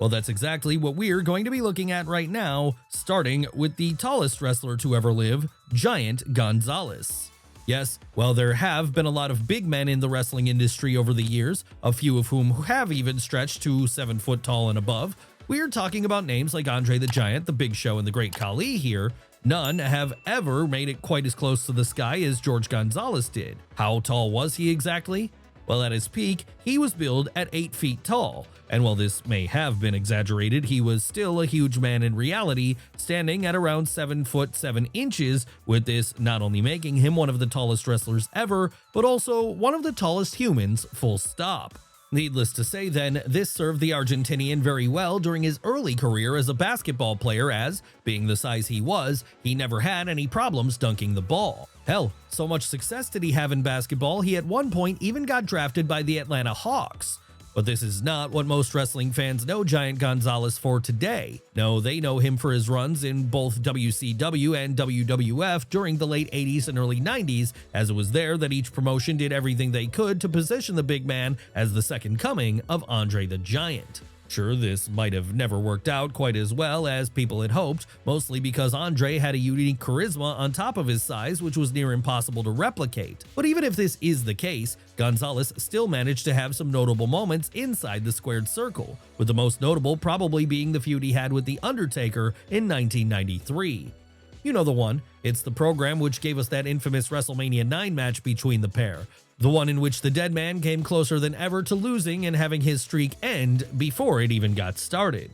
Well, that's exactly what we're going to be looking at right now, starting with the tallest wrestler to ever live, Giant Gonzalez. Yes, while there have been a lot of big men in the wrestling industry over the years, a few of whom have even stretched to 7 foot tall and above, we're talking about names like Andre the Giant, the Big Show, and the Great Khali here. None have ever made it quite as close to the sky as George Gonzalez did. How tall was he exactly? Well, at his peak, he was billed at 8 feet tall, and while this may have been exaggerated, he was still a huge man in reality, standing at around 7 foot 7 inches, with this not only making him one of the tallest wrestlers ever, but also one of the tallest humans, full stop. Needless to say then, this served the Argentinian very well during his early career as a basketball player as, being the size he was, he never had any problems dunking the ball. Hell, so much success did he have in basketball, he at one point even got drafted by the Atlanta Hawks. But this is not what most wrestling fans know Giant Gonzalez for today. No, they know him for his runs in both WCW and WWF during the late 80s and early 90s, as it was there that each promotion did everything they could to position the big man as the second coming of Andre the Giant. Sure, this might have never worked out quite as well as people had hoped, mostly because Andre had a unique charisma on top of his size, which was near impossible to replicate. But even if this is the case, Gonzalez still managed to have some notable moments inside the squared circle, with the most notable probably being the feud he had with The Undertaker in 1993. You know the one. It's the program which gave us that infamous WrestleMania 9 match between the pair. The one in which the dead man came closer than ever to losing and having his streak end before it even got started.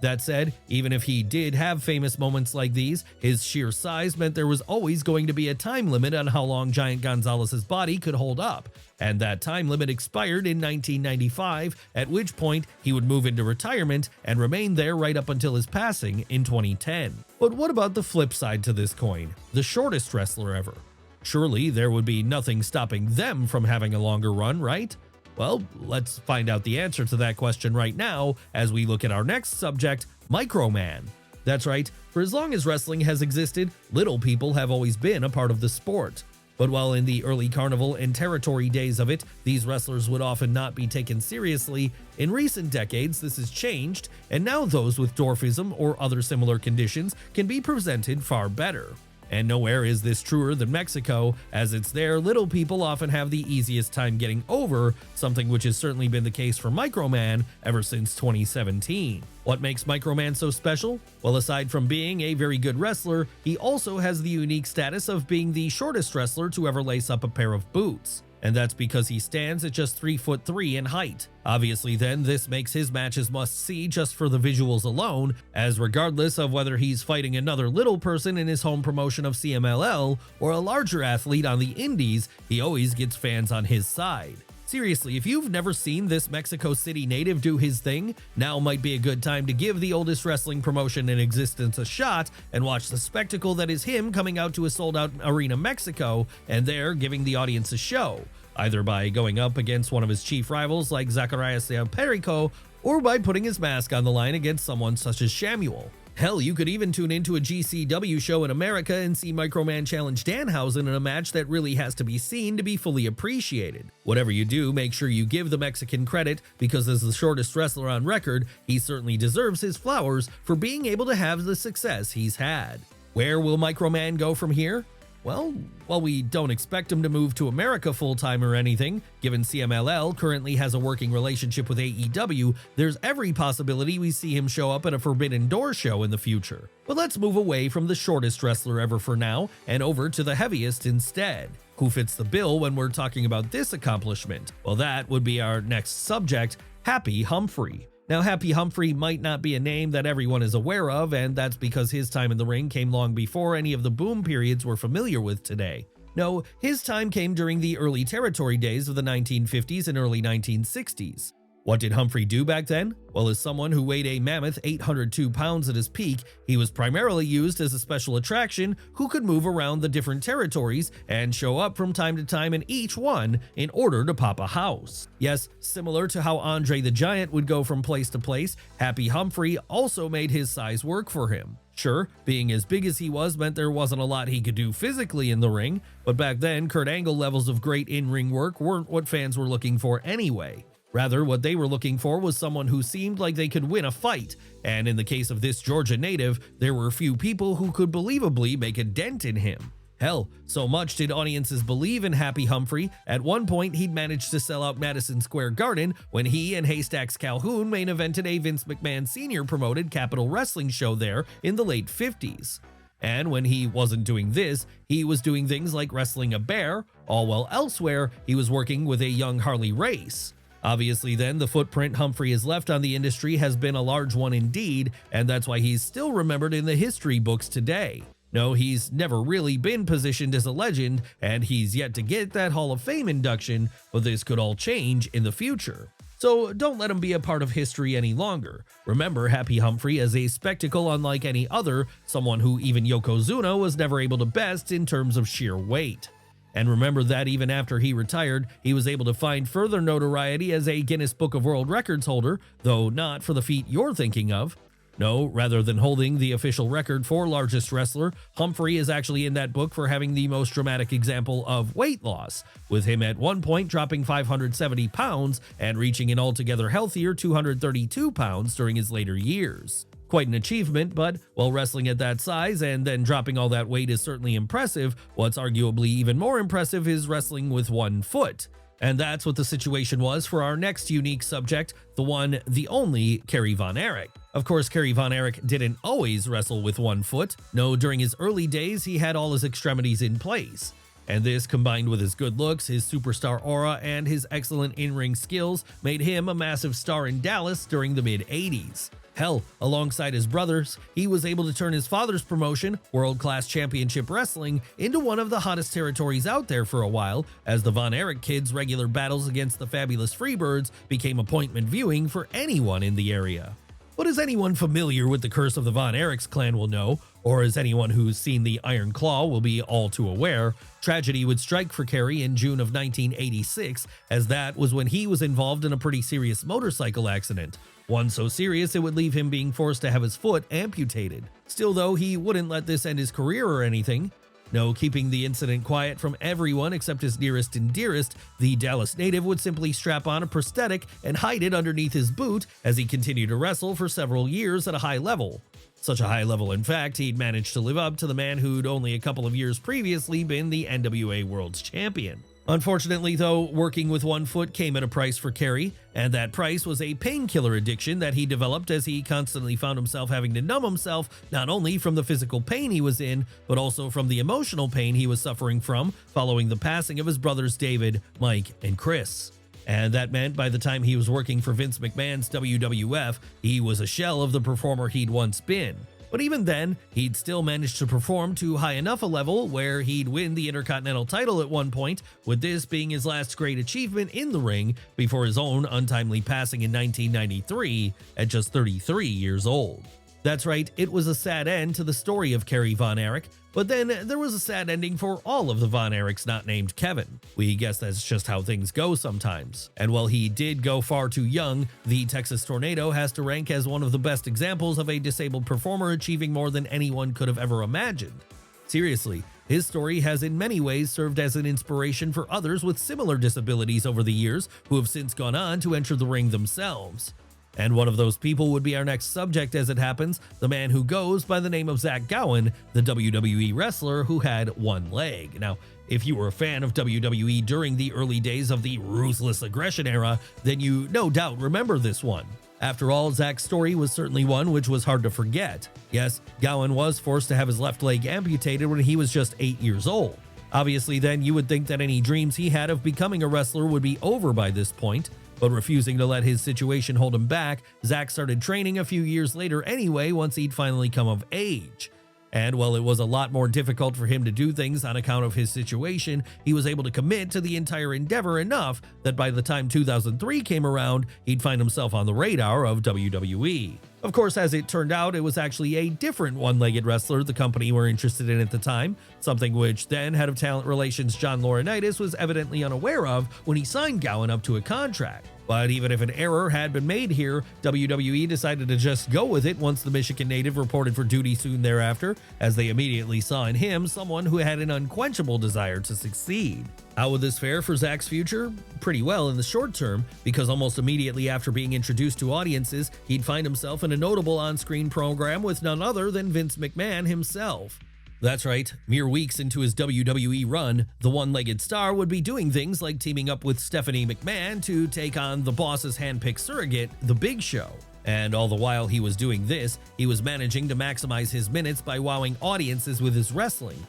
That said, even if he did have famous moments like these, his sheer size meant there was always going to be a time limit on how long Giant Gonzalez's body could hold up, and that time limit expired in 1995, at which point he would move into retirement and remain there right up until his passing in 2010. But what about the flip side to this coin, the shortest wrestler ever? Surely there would be nothing stopping them from having a longer run, right? Well, let's find out the answer to that question right now as we look at our next subject, Microman. That's right, for as long as wrestling has existed, little people have always been a part of the sport. But while in the early carnival and territory days of it, these wrestlers would often not be taken seriously, in recent decades this has changed, and now those with dwarfism or other similar conditions can be presented far better. And nowhere is this truer than Mexico, as it's there little people often have the easiest time getting over, something which has certainly been the case for Microman ever since 2017. What makes Microman so special? Well, aside from being a very good wrestler, he also has the unique status of being the shortest wrestler to ever lace up a pair of boots. And that's because he stands at just 3'3" in height. Obviously then, this makes his matches must-see just for the visuals alone, as regardless of whether he's fighting another little person in his home promotion of CMLL or a larger athlete on the indies, he always gets fans on his side. Seriously, if you've never seen this Mexico City native do his thing, now might be a good time to give the oldest wrestling promotion in existence a shot and watch the spectacle that is him coming out to a sold-out Arena Mexico and there giving the audience a show, either by going up against one of his chief rivals like Zacarias Del Perico or by putting his mask on the line against someone such as Shamuel. Hell, you could even tune into a GCW show in America and see Microman challenge Danhausen in a match that really has to be seen to be fully appreciated. Whatever you do, make sure you give the Mexican credit, because as the shortest wrestler on record, he certainly deserves his flowers for being able to have the success he's had. Where will Microman go from here? Well, while we don't expect him to move to America full-time or anything, given CMLL currently has a working relationship with AEW, there's every possibility we see him show up at a Forbidden Door show in the future. But let's move away from the shortest wrestler ever for now, and over to the heaviest instead. Who fits the bill when we're talking about this accomplishment? Well, that would be our next subject, Happy Humphrey. Now, Happy Humphrey might not be a name that everyone is aware of, and that's because his time in the ring came long before any of the boom periods we're familiar with today. No, his time came during the early territory days of the 1950s and early 1960s. What did Humphrey do back then? Well, as someone who weighed a mammoth 802 pounds at his peak, he was primarily used as a special attraction who could move around the different territories and show up from time to time in each one in order to pop a house. Yes, similar to how Andre the Giant would go from place to place, Happy Humphrey also made his size work for him. Sure, being as big as he was meant there wasn't a lot he could do physically in the ring, but back then Kurt Angle levels of great in-ring work weren't what fans were looking for anyway. Rather, what they were looking for was someone who seemed like they could win a fight, and in the case of this Georgia native, there were few people who could believably make a dent in him. Hell, so much did audiences believe in Happy Humphrey, at one point he'd managed to sell out Madison Square Garden when he and Haystacks Calhoun main evented a Vince McMahon Sr. promoted Capitol Wrestling show there in the late 50s. And when he wasn't doing this, he was doing things like wrestling a bear, all while elsewhere he was working with a young Harley Race. Obviously then, the footprint Humphrey has left on the industry has been a large one indeed, and that's why he's still remembered in the history books today. No, he's never really been positioned as a legend, and he's yet to get that Hall of Fame induction, but this could all change in the future. So don't let him be a part of history any longer. Remember Happy Humphrey as a spectacle unlike any other, someone who even Yokozuna was never able to best in terms of sheer weight. And remember that even after he retired, he was able to find further notoriety as a Guinness Book of World Records holder, though not for the feat you're thinking of. No, rather than holding the official record for largest wrestler, Humphrey is actually in that book for having the most dramatic example of weight loss, with him at one point dropping 570 pounds and reaching an altogether healthier 232 pounds during his later years. Quite an achievement, but while wrestling at that size and then dropping all that weight is certainly impressive, what's arguably even more impressive is wrestling with 1 foot. And that's what the situation was for our next unique subject, the one, the only, Kerry Von Erich. Of course, Kerry Von Erich didn't always wrestle with 1 foot. No, during his early days, he had all his extremities in place. And this, combined with his good looks, his superstar aura, and his excellent in-ring skills, made him a massive star in Dallas during the mid-80s. Hell, alongside his brothers, he was able to turn his father's promotion, World Class Championship Wrestling, into one of the hottest territories out there for a while, as the Von Erich kids' regular battles against the Fabulous Freebirds became appointment viewing for anyone in the area. But as anyone familiar with the curse of the Von Erichs clan will know, or as anyone who's seen the Iron Claw will be all too aware, tragedy would strike for Kerry in June of 1986, as that was when he was involved in a pretty serious motorcycle accident. One so serious it would leave him being forced to have his foot amputated. Still though, he wouldn't let this end his career or anything. No, keeping the incident quiet from everyone except his nearest and dearest, the Dallas native would simply strap on a prosthetic and hide it underneath his boot as he continued to wrestle for several years at a high level. Such a high level, in fact, he'd managed to live up to the man who'd only a couple of years previously been the NWA World's Champion. Unfortunately, though, working with 1 foot came at a price for Kerry, and that price was a painkiller addiction that he developed as he constantly found himself having to numb himself not only from the physical pain he was in, but also from the emotional pain he was suffering from following the passing of his brothers David, Mike, and Chris. And that meant by the time he was working for Vince McMahon's WWF, he was a shell of the performer he'd once been. But even then, he'd still managed to perform to high enough a level where he'd win the Intercontinental title at one point, with this being his last great achievement in the ring before his own untimely passing in 1993 at just 33 years old. That's right, it was a sad end to the story of Kerry Von Erich, but then there was a sad ending for all of the Von Erichs not named Kevin. We guess that's just how things go sometimes. And while he did go far too young, the Texas Tornado has to rank as one of the best examples of a disabled performer achieving more than anyone could have ever imagined. Seriously, his story has in many ways served as an inspiration for others with similar disabilities over the years who have since gone on to enter the ring themselves. And one of those people would be our next subject as it happens, the man who goes by the name of Zach Gowen, the WWE wrestler who had 1 leg. Now, if you were a fan of WWE during the early days of the Ruthless Aggression era, then you no doubt remember this one. After all, Zach's story was certainly one which was hard to forget. Yes, Gowen was forced to have his left leg amputated when he was just 8 years old. Obviously then, you would think that any dreams he had of becoming a wrestler would be over by this point. But refusing to let his situation hold him back, Zach started training a few years later anyway once he'd finally come of age. And while it was a lot more difficult for him to do things on account of his situation, he was able to commit to the entire endeavor enough that by the time 2003 came around, he'd find himself on the radar of WWE. Of course, as it turned out, it was actually a different one-legged wrestler the company were interested in at the time, something which then Head of Talent Relations John Laurinaitis was evidently unaware of when he signed Gowen up to a contract. But even if an error had been made here, WWE decided to just go with it once the Michigan native reported for duty soon thereafter, as they immediately saw in him someone who had an unquenchable desire to succeed. How would this fare for Zach's future? Pretty well in the short term, because almost immediately after being introduced to audiences, he'd find himself in a notable on-screen program with none other than Vince McMahon himself. That's right, mere weeks into his WWE run, the one-legged star would be doing things like teaming up with Stephanie McMahon to take on the boss's handpicked surrogate, The Big Show. And all the while he was doing this, he was managing to maximize his minutes by wowing audiences with his wrestling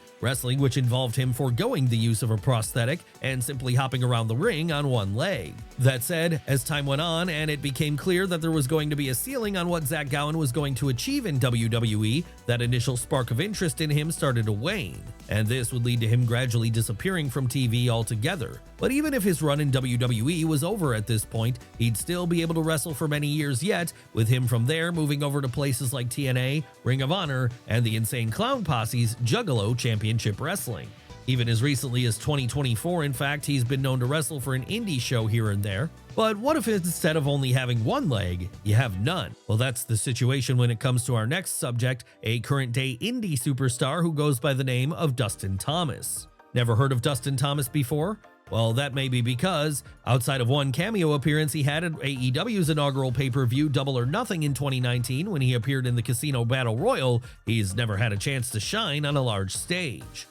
which involved him foregoing the use of a prosthetic and simply hopping around the ring on 1 leg. That said, as time went on and it became clear that there was going to be a ceiling on what Zach Gowen was going to achieve in WWE, that initial spark of interest in him started to wane, and this would lead to him gradually disappearing from TV altogether. But even if his run in WWE was over at this point, he'd still be able to wrestle for many years yet, with him from there moving over to places like TNA, Ring of Honor, and the Insane Clown Posse's Juggalo Championship Wrestling. Even as recently as 2024, in fact, he's been known to wrestle for an indie show here and there. But what if instead of only having one leg, you have none? Well, that's the situation when it comes to our next subject, a current-day indie superstar who goes by the name of Dustin Thomas. Never heard of Dustin Thomas before? Well, that may be because, outside of one cameo appearance he had at AEW's inaugural pay-per-view Double or Nothing in 2019 when he appeared in the Casino Battle Royal, he's never had a chance to shine on a large stage.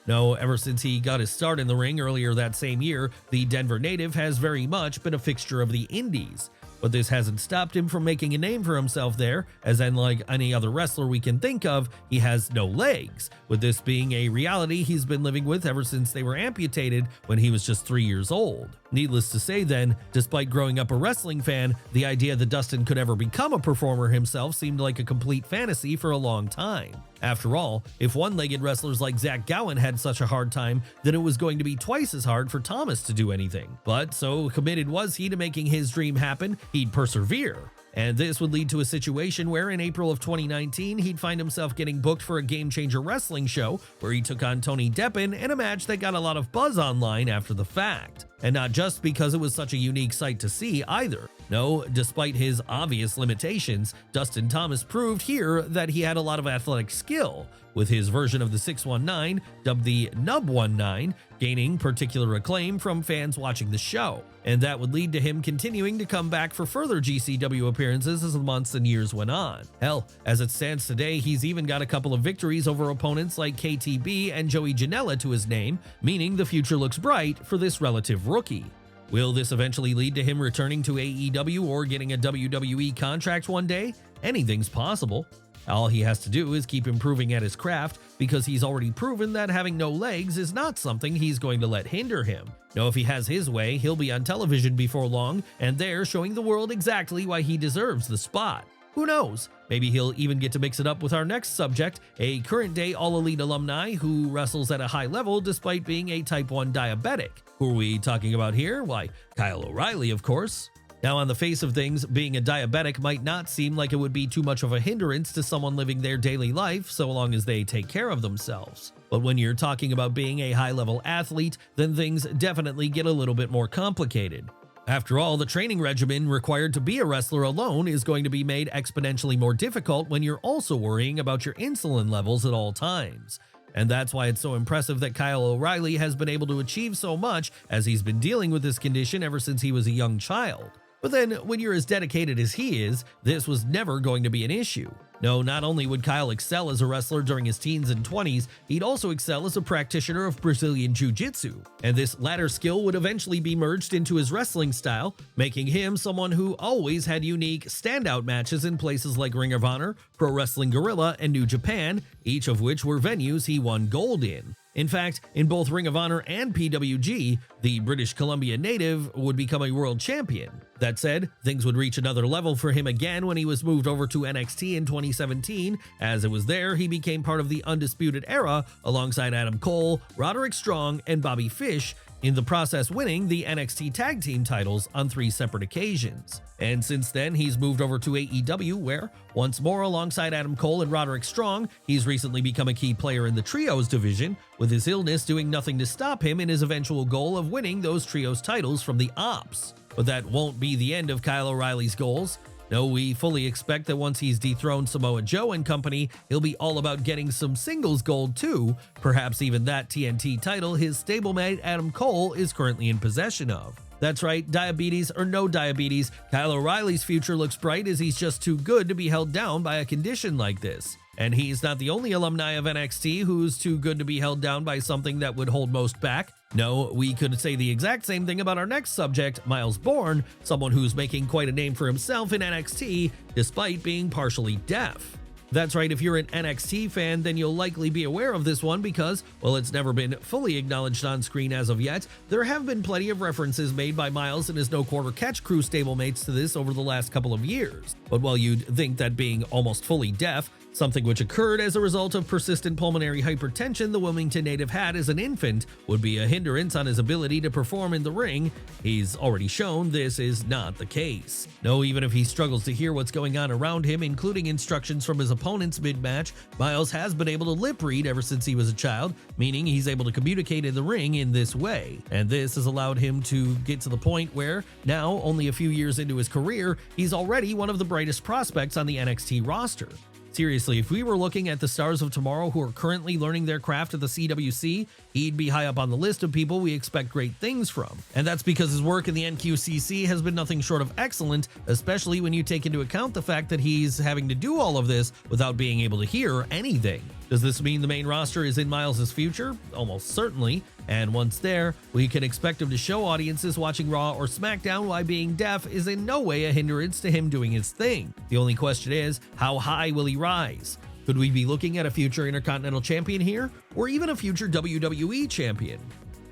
No, ever since he got his start in the ring earlier that same year, the Denver native has very much been a fixture of the indies. But this hasn't stopped him from making a name for himself there, as unlike any other wrestler we can think of, he has no legs, with this being a reality he's been living with ever since they were amputated when he was just 3 years old. Needless to say then, despite growing up a wrestling fan, the idea that Dustin could ever become a performer himself seemed like a complete fantasy for a long time. After all, if one-legged wrestlers like Zach Gowen had such a hard time, then it was going to be twice as hard for Thomas to do anything. But so committed was he to making his dream happen, he'd persevere. And this would lead to a situation where in April of 2019, he'd find himself getting booked for a Game Changer wrestling show where he took on Tony Deppen in a match that got a lot of buzz online after the fact. And not just because it was such a unique sight to see either. No, despite his obvious limitations, Dustin Thomas proved here that he had a lot of athletic skill, with his version of the 619, dubbed the Nub 19, gaining particular acclaim from fans watching the show. And that would lead to him continuing to come back for further GCW appearances as the months and years went on. Hell, as it stands today, he's even got a couple of victories over opponents like KTB and Joey Janela to his name, meaning the future looks bright for this relative rookie. Will this eventually lead to him returning to AEW or getting a WWE contract one day? Anything's possible. All he has to do is keep improving at his craft, because he's already proven that having no legs is not something he's going to let hinder him. No, if he has his way, he'll be on television before long, and there showing the world exactly why he deserves the spot. Who knows? Maybe he'll even get to mix it up with our next subject, a current-day All-Elite alumni who wrestles at a high level despite being a Type 1 diabetic. Who are we talking about here? Why, Kyle O'Reilly, of course. Now, on the face of things, being a diabetic might not seem like it would be too much of a hindrance to someone living their daily life so long as they take care of themselves. But when you're talking about being a high-level athlete, then things definitely get a little bit more complicated. After all, the training regimen required to be a wrestler alone is going to be made exponentially more difficult when you're also worrying about your insulin levels at all times. And that's why it's so impressive that Kyle O'Reilly has been able to achieve so much, as he's been dealing with this condition ever since he was a young child. But then, when you're as dedicated as he is, this was never going to be an issue. No, not only would Kyle excel as a wrestler during his teens and 20s, he'd also excel as a practitioner of Brazilian Jiu-Jitsu, and this latter skill would eventually be merged into his wrestling style, making him someone who always had unique, standout matches in places like Ring of Honor, Pro Wrestling Guerrilla, and New Japan, each of which were venues he won gold in. In fact, in both Ring of Honor and PWG, the British Columbia native would become a world champion. That said, things would reach another level for him again when he was moved over to NXT in 2017, as it was there he became part of the Undisputed Era alongside Adam Cole, Roderick Strong, and Bobby Fish, in the process winning the NXT Tag Team titles on 3 separate occasions. And since then, he's moved over to AEW, where, once more alongside Adam Cole and Roderick Strong, he's recently become a key player in the Trios division, with his illness doing nothing to stop him in his eventual goal of winning those Trios titles from the Ops. But that won't be the end of Kyle O'Reilly's goals. No, we fully expect that once he's dethroned Samoa Joe and company, he'll be all about getting some singles gold too, perhaps even that TNT title his stablemate Adam Cole is currently in possession of. That's right, diabetes or no diabetes, Kyle O'Reilly's future looks bright as he's just too good to be held down by a condition like this. And he's not the only alumni of NXT who's too good to be held down by something that would hold most back. No, we could say the exact same thing about our next subject, Miles Bourne, someone who's making quite a name for himself in NXT, despite being partially deaf. That's right, if you're an NXT fan, then you'll likely be aware of this one because, while it's never been fully acknowledged on screen as of yet, there have been plenty of references made by Miles and his No Quarter Catch crew stablemates to this over the last couple of years. But while you'd think that being almost fully deaf, something which occurred as a result of persistent pulmonary hypertension the Wilmington native had as an infant, would be a hindrance on his ability to perform in the ring, he's already shown this is not the case. No, even if he struggles to hear what's going on around him, including instructions from his opponents mid-match, Miles has been able to lip read ever since he was a child, meaning he's able to communicate in the ring in this way. And this has allowed him to get to the point where, now, only a few years into his career, he's already one of the brightest prospects on the NXT roster. Seriously, if we were looking at the stars of tomorrow who are currently learning their craft at the CWC, he'd be high up on the list of people we expect great things from. And that's because his work in the NQCC has been nothing short of excellent, especially when you take into account the fact that he's having to do all of this without being able to hear anything. Does this mean the main roster is in Miles' future? Almost certainly. And once there, we can expect him to show audiences watching Raw or SmackDown why being deaf is in no way a hindrance to him doing his thing. The only question is, how high will he rise? Could we be looking at a future Intercontinental Champion here, or even a future WWE Champion?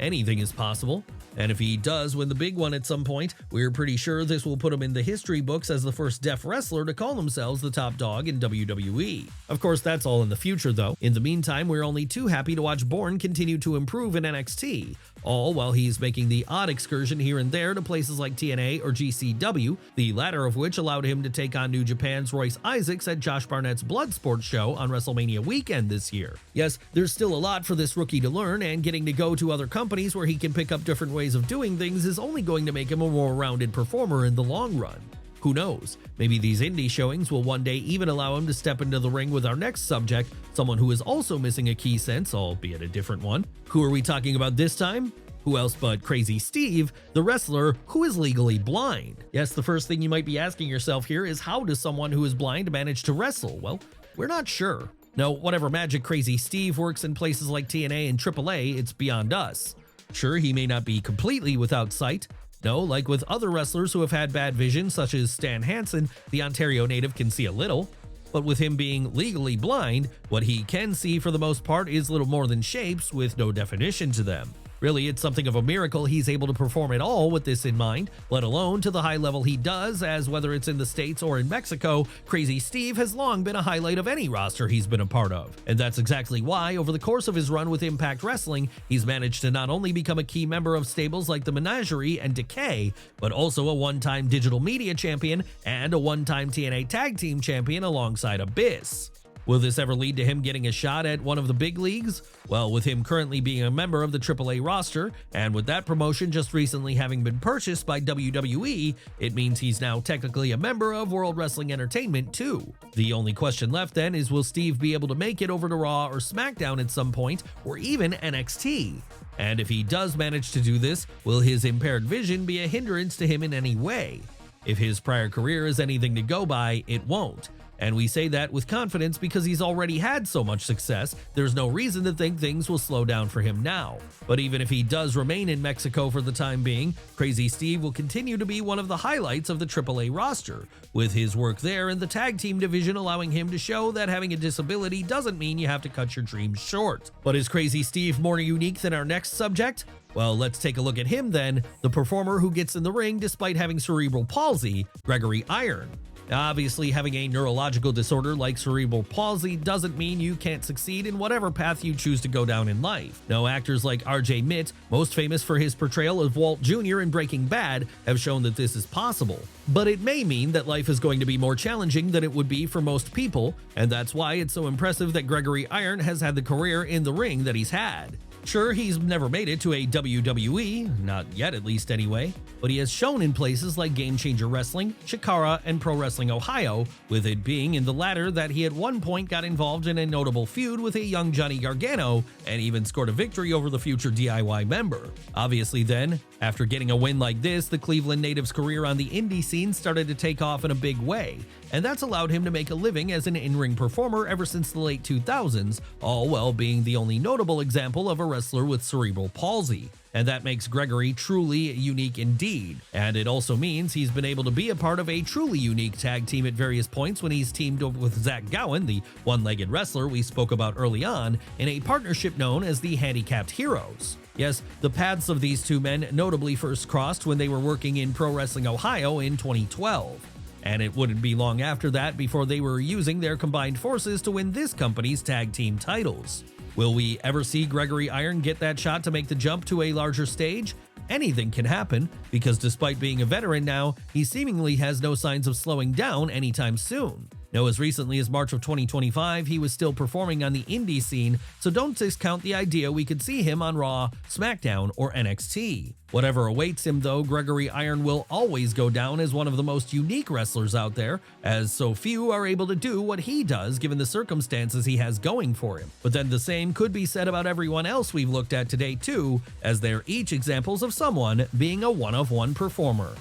Anything is possible. And if he does win the big one at some point, we're pretty sure this will put him in the history books as the first deaf wrestler to call themselves the top dog in WWE. Of course, that's all in the future though. In the meantime, we're only too happy to watch Bourne continue to improve in NXT, all while he's making the odd excursion here and there to places like TNA or GCW, the latter of which allowed him to take on New Japan's Royce Isaacs at Josh Barnett's Bloodsport show on WrestleMania weekend this year. Yes, there's still a lot for this rookie to learn, and getting to go to other companies where he can pick up different ways of doing things is only going to make him a more rounded performer in the long run. Who knows? Maybe these indie showings will one day even allow him to step into the ring with our next subject, someone who is also missing a key sense, albeit a different one. Who are we talking about this time? Who else but Crazy Steve, the wrestler who is legally blind? Yes, the first thing you might be asking yourself here is, how does someone who is blind manage to wrestle? Well, we're not sure. No, whatever magic Crazy Steve works in places like TNA and AAA, it's beyond us. Sure, he may not be completely without sight. No, like with other wrestlers who have had bad vision, such as Stan Hansen, the Ontario native can see a little. But with him being legally blind, what he can see for the most part is little more than shapes with no definition to them. Really, it's something of a miracle he's able to perform at all with this in mind, let alone to the high level he does, as whether it's in the States or in Mexico, Crazy Steve has long been a highlight of any roster he's been a part of. And that's exactly why, over the course of his run with Impact Wrestling, he's managed to not only become a key member of stables like the Menagerie and Decay, but also a one-time digital media champion and a one-time TNA Tag Team champion alongside Abyss. Will this ever lead to him getting a shot at one of the big leagues? Well, with him currently being a member of the AAA roster, and with that promotion just recently having been purchased by WWE, it means he's now technically a member of World Wrestling Entertainment too. The only question left then is, will Steve be able to make it over to Raw or SmackDown at some point, or even NXT? And if he does manage to do this, will his impaired vision be a hindrance to him in any way? If his prior career is anything to go by, it won't. And we say that with confidence because he's already had so much success, there's no reason to think things will slow down for him now. But even if he does remain in Mexico for the time being, Crazy Steve will continue to be one of the highlights of the AAA roster, with his work there in the tag team division allowing him to show that having a disability doesn't mean you have to cut your dreams short. But is Crazy Steve more unique than our next subject? Well, let's take a look at him then, the performer who gets in the ring despite having cerebral palsy, Gregory Iron. Obviously, having a neurological disorder like cerebral palsy doesn't mean you can't succeed in whatever path you choose to go down in life. No, actors like RJ Mitt, most famous for his portrayal of Walt Jr. in Breaking Bad, have shown that this is possible. But it may mean that life is going to be more challenging than it would be for most people, and that's why it's so impressive that Gregory Iron has had the career in the ring that he's had. Sure, he's never made it to a WWE, not yet at least anyway, but he has shown in places like Game Changer Wrestling, Chikara, and Pro Wrestling Ohio, with it being in the latter that he at one point got involved in a notable feud with a young Johnny Gargano and even scored a victory over the future DIY member. Obviously then, after getting a win like this, the Cleveland native's career on the indie scene started to take off in a big way, and that's allowed him to make a living as an in-ring performer ever since the late 2000s, all while being the only notable example of a wrestler with cerebral palsy. And that makes Gregory truly unique indeed. And it also means he's been able to be a part of a truly unique tag team at various points when he's teamed up with Zach Gowen, the one-legged wrestler we spoke about early on, in a partnership known as the Handicapped Heroes. Yes, the paths of these two men notably first crossed when they were working in Pro Wrestling Ohio in 2012. And it wouldn't be long after that before they were using their combined forces to win this company's tag team titles. Will we ever see Gregory Iron get that shot to make the jump to a larger stage? Anything can happen, because despite being a veteran now, he seemingly has no signs of slowing down anytime soon. Now, as recently as March of 2025, he was still performing on the indie scene, so don't discount the idea we could see him on Raw, SmackDown, or NXT. Whatever awaits him though, Gregory Iron will always go down as one of the most unique wrestlers out there, as so few are able to do what he does given the circumstances he has going for him. But then the same could be said about everyone else we've looked at today too, as they're each examples of someone being a one-of-one performer.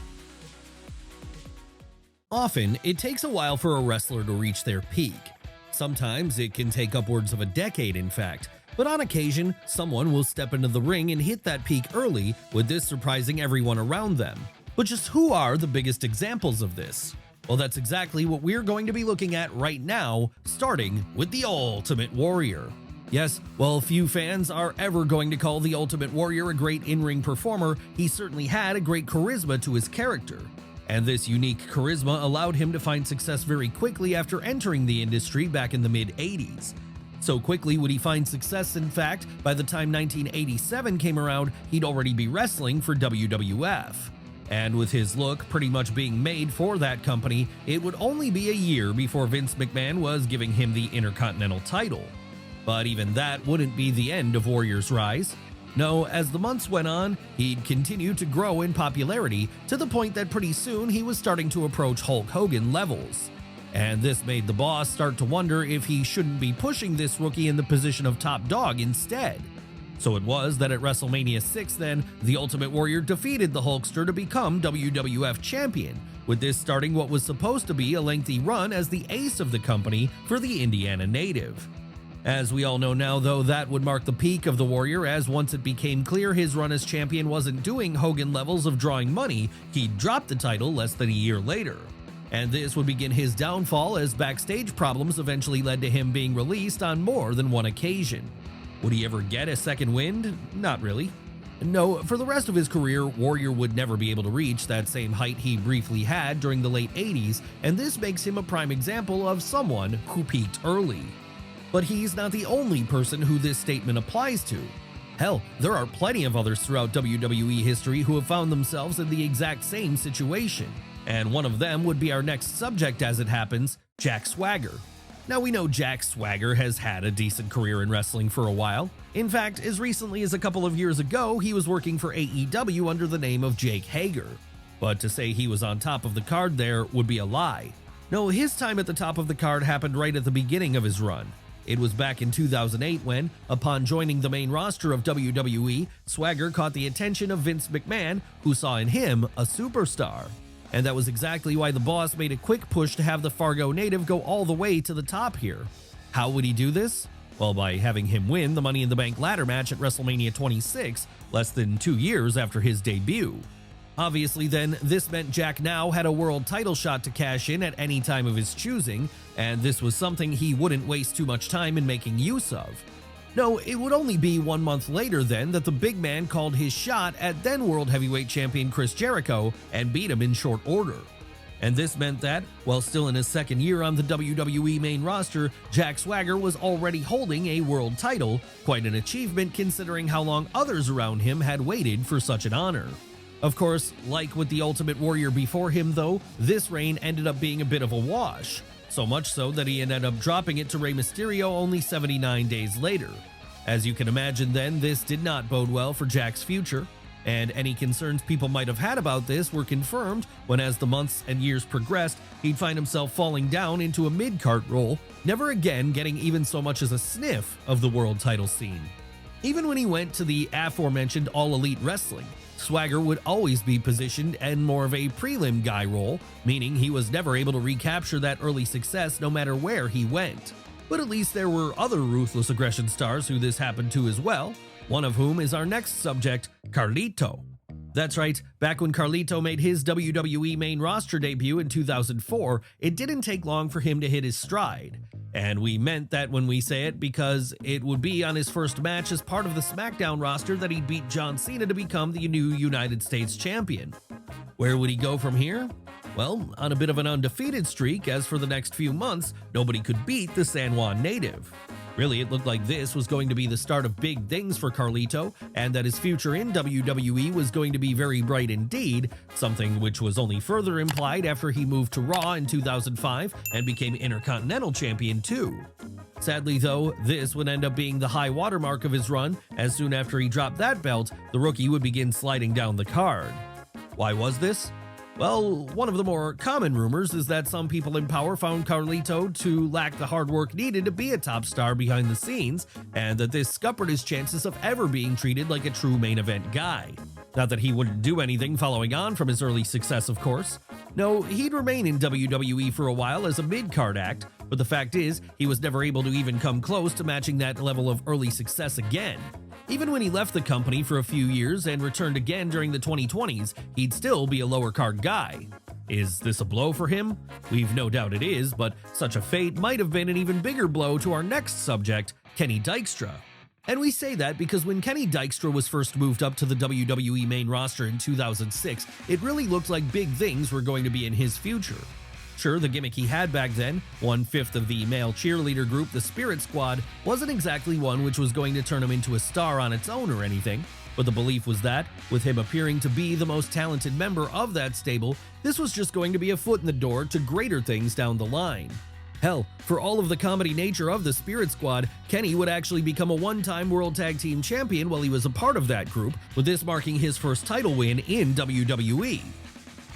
Often, it takes a while for a wrestler to reach their peak. Sometimes it can take upwards of a decade, in fact, but on occasion, someone will step into the ring and hit that peak early, with this surprising everyone around them. But just who are the biggest examples of this? Well, that's exactly what we're going to be looking at right now, starting with the Ultimate Warrior. Yes, while few fans are ever going to call the Ultimate Warrior a great in-ring performer, he certainly had a great charisma to his character. And this unique charisma allowed him to find success very quickly after entering the industry back in the mid-80s. So quickly would he find success, in fact, by the time 1987 came around, he'd already be wrestling for WWF. And with his look pretty much being made for that company, it would only be a year before Vince McMahon was giving him the Intercontinental title. But even that wouldn't be the end of Warrior's rise. No, as the months went on, he'd continue to grow in popularity to the point that pretty soon he was starting to approach Hulk Hogan levels. And this made the boss start to wonder if he shouldn't be pushing this rookie in the position of top dog instead. So it was that at WrestleMania 6 then, the Ultimate Warrior defeated the Hulkster to become WWF champion, with this starting what was supposed to be a lengthy run as the ace of the company for the Indiana native. As we all know now though, that would mark the peak of the Warrior, as once it became clear his run as champion wasn't doing Hogan levels of drawing money, he'd dropped the title less than a year later. And this would begin his downfall, as backstage problems eventually led to him being released on more than one occasion. Would he ever get a second wind? Not really. No, for the rest of his career, Warrior would never be able to reach that same height he briefly had during the late 80s, and this makes him a prime example of someone who peaked early. But he's not the only person who this statement applies to. Hell, there are plenty of others throughout WWE history who have found themselves in the exact same situation. And one of them would be our next subject as it happens, Jack Swagger. Now we know Jack Swagger has had a decent career in wrestling for a while. In fact, as recently as a couple of years ago, he was working for AEW under the name of Jake Hager. But to say he was on top of the card there would be a lie. No, his time at the top of the card happened right at the beginning of his run. It was back in 2008 when, upon joining the main roster of WWE, Swagger caught the attention of Vince McMahon, who saw in him a superstar. And that was exactly why the boss made a quick push to have the Fargo native go all the way to the top here. How would he do this? Well, by having him win the Money in the Bank ladder match at WrestleMania 26, less than 2 years after his debut. Obviously then, this meant Jack now had a world title shot to cash in at any time of his choosing, and this was something he wouldn't waste too much time in making use of. No, it would only be 1 month later then that the big man called his shot at then World Heavyweight Champion Chris Jericho and beat him in short order. And this meant that, while still in his second year on the WWE main roster, Jack Swagger was already holding a world title, quite an achievement considering how long others around him had waited for such an honor. Of course, like with the Ultimate Warrior before him though, this reign ended up being a bit of a wash. So much so that he ended up dropping it to Rey Mysterio only 79 days later. As you can imagine then, this did not bode well for Jack's future, and any concerns people might have had about this were confirmed when, as the months and years progressed, he'd find himself falling down into a mid-card role, never again getting even so much as a sniff of the world title scene. Even when he went to the aforementioned All Elite Wrestling, Swagger would always be positioned in more of a prelim guy role, meaning he was never able to recapture that early success no matter where he went. But at least there were other Ruthless Aggression stars who this happened to as well, one of whom is our next subject, Carlito. That's right, back when Carlito made his WWE main roster debut in 2004, it didn't take long for him to hit his stride. And we meant that when we say it because it would be on his first match as part of the SmackDown roster that he beat John Cena to become the new United States champion. Where would he go from here? Well, on a bit of an undefeated streak, as for the next few months, nobody could beat the San Juan native. Really, it looked like this was going to be the start of big things for Carlito, and that his future in WWE was going to be very bright indeed, something which was only further implied after he moved to Raw in 2005 and became Intercontinental Champion too. Sadly though, this would end up being the high watermark of his run, as soon after he dropped that belt, the rookie would begin sliding down the card. Why was this? Well, one of the more common rumors is that some people in power found Carlito to lack the hard work needed to be a top star behind the scenes, and that this scuppered his chances of ever being treated like a true main event guy. Not that he wouldn't do anything following on from his early success, of course. No, he'd remain in WWE for a while as a mid-card act, but the fact is, he was never able to even come close to matching that level of early success again. Even when he left the company for a few years and returned again during the 2020s, he'd still be a lower card guy. Is this a blow for him? We've no doubt it is, but such a fate might have been an even bigger blow to our next subject, Kenny Dykstra. And we say that because when Kenny Dykstra was first moved up to the WWE main roster in 2006, it really looked like big things were going to be in his future. Sure, the gimmick he had back then, 1/5 of the male cheerleader group, the Spirit Squad, wasn't exactly one which was going to turn him into a star on its own or anything, but the belief was that, with him appearing to be the most talented member of that stable, this was just going to be a foot in the door to greater things down the line. Hell, for all of the comedy nature of the Spirit Squad, Kenny would actually become a one-time World Tag Team Champion while he was a part of that group, with this marking his first title win in WWE.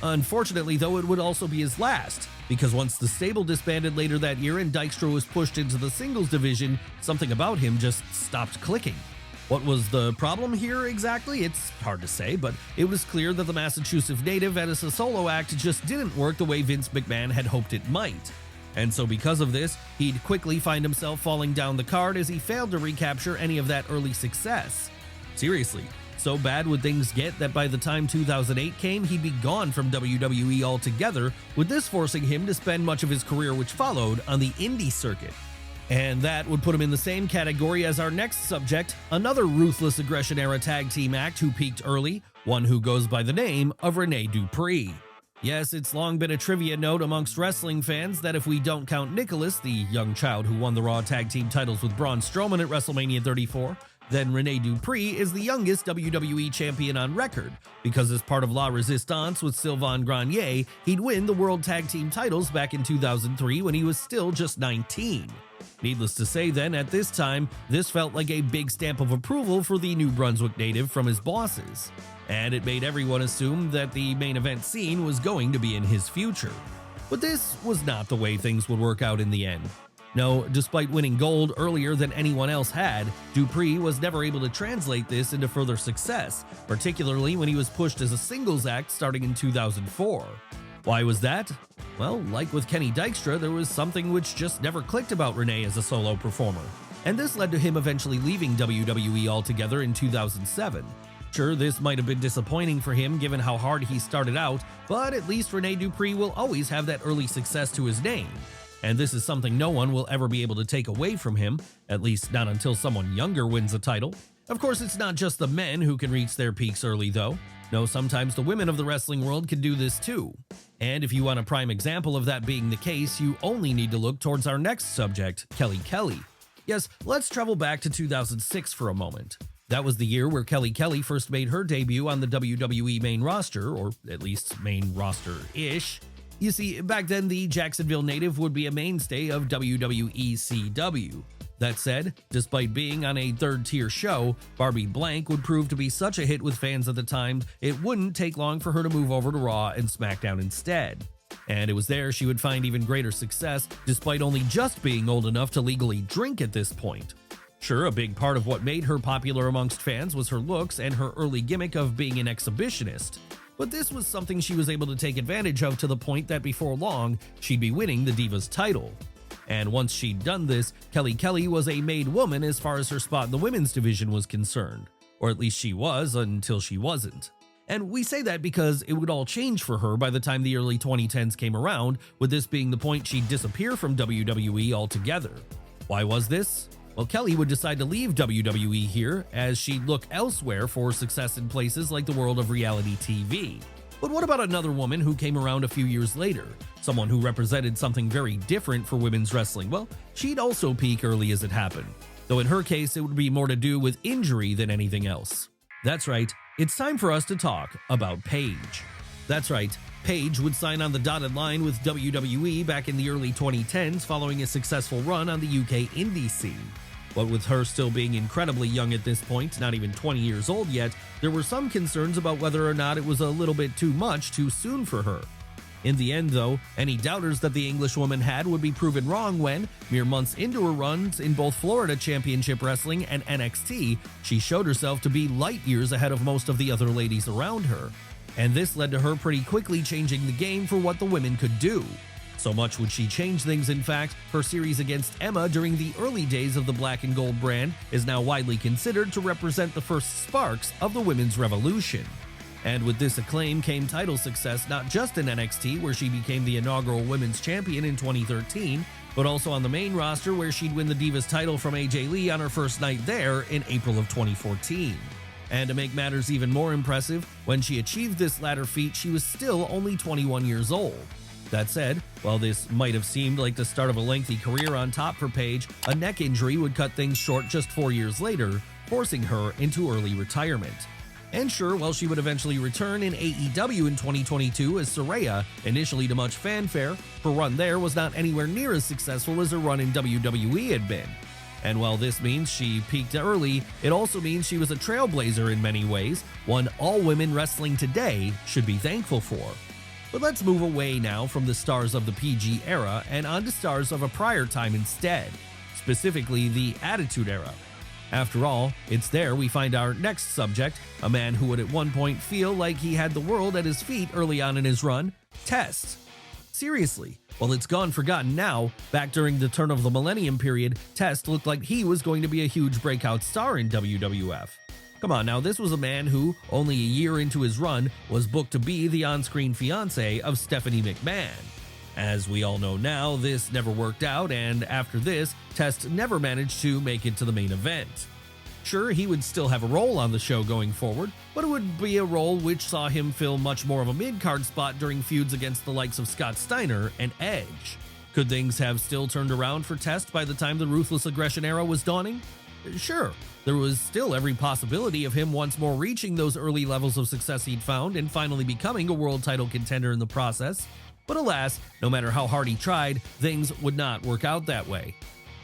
Unfortunately though, it would also be his last, because once the stable disbanded later that year and Dykstra was pushed into the singles division, something about him just stopped clicking. What was the problem here exactly? It's hard to say, but it was clear that the Massachusetts native as a solo act just didn't work the way Vince McMahon had hoped it might. And so because of this, he'd quickly find himself falling down the card as he failed to recapture any of that early success. Seriously, so bad would things get that by the time 2008 came, he'd be gone from WWE altogether, with this forcing him to spend much of his career which followed on the indie circuit. And that would put him in the same category as our next subject, another ruthless aggression-era tag team act who peaked early, one who goes by the name of Rene Dupree. Yes, it's long been a trivia note amongst wrestling fans that if we don't count Nicholas, the young child who won the Raw Tag Team titles with Braun Strowman at WrestleMania 34, then Rene Dupree is the youngest WWE champion on record, because as part of La Resistance with Sylvain Grenier, he'd win the World Tag Team titles back in 2003 when he was still just 19. Needless to say then, at this time, this felt like a big stamp of approval for the New Brunswick native from his bosses, and it made everyone assume that the main event scene was going to be in his future. But this was not the way things would work out in the end. No, despite winning gold earlier than anyone else had, Dupree was never able to translate this into further success, particularly when he was pushed as a singles act starting in 2004. Why was that? Well, like with Kenny Dykstra, there was something which just never clicked about Rene as a solo performer, and this led to him eventually leaving WWE altogether in 2007. Sure, this might have been disappointing for him given how hard he started out, but at least Rene Dupree will always have that early success to his name. And this is something no one will ever be able to take away from him, at least not until someone younger wins a title. Of course, it's not just the men who can reach their peaks early though. No, sometimes the women of the wrestling world can do this too. And if you want a prime example of that being the case, you only need to look towards our next subject, Kelly Kelly. Yes, let's travel back to 2006 for a moment. That was the year where Kelly Kelly first made her debut on the WWE main roster, or at least main roster-ish. You see, back then the Jacksonville native would be a mainstay of WWE CW. That said, despite being on a third-tier show, Barbie Blank would prove to be such a hit with fans at the time, it wouldn't take long for her to move over to Raw and SmackDown instead. And it was there she would find even greater success, despite only just being old enough to legally drink at this point. Sure, a big part of what made her popular amongst fans was her looks and her early gimmick of being an exhibitionist. But this was something she was able to take advantage of to the point that before long, she'd be winning the Divas title. And once she'd done this, Kelly Kelly was a made woman as far as her spot in the women's division was concerned. Or at least she was until she wasn't. And we say that because it would all change for her by the time the early 2010s came around, with this being the point she'd disappear from WWE altogether. Why was this? Well, Kelly would decide to leave WWE here as she'd look elsewhere for success in places like the world of reality TV. But what about another woman who came around a few years later? Someone who represented something very different for women's wrestling? Well, she'd also peak early as it happened, though in her case it would be more to do with injury than anything else. That's right, it's time for us to talk about Paige. That's right, Paige would sign on the dotted line with WWE back in the early 2010s following a successful run on the UK indie scene. But with her still being incredibly young at this point, not even 20 years old yet, there were some concerns about whether or not it was a little bit too much too soon for her. In the end, though, any doubters that the Englishwoman had would be proven wrong when, mere months into her runs in both Florida Championship Wrestling and NXT, she showed herself to be light years ahead of most of the other ladies around her. And this led to her pretty quickly changing the game for what the women could do. So much would she change things, in fact, her series against Emma during the early days of the Black and Gold brand is now widely considered to represent the first sparks of the women's revolution. And with this acclaim came title success not just in NXT, where she became the inaugural women's champion in 2013, but also on the main roster where she'd win the Divas title from AJ Lee on her first night there in April of 2014. And to make matters even more impressive, when she achieved this latter feat, she was still only 21 years old. That said, while this might have seemed like the start of a lengthy career on top for Paige, a neck injury would cut things short just 4 years later, forcing her into early retirement. And sure, while she would eventually return in AEW in 2022 as Saraya, initially to much fanfare, her run there was not anywhere near as successful as her run in WWE had been. And while this means she peaked early, it also means she was a trailblazer in many ways, one all women wrestling today should be thankful for. But let's move away now from the stars of the PG era and onto stars of a prior time instead, specifically the Attitude Era. After all, it's there we find our next subject, a man who would at one point feel like he had the world at his feet early on in his run, Test. Seriously, well, it's gone forgotten now. Back during the turn of the millennium period, Test looked like he was going to be a huge breakout star in WWF. Come on now, this was a man who, only a year into his run, was booked to be the on-screen fiancé of Stephanie McMahon. As we all know now, this never worked out, and after this, Test never managed to make it to the main event. Sure, he would still have a role on the show going forward, but it would be a role which saw him fill much more of a mid-card spot during feuds against the likes of Scott Steiner and Edge. Could things have still turned around for Test by the time the Ruthless Aggression era was dawning? Sure, there was still every possibility of him once more reaching those early levels of success he'd found and finally becoming a world title contender in the process. But alas, no matter how hard he tried, things would not work out that way.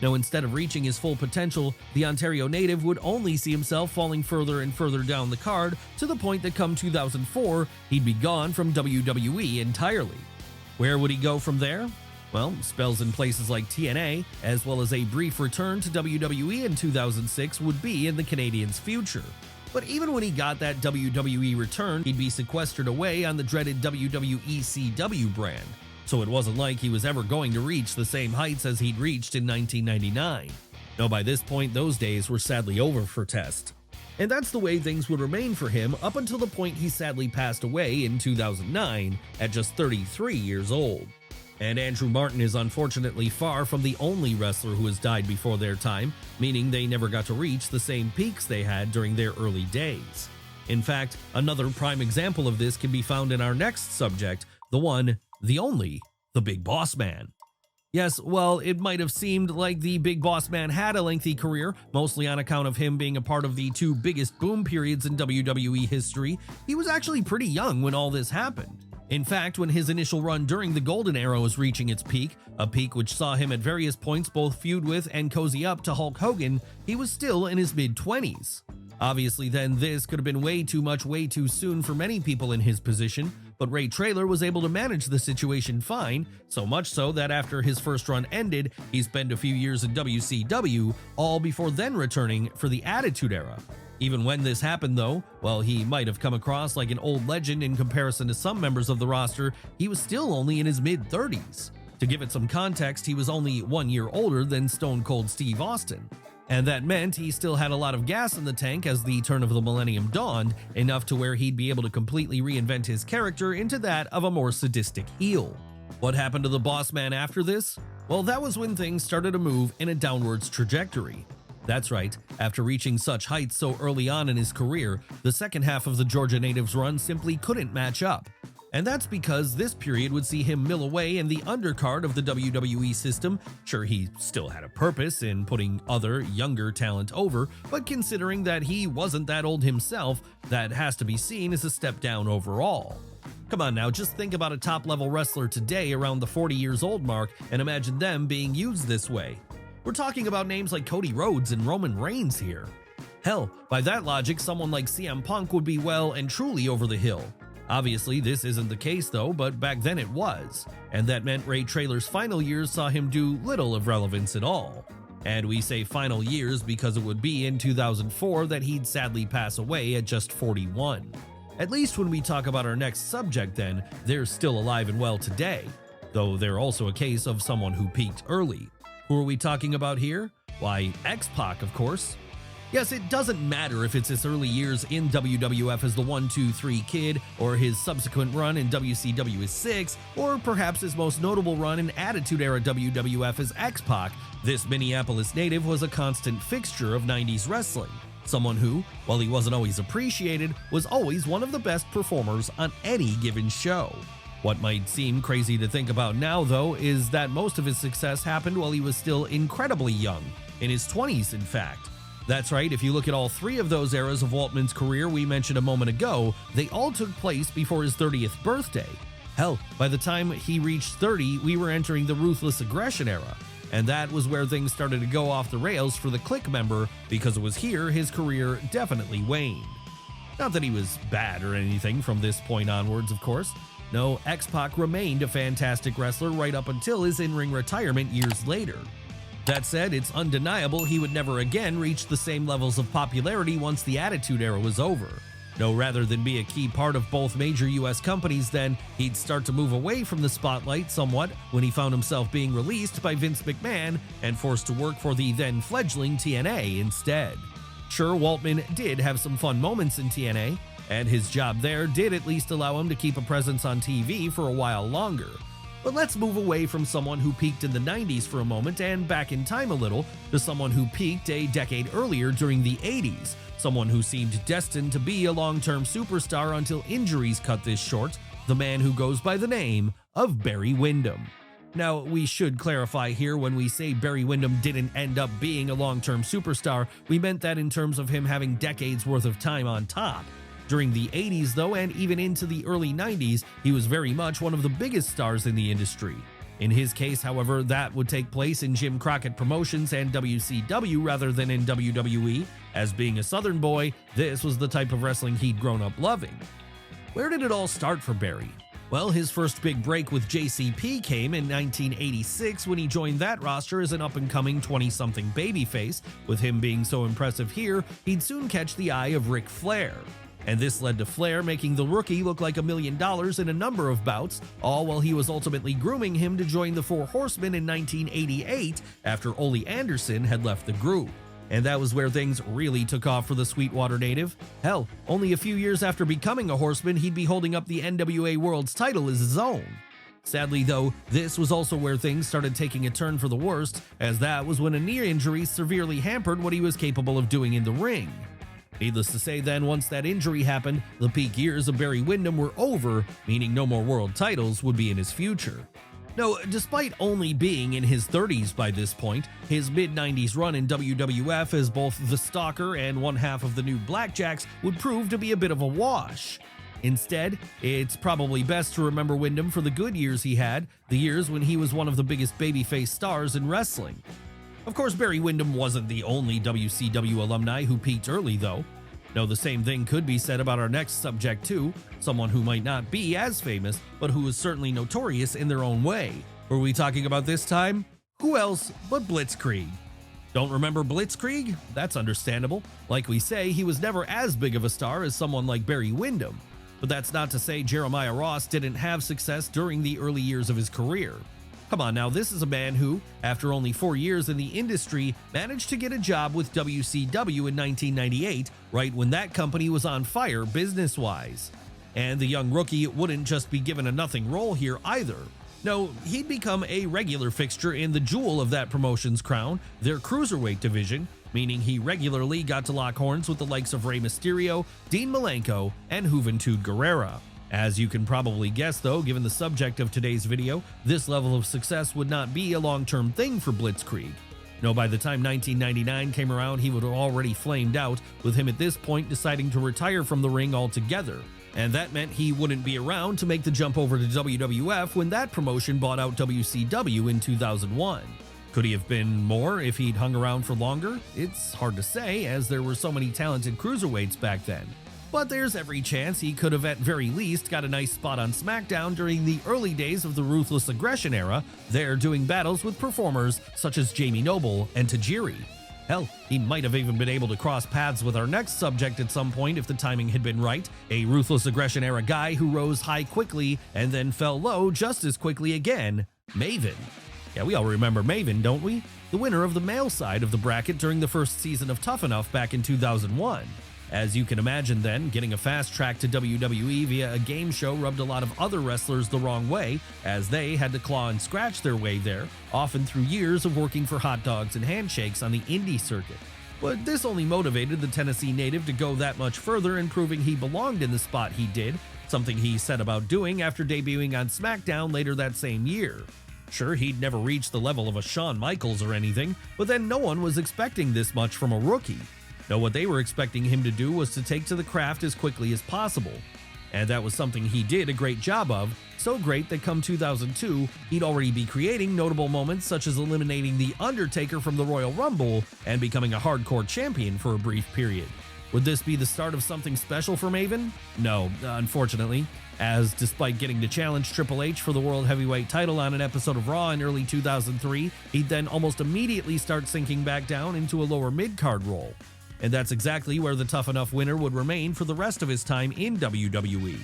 No, instead of reaching his full potential, the Ontario native would only see himself falling further and further down the card to the point that come 2004, he'd be gone from WWE entirely. Where would he go from there? Well, spells in places like TNA, as well as a brief return to WWE in 2006 would be in the Canadian's future. But even when he got that WWE return, he'd be sequestered away on the dreaded WWECW brand. So it wasn't like he was ever going to reach the same heights as he'd reached in 1999. No, by this point, those days were sadly over for Test. And that's the way things would remain for him up until the point he sadly passed away in 2009 at just 33 years old. And Andrew Martin is unfortunately far from the only wrestler who has died before their time, meaning they never got to reach the same peaks they had during their early days. In fact, another prime example of this can be found in our next subject, the one, the only, the Big Boss Man. Yes, well, it might have seemed like the Big Boss Man had a lengthy career, mostly on account of him being a part of the two biggest boom periods in WWE history. He was actually pretty young when all this happened. In fact, when his initial run during the Golden Era was reaching its peak, a peak which saw him at various points both feud with and cozy up to Hulk Hogan, he was still in his mid-20s. Obviously then, this could have been way too much way too soon for many people in his position, but Ray Traylor was able to manage the situation fine, so much so that after his first run ended, he spent a few years in WCW, all before then returning for the Attitude Era. Even when this happened though, while he might have come across like an old legend in comparison to some members of the roster, he was still only in his mid-30s. To give it some context, he was only 1 year older than Stone Cold Steve Austin. And that meant he still had a lot of gas in the tank as the turn of the millennium dawned, enough to where he'd be able to completely reinvent his character into that of a more sadistic heel. What happened to the Boss Man after this? Well, that was when things started to move in a downwards trajectory. That's right, after reaching such heights so early on in his career, the second half of the Georgia native's run simply couldn't match up. And that's because this period would see him mill away in the undercard of the WWE system. Sure, he still had a purpose in putting other, younger talent over, but considering that he wasn't that old himself, that has to be seen as a step down overall. Come on now, just think about a top-level wrestler today around the 40 years old mark and imagine them being used this way. We're talking about names like Cody Rhodes and Roman Reigns here. Hell, by that logic, someone like CM Punk would be well and truly over the hill. Obviously, this isn't the case though, but back then it was, and that meant Ray Traylor's final years saw him do little of relevance at all. And we say final years because it would be in 2004 that he'd sadly pass away at just 41. At least when we talk about our next subject then, they're still alive and well today, though they're also a case of someone who peaked early. Who are we talking about here? Why, X-Pac, of course. Yes, it doesn't matter if it's his early years in WWF as the 1-2-3 Kid, or his subsequent run in WCW as 6, or perhaps his most notable run in Attitude Era WWF as X-Pac. This Minneapolis native was a constant fixture of 90s wrestling. Someone who, while he wasn't always appreciated, was always one of the best performers on any given show. What might seem crazy to think about now, though, is that most of his success happened while he was still incredibly young, in his 20s in fact. That's right, if you look at all three of those eras of Waltman's career we mentioned a moment ago, they all took place before his 30th birthday. Hell, by the time he reached 30, we were entering the Ruthless Aggression era, and that was where things started to go off the rails for the Clique member, because it was here his career definitely waned. Not that he was bad or anything from this point onwards, of course. No, X-Pac remained a fantastic wrestler right up until his in-ring retirement years later. That said, it's undeniable he would never again reach the same levels of popularity once the Attitude Era was over. No, rather than be a key part of both major US companies then, he'd start to move away from the spotlight somewhat when he found himself being released by Vince McMahon and forced to work for the then fledgling TNA instead. Sure, Waltman did have some fun moments in TNA, and his job there did at least allow him to keep a presence on TV for a while longer. But let's move away from someone who peaked in the 90s for a moment and back in time a little to someone who peaked a decade earlier during the 80s, someone who seemed destined to be a long-term superstar until injuries cut this short, the man who goes by the name of Barry Windham. Now, we should clarify here, when we say Barry Windham didn't end up being a long-term superstar, we meant that in terms of him having decades worth of time on top. During the 80s though, and even into the early 90s, he was very much one of the biggest stars in the industry. In his case, however, that would take place in Jim Crockett Promotions and WCW rather than in WWE, as being a Southern boy, this was the type of wrestling he'd grown up loving. Where did it all start for Barry? Well, his first big break with JCP came in 1986 when he joined that roster as an up-and-coming 20-something babyface. With him being so impressive here, he'd soon catch the eye of Ric Flair. And this led to Flair making the rookie look like $1 million in a number of bouts, all while he was ultimately grooming him to join the Four Horsemen in 1988 after Ole Anderson had left the group. And that was where things really took off for the Sweetwater native. Hell, only a few years after becoming a Horseman, he'd be holding up the NWA World's title as his own. Sadly though, this was also where things started taking a turn for the worst, as that was when a knee injury severely hampered what he was capable of doing in the ring. Needless to say then, once that injury happened, the peak years of Barry Windham were over, meaning no more world titles would be in his future. No, despite only being in his 30s by this point, his mid-90s run in WWF as both the Stalker and one half of the New Blackjacks would prove to be a bit of a wash. Instead, it's probably best to remember Windham for the good years he had, the years when he was one of the biggest babyface stars in wrestling. Of course, Barry Windham wasn't the only WCW alumni who peaked early, though. No, the same thing could be said about our next subject too, someone who might not be as famous, but who is certainly notorious in their own way. Were we talking about this time? Who else but Blitzkrieg? Don't remember Blitzkrieg? That's understandable. Like we say, he was never as big of a star as someone like Barry Windham. But that's not to say Jeremiah Ross didn't have success during the early years of his career. Come on now, this is a man who, after only 4 years in the industry, managed to get a job with WCW in 1998, right when that company was on fire business-wise. And the young rookie wouldn't just be given a nothing role here either. No, he'd become a regular fixture in the jewel of that promotion's crown, their cruiserweight division, meaning he regularly got to lock horns with the likes of Rey Mysterio, Dean Malenko, and Juventud Guerrera. As you can probably guess though, given the subject of today's video, this level of success would not be a long-term thing for Blitzkrieg. No, by the time 1999 came around, he would have already flamed out, with him at this point deciding to retire from the ring altogether. And that meant he wouldn't be around to make the jump over to WWF when that promotion bought out WCW in 2001. Could he have been more if he'd hung around for longer? It's hard to say, as there were so many talented cruiserweights back then. But there's every chance he could have at very least got a nice spot on SmackDown during the early days of the Ruthless Aggression era, there doing battles with performers such as Jamie Noble and Tajiri. Hell, he might have even been able to cross paths with our next subject at some point if the timing had been right, a Ruthless Aggression era guy who rose high quickly and then fell low just as quickly again, Maven. Yeah, we all remember Maven, don't we? The winner of the male side of the bracket during the first season of Tough Enough back in 2001. As you can imagine then, getting a fast track to WWE via a game show rubbed a lot of other wrestlers the wrong way, as they had to claw and scratch their way there, often through years of working for hot dogs and handshakes on the indie circuit. But this only motivated the Tennessee native to go that much further in proving he belonged in the spot he did, something he set about doing after debuting on SmackDown later that same year. Sure, he'd never reached the level of a Shawn Michaels or anything, but then no one was expecting this much from a rookie. No, what they were expecting him to do was to take to the craft as quickly as possible. And that was something he did a great job of, so great that come 2002, he'd already be creating notable moments such as eliminating The Undertaker from the Royal Rumble and becoming a hardcore champion for a brief period. Would this be the start of something special for Maven? No, unfortunately, as despite getting to challenge Triple H for the World Heavyweight title on an episode of Raw in early 2003, he'd then almost immediately start sinking back down into a lower mid-card role. And that's exactly where the Tough Enough winner would remain for the rest of his time in WWE.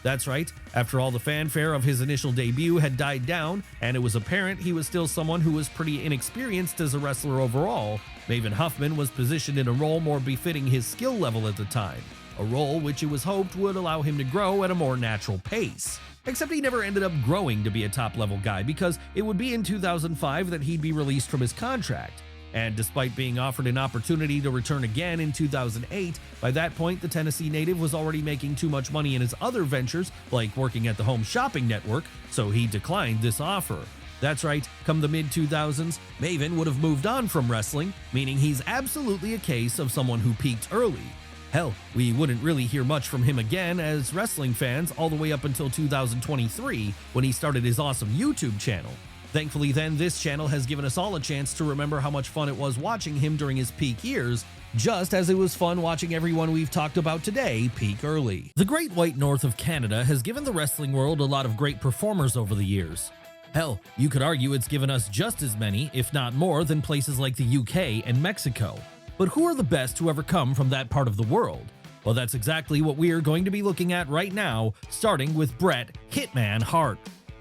That's right, after all the fanfare of his initial debut had died down, and it was apparent he was still someone who was pretty inexperienced as a wrestler overall, Maven Huffman was positioned in a role more befitting his skill level at the time, a role which it was hoped would allow him to grow at a more natural pace. Except he never ended up growing to be a top-level guy, because it would be in 2005 that he'd be released from his contract. And despite being offered an opportunity to return again in 2008, by that point the Tennessee native was already making too much money in his other ventures, like working at the Home Shopping Network, so he declined this offer. That's right, come the mid-2000s, Maven would have moved on from wrestling, meaning he's absolutely a case of someone who peaked early. Hell, we wouldn't really hear much from him again as wrestling fans all the way up until 2023, when he started his awesome YouTube channel. Thankfully then, this channel has given us all a chance to remember how much fun it was watching him during his peak years, just as it was fun watching everyone we've talked about today peak early. The Great White North of Canada has given the wrestling world a lot of great performers over the years. Hell, you could argue it's given us just as many, if not more, than places like the UK and Mexico. But who are the best to ever come from that part of the world? Well, that's exactly what we are going to be looking at right now, starting with Bret Hitman Hart.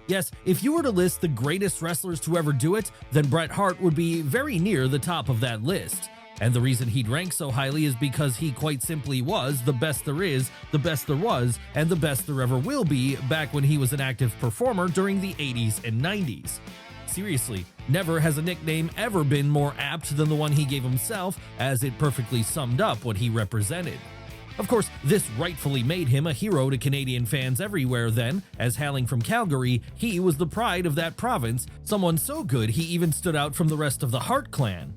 Yes, if you were to list the greatest wrestlers to ever do it, then Bret Hart would be very near the top of that list. And the reason he'd rank so highly is because he quite simply was the best there is, the best there was, and the best there ever will be back when he was an active performer during the 80s and 90s. Seriously, never has a nickname ever been more apt than the one he gave himself, as it perfectly summed up what he represented. Of course, this rightfully made him a hero to Canadian fans everywhere then, as hailing from Calgary, he was the pride of that province, someone so good he even stood out from the rest of the Hart clan.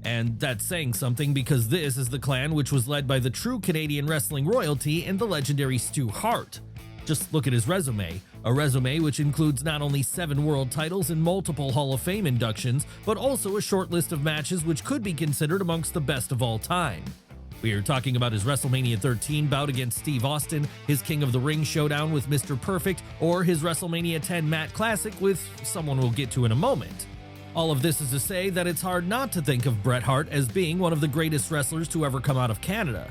And that's saying something, because this is the clan which was led by the true Canadian wrestling royalty and the legendary Stu Hart. Just look at his resume, a resume which includes not only 7 world titles and multiple Hall of Fame inductions, but also a short list of matches which could be considered amongst the best of all time. We are talking about his WrestleMania 13 bout against Steve Austin, his King of the Ring showdown with Mr. Perfect, or his WrestleMania 10 Mat Classic with someone we'll get to in a moment. All of this is to say that it's hard not to think of Bret Hart as being one of the greatest wrestlers to ever come out of Canada.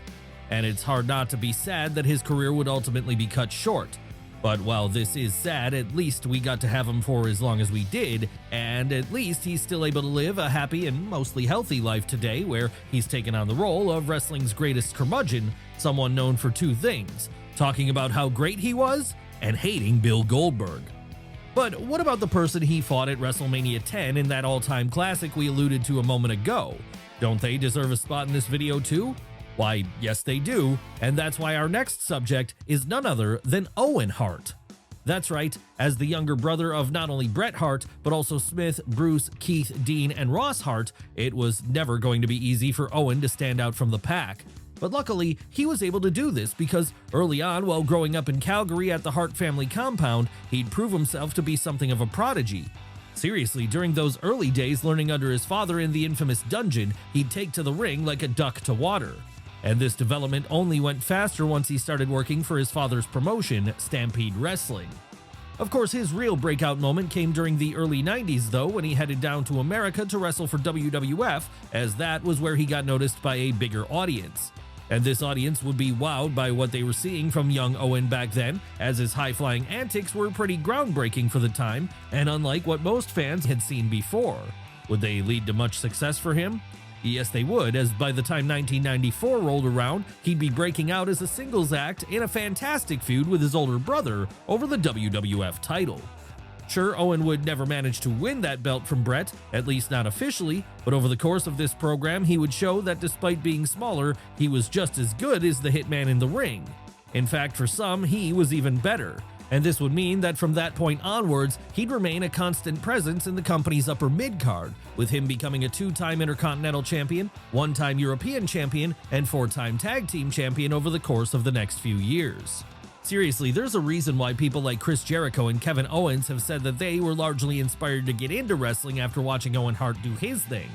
And it's hard not to be sad that his career would ultimately be cut short. But while this is sad, at least we got to have him for as long as we did, and at least he's still able to live a happy and mostly healthy life today, where he's taken on the role of wrestling's greatest curmudgeon, someone known for 2 things: talking about how great he was and hating Bill Goldberg. But what about the person he fought at WrestleMania 10 in that all-time classic we alluded to a moment ago? Don't they deserve a spot in this video too? Why, yes they do, and that's why our next subject is none other than Owen Hart. That's right, as the younger brother of not only Bret Hart, but also Smith, Bruce, Keith, Dean, and Ross Hart, it was never going to be easy for Owen to stand out from the pack. But luckily, he was able to do this because early on, while growing up in Calgary at the Hart family compound, he'd prove himself to be something of a prodigy. Seriously, during those early days learning under his father in the infamous dungeon, he'd take to the ring like a duck to water. And this development only went faster once he started working for his father's promotion, Stampede Wrestling. Of course, his real breakout moment came during the early 90s though, when he headed down to America to wrestle for WWF, as that was where he got noticed by a bigger audience. And this audience would be wowed by what they were seeing from young Owen back then, as his high-flying antics were pretty groundbreaking for the time, and unlike what most fans had seen before. Would they lead to much success for him? Yes, they would, as by the time 1994 rolled around, he'd be breaking out as a singles act in a fantastic feud with his older brother over the WWF title. Sure, Owen would never manage to win that belt from Bret, at least not officially, but over the course of this program, he would show that despite being smaller, he was just as good as the Hitman in the ring. In fact, for some, he was even better. And this would mean that from that point onwards, he'd remain a constant presence in the company's upper mid-card, with him becoming a 2-time Intercontinental Champion, 1-time European Champion, and 4-time Tag Team Champion over the course of the next few years. Seriously, there's a reason why people like Chris Jericho and Kevin Owens have said that they were largely inspired to get into wrestling after watching Owen Hart do his thing.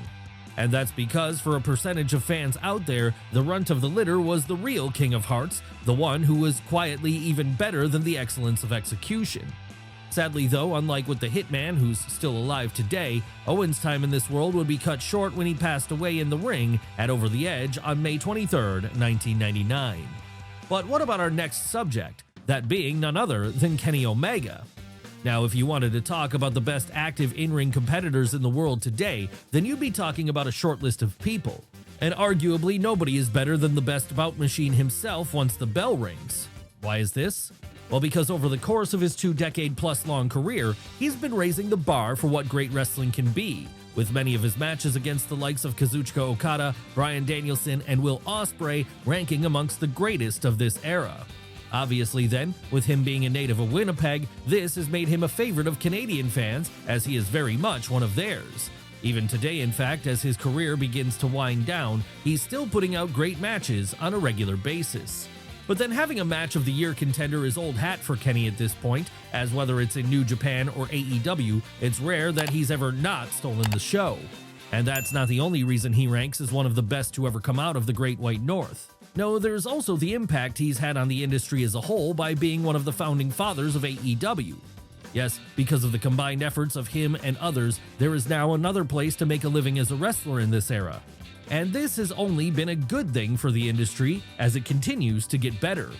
And that's because for a percentage of fans out there, the runt of the litter was the real King of Hearts, the one who was quietly even better than the excellence of execution. Sadly though, unlike with the Hitman, who's still alive today, Owen's time in this world would be cut short when he passed away in the ring at Over the Edge on May 23, 1999. But what about our next subject, that being none other than Kenny Omega? Now, if you wanted to talk about the best active in-ring competitors in the world today, then you'd be talking about a short list of people. And arguably, nobody is better than the best bout machine himself once the bell rings. Why is this? Well, because over the course of his 2-decade-plus long career, he's been raising the bar for what great wrestling can be, with many of his matches against the likes of Kazuchika Okada, Bryan Danielson, and Will Ospreay ranking amongst the greatest of this era. Obviously then, with him being a native of Winnipeg, this has made him a favorite of Canadian fans, as he is very much one of theirs. Even today, in fact, as his career begins to wind down, he's still putting out great matches on a regular basis. But then having a match of the year contender is old hat for Kenny at this point, as whether it's in New Japan or AEW, it's rare that he's ever not stolen the show. And that's not the only reason he ranks as one of the best to ever come out of the Great White North. No, there's also the impact he's had on the industry as a whole by being one of the founding fathers of AEW. Yes, because of the combined efforts of him and others, there is now another place to make a living as a wrestler in this era. And this has only been a good thing for the industry as it continues to get better.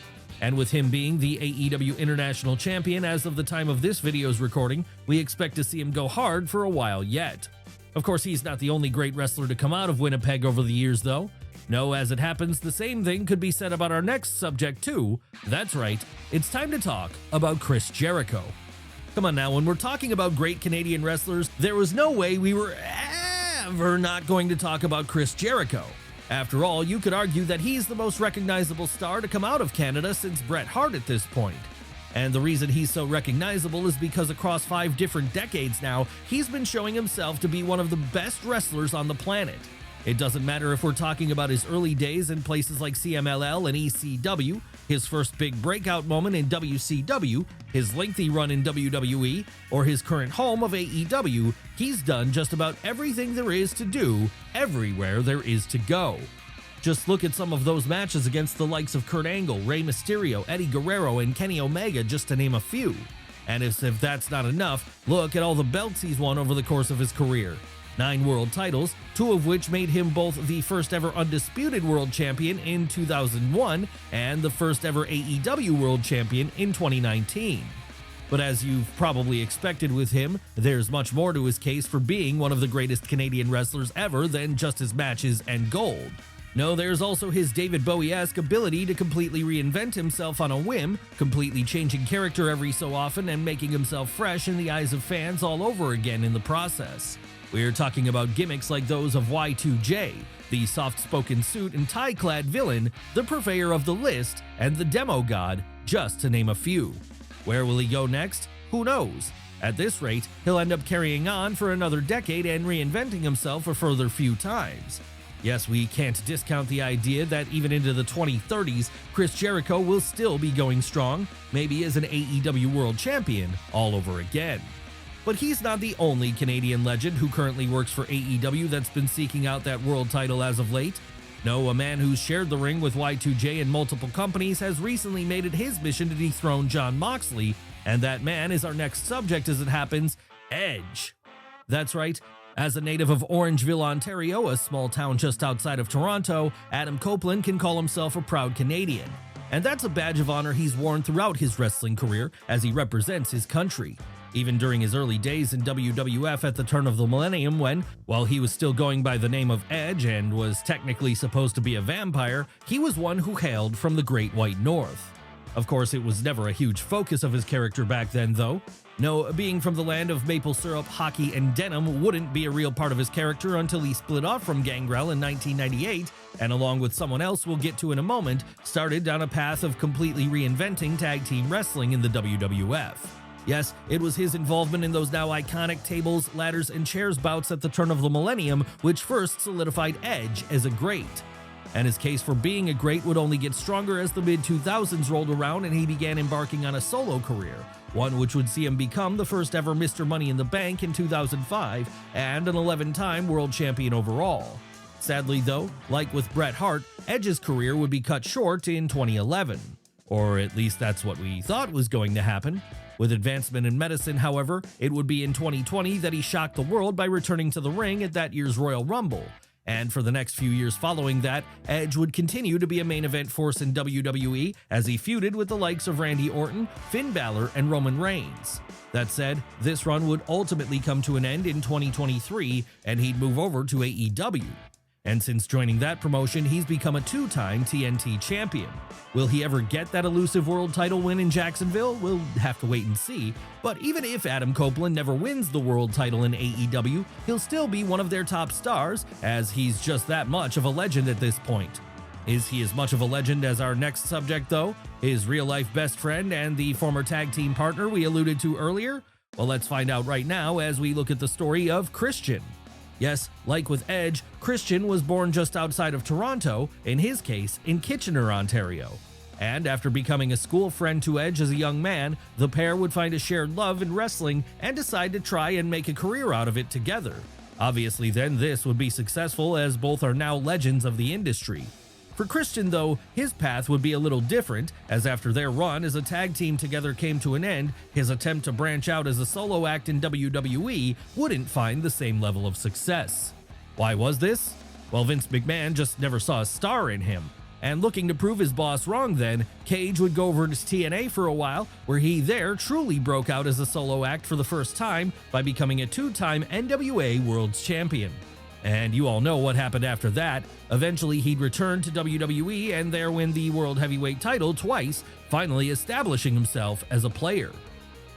And with him being the AEW International Champion as of the time of this video's recording, we expect to see him go hard for a while yet. Of course, he's not the only great wrestler to come out of Winnipeg over the years though. No, as it happens, the same thing could be said about our next subject too. That's right, it's time to talk about Chris Jericho. Come on now, when we're talking about great Canadian wrestlers, there was no way we were ever not going to talk about Chris Jericho. After all, you could argue that he's the most recognizable star to come out of Canada since Bret Hart at this point. And the reason he's so recognizable is because across 5 different decades now, he's been showing himself to be one of the best wrestlers on the planet. It doesn't matter if we're talking about his early days in places like CMLL and ECW, his first big breakout moment in WCW, his lengthy run in WWE, or his current home of AEW, he's done just about everything there is to do, everywhere there is to go. Just look at some of those matches against the likes of Kurt Angle, Rey Mysterio, Eddie Guerrero, and Kenny Omega, just to name a few. And if that's not enough, look at all the belts he's won over the course of his career. 9 world titles, 2 of which made him both the first ever undisputed world champion in 2001 and the first ever AEW world champion in 2019. But as you've probably expected with him, there's much more to his case for being one of the greatest Canadian wrestlers ever than just his matches and gold. No, there's also his David Bowie-esque ability to completely reinvent himself on a whim, completely changing character every so often and making himself fresh in the eyes of fans all over again in the process. We're talking about gimmicks like those of Y2J, the soft-spoken suit and tie-clad villain, the purveyor of the list, and the demo god, just to name a few. Where will he go next? Who knows? At this rate, he'll end up carrying on for another decade and reinventing himself a further few times. Yes, we can't discount the idea that even into the 2030s, Chris Jericho will still be going strong, maybe as an AEW World Champion all over again. But he's not the only Canadian legend who currently works for AEW that's been seeking out that world title as of late. No, a man who's shared the ring with Y2J and multiple companies has recently made it his mission to dethrone Jon Moxley, and that man is our next subject as it happens, Edge. That's right. As a native of Orangeville, Ontario, a small town just outside of Toronto, Adam Copeland can call himself a proud Canadian. And that's a badge of honor he's worn throughout his wrestling career as he represents his country. Even during his early days in WWF at the turn of the millennium when, while he was still going by the name of Edge and was technically supposed to be a vampire, he was one who hailed from the Great White North. Of course, it was never a huge focus of his character back then, though. No, being from the land of maple syrup, hockey, and denim wouldn't be a real part of his character until he split off from Gangrel in 1998, and along with someone else we'll get to in a moment, started down a path of completely reinventing tag team wrestling in the WWF. Yes, it was his involvement in those now iconic tables, ladders, and chairs bouts at the turn of the millennium which first solidified Edge as a great. And his case for being a great would only get stronger as the mid-2000s rolled around and he began embarking on a solo career, one which would see him become the first ever Mr. Money in the Bank in 2005 and an 11-time world champion overall. Sadly though, like with Bret Hart, Edge's career would be cut short in 2011. Or at least that's what we thought was going to happen. With advancement in medicine, however, it would be in 2020 that he shocked the world by returning to the ring at that year's Royal Rumble. And for the next few years following that, Edge would continue to be a main event force in WWE as he feuded with the likes of Randy Orton, Finn Balor, and Roman Reigns. That said, this run would ultimately come to an end in 2023 and he'd move over to AEW. And since joining that promotion, he's become a two-time TNT champion. Will he ever get that elusive world title win in Jacksonville? We'll have to wait and see. But even if Adam Copeland never wins the world title in AEW, he'll still be one of their top stars, as he's just that much of a legend at this point. Is he as much of a legend as our next subject, though? His real-life best friend and the former tag team partner we alluded to earlier? Well, let's find out right now as we look at the story of Christian. Yes, like with Edge, Christian was born just outside of Toronto, in his case, in Kitchener, Ontario. And after becoming a school friend to Edge as a young man, the pair would find a shared love in wrestling and decide to try and make a career out of it together. Obviously then this would be successful as both are now legends of the industry. For Christian though, his path would be a little different, as after their run as a tag team together came to an end, his attempt to branch out as a solo act in WWE wouldn't find the same level of success. Why was this? Well, Vince McMahon just never saw a star in him. And looking to prove his boss wrong then, Cage would go over to TNA for a while, where he there truly broke out as a solo act for the first time by becoming a two-time NWA World Champion. And you all know what happened after that. Eventually he'd return to WWE and there win the World Heavyweight title twice, finally establishing himself as a player.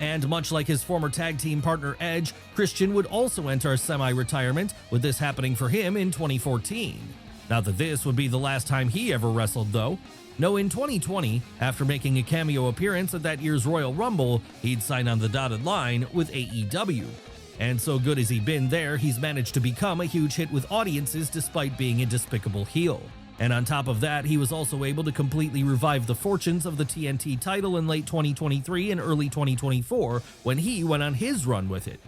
And much like his former tag team partner Edge, Christian would also enter semi-retirement, with this happening for him in 2014. Not that this would be the last time he ever wrestled though. No, in 2020, after making a cameo appearance at that year's Royal Rumble, he'd sign on the dotted line with AEW. And so good as he'd been there, he's managed to become a huge hit with audiences despite being a despicable heel. And on top of that, he was also able to completely revive the fortunes of the TNT title in late 2023 and early 2024 when he went on his run with it.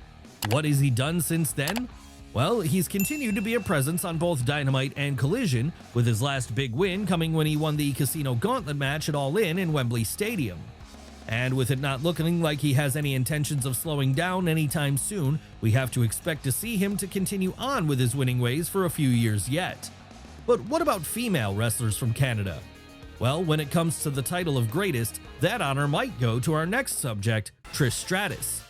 What has he done since then? Well, he's continued to be a presence on both Dynamite and Collision, with his last big win coming when he won the Casino Gauntlet match at All In Wembley Stadium. And with it not looking like he has any intentions of slowing down anytime soon, we have to expect to see him to continue on with his winning ways for a few years yet. But what about female wrestlers from Canada? Well, when it comes to the title of greatest, that honor might go to our next subject, Trish Stratus.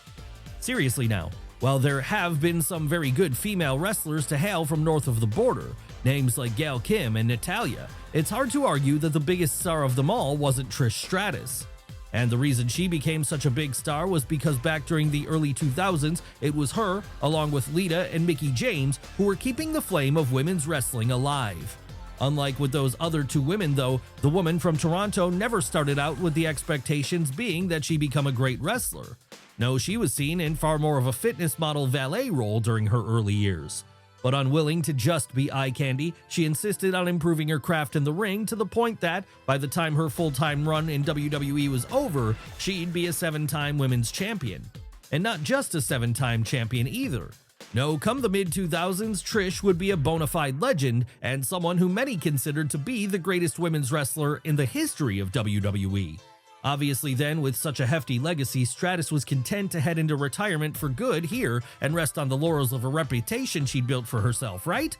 Seriously now, while there have been some very good female wrestlers to hail from north of the border, names like Gail Kim and Natalya, it's hard to argue that the biggest star of them all wasn't Trish Stratus. And the reason she became such a big star was because back during the early 2000s, it was her, along with Lita and Mickie James, who were keeping the flame of women's wrestling alive. Unlike with those other two women though, the woman from Toronto never started out with the expectations being that she become a great wrestler. No, she was seen in far more of a fitness model valet role during her early years. But unwilling to just be eye candy, she insisted on improving her craft in the ring to the point that, by the time her full-time run in WWE was over, she'd be a 7-time women's champion. And not just a 7-time champion either. No, come the mid-2000s, Trish would be a bona fide legend and someone who many considered to be the greatest women's wrestler in the history of WWE. Obviously then, with such a hefty legacy, Stratus was content to head into retirement for good here and rest on the laurels of a reputation she'd built for herself, right?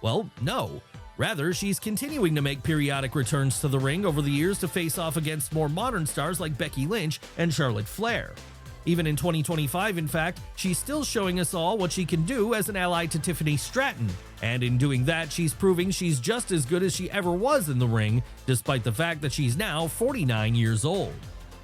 Well, no. Rather, she's continuing to make periodic returns to the ring over the years to face off against more modern stars like Becky Lynch and Charlotte Flair. Even in 2025, in fact, she's still showing us all what she can do as an ally to Tiffany Stratton, and in doing that, she's proving she's just as good as she ever was in the ring, despite the fact that she's now 49 years old.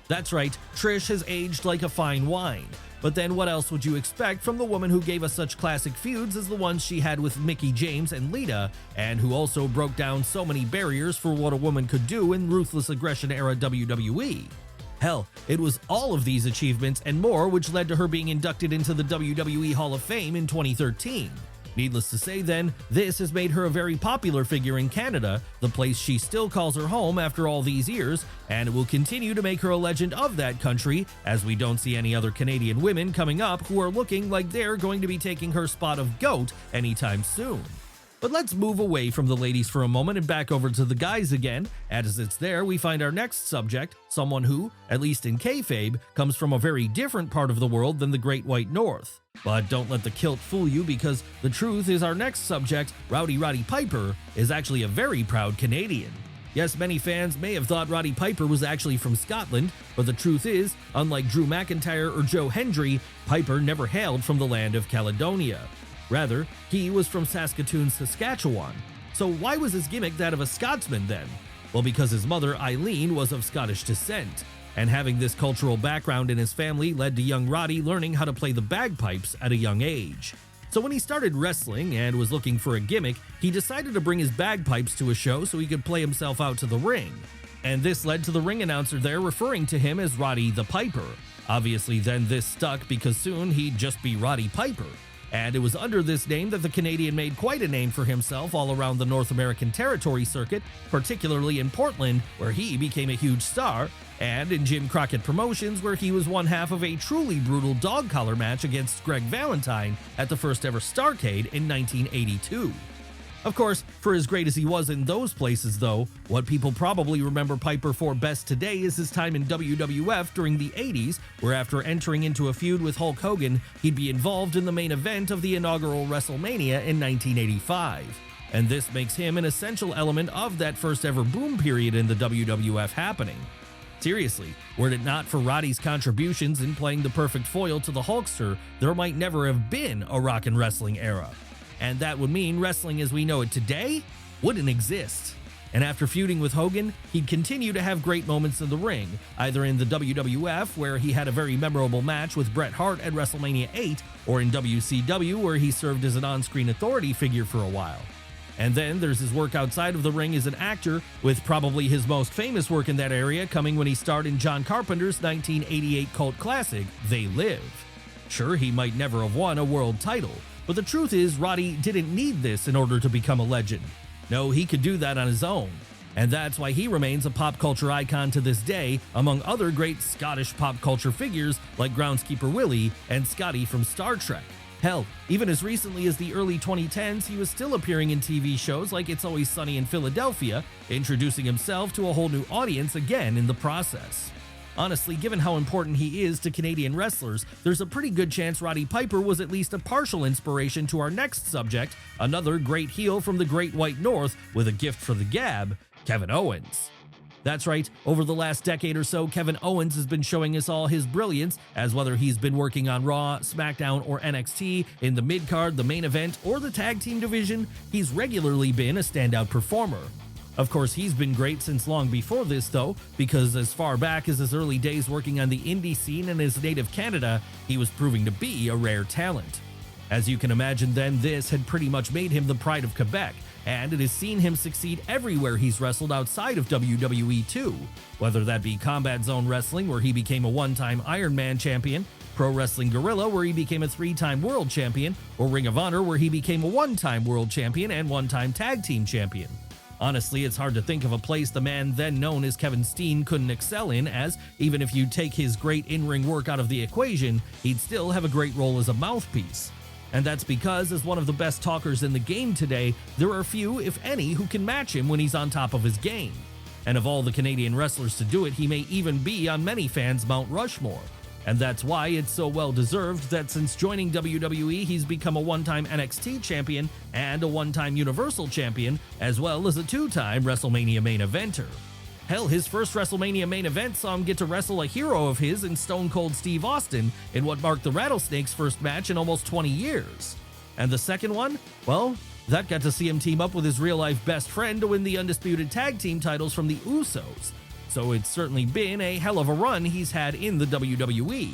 That's right, Trish has aged like a fine wine. But then what else would you expect from the woman who gave us such classic feuds as the ones she had with Mickie James and Lita, and who also broke down so many barriers for what a woman could do in Ruthless Aggression era WWE? Hell, it was all of these achievements and more which led to her being inducted into the WWE Hall of Fame in 2013. Needless to say then, this has made her a very popular figure in Canada, the place she still calls her home after all these years, and it will continue to make her a legend of that country, as we don't see any other Canadian women coming up who are looking like they're going to be taking her spot of GOAT anytime soon. But let's move away from the ladies for a moment and back over to the guys again, as it's there we find our next subject, someone who, at least in kayfabe, comes from a very different part of the world than the Great White North. But don't let the kilt fool you, because the truth is our next subject, Rowdy Roddy Piper, is actually a very proud Canadian. Yes, many fans may have thought Roddy Piper was actually from Scotland, but the truth is, unlike Drew McIntyre or Joe Hendry, Piper never hailed from the land of Caledonia. Rather, he was from Saskatoon, Saskatchewan. So why was his gimmick that of a Scotsman then? Well, because his mother, Eileen, was of Scottish descent, and having this cultural background in his family led to young Roddy learning how to play the bagpipes at a young age. So when he started wrestling and was looking for a gimmick, he decided to bring his bagpipes to a show so he could play himself out to the ring. And this led to the ring announcer there referring to him as Roddy the Piper. Obviously then this stuck because soon he'd just be Roddy Piper. And it was under this name that the Canadian made quite a name for himself all around the North American territory circuit, particularly in Portland, where he became a huge star, and in Jim Crockett Promotions, where he was one half of a truly brutal dog collar match against Greg Valentine at the first ever Starrcade in 1982. Of course, for as great as he was in those places though, what people probably remember Piper for best today is his time in WWF during the 80s, where after entering into a feud with Hulk Hogan, he'd be involved in the main event of the inaugural WrestleMania in 1985. And this makes him an essential element of that first ever boom period in the WWF happening. Seriously, were it not for Roddy's contributions in playing the perfect foil to the Hulkster, there might never have been a rock and wrestling era. And that would mean wrestling as we know it today wouldn't exist. And after feuding with Hogan, he'd continue to have great moments in the ring, either in the WWF, where he had a very memorable match with Bret Hart at WrestleMania 8, or in WCW, where he served as an on-screen authority figure for a while. And then there's his work outside of the ring as an actor, with probably his most famous work in that area coming when he starred in John Carpenter's 1988 cult classic, They Live. Sure, he might never have won a world title, but the truth is, Roddy didn't need this in order to become a legend. No, he could do that on his own. And that's why he remains a pop culture icon to this day, among other great Scottish pop culture figures like Groundskeeper Willie and Scotty from Star Trek. Hell, even as recently as the early 2010s, he was still appearing in TV shows like It's Always Sunny in Philadelphia, introducing himself to a whole new audience again in the process. Honestly, given how important he is to Canadian wrestlers, there's a pretty good chance Roddy Piper was at least a partial inspiration to our next subject, another great heel from the Great White North with a gift for the gab, Kevin Owens. That's right, over the last decade or so, Kevin Owens has been showing us all his brilliance, as whether he's been working on Raw, SmackDown, or NXT, in the mid-card, the main event, or the tag team division, he's regularly been a standout performer. Of course, he's been great since long before this though, because as far back as his early days working on the indie scene in his native Canada, he was proving to be a rare talent. As you can imagine then, this had pretty much made him the pride of Quebec, and it has seen him succeed everywhere he's wrestled outside of WWE too, whether that be Combat Zone Wrestling where he became a one-time Iron Man champion, Pro Wrestling Guerrilla where he became a 3-time world champion, or Ring of Honor where he became a one-time world champion and one-time tag team champion. Honestly, it's hard to think of a place the man then known as Kevin Steen couldn't excel in, as even if you take his great in-ring work out of the equation, he'd still have a great role as a mouthpiece. And that's because, as one of the best talkers in the game today, there are few, if any, who can match him when he's on top of his game. And of all the Canadian wrestlers to do it, he may even be on many fans' Mount Rushmore. And that's why it's so well deserved that since joining WWE, he's become a one-time NXT champion and a one-time Universal champion, as well as a 2-time WrestleMania main eventer. Hell, his first WrestleMania main event saw him get to wrestle a hero of his in Stone Cold Steve Austin in what marked the Rattlesnakes' first match in almost 20 years. And the second one? Well, that got to see him team up with his real-life best friend to win the undisputed tag team titles from the Usos. So it's certainly been a hell of a run he's had in the WWE.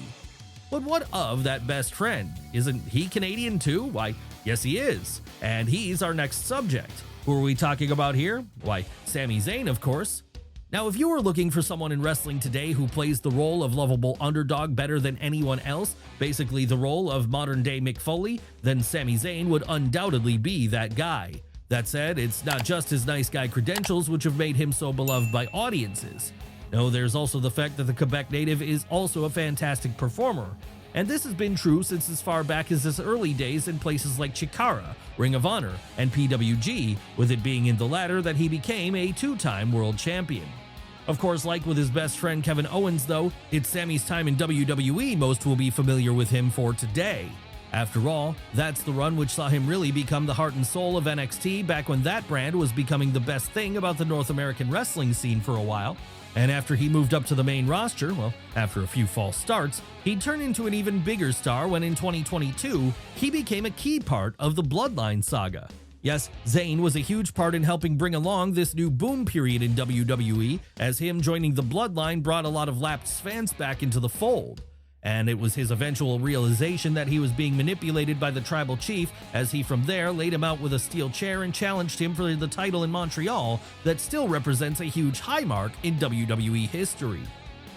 But what of that best friend? Isn't he Canadian too? Why, yes he is. And he's our next subject. Who are we talking about here? Why, Sami Zayn, of course. Now, if you were looking for someone in wrestling today who plays the role of lovable underdog better than anyone else, basically the role of modern-day Mick Foley, then Sami Zayn would undoubtedly be that guy. That said, it's not just his nice guy credentials which have made him so beloved by audiences. No, there's also the fact that the Quebec native is also a fantastic performer. And this has been true since as far back as his early days in places like Chikara, Ring of Honor, and PWG, with it being in the latter that he became a 2-time world champion. Of course, like with his best friend Kevin Owens though, it's Sami's time in WWE most will be familiar with him for today. After all, that's the run which saw him really become the heart and soul of NXT back when that brand was becoming the best thing about the North American wrestling scene for a while. And after he moved up to the main roster, well, after a few false starts, he'd turn into an even bigger star when in 2022, he became a key part of the Bloodline saga. Yes, Zayn was a huge part in helping bring along this new boom period in WWE, as him joining the Bloodline brought a lot of lapsed fans back into the fold. And it was his eventual realization that he was being manipulated by the tribal chief as he from there laid him out with a steel chair and challenged him for the title in Montreal that still represents a huge high mark in WWE history.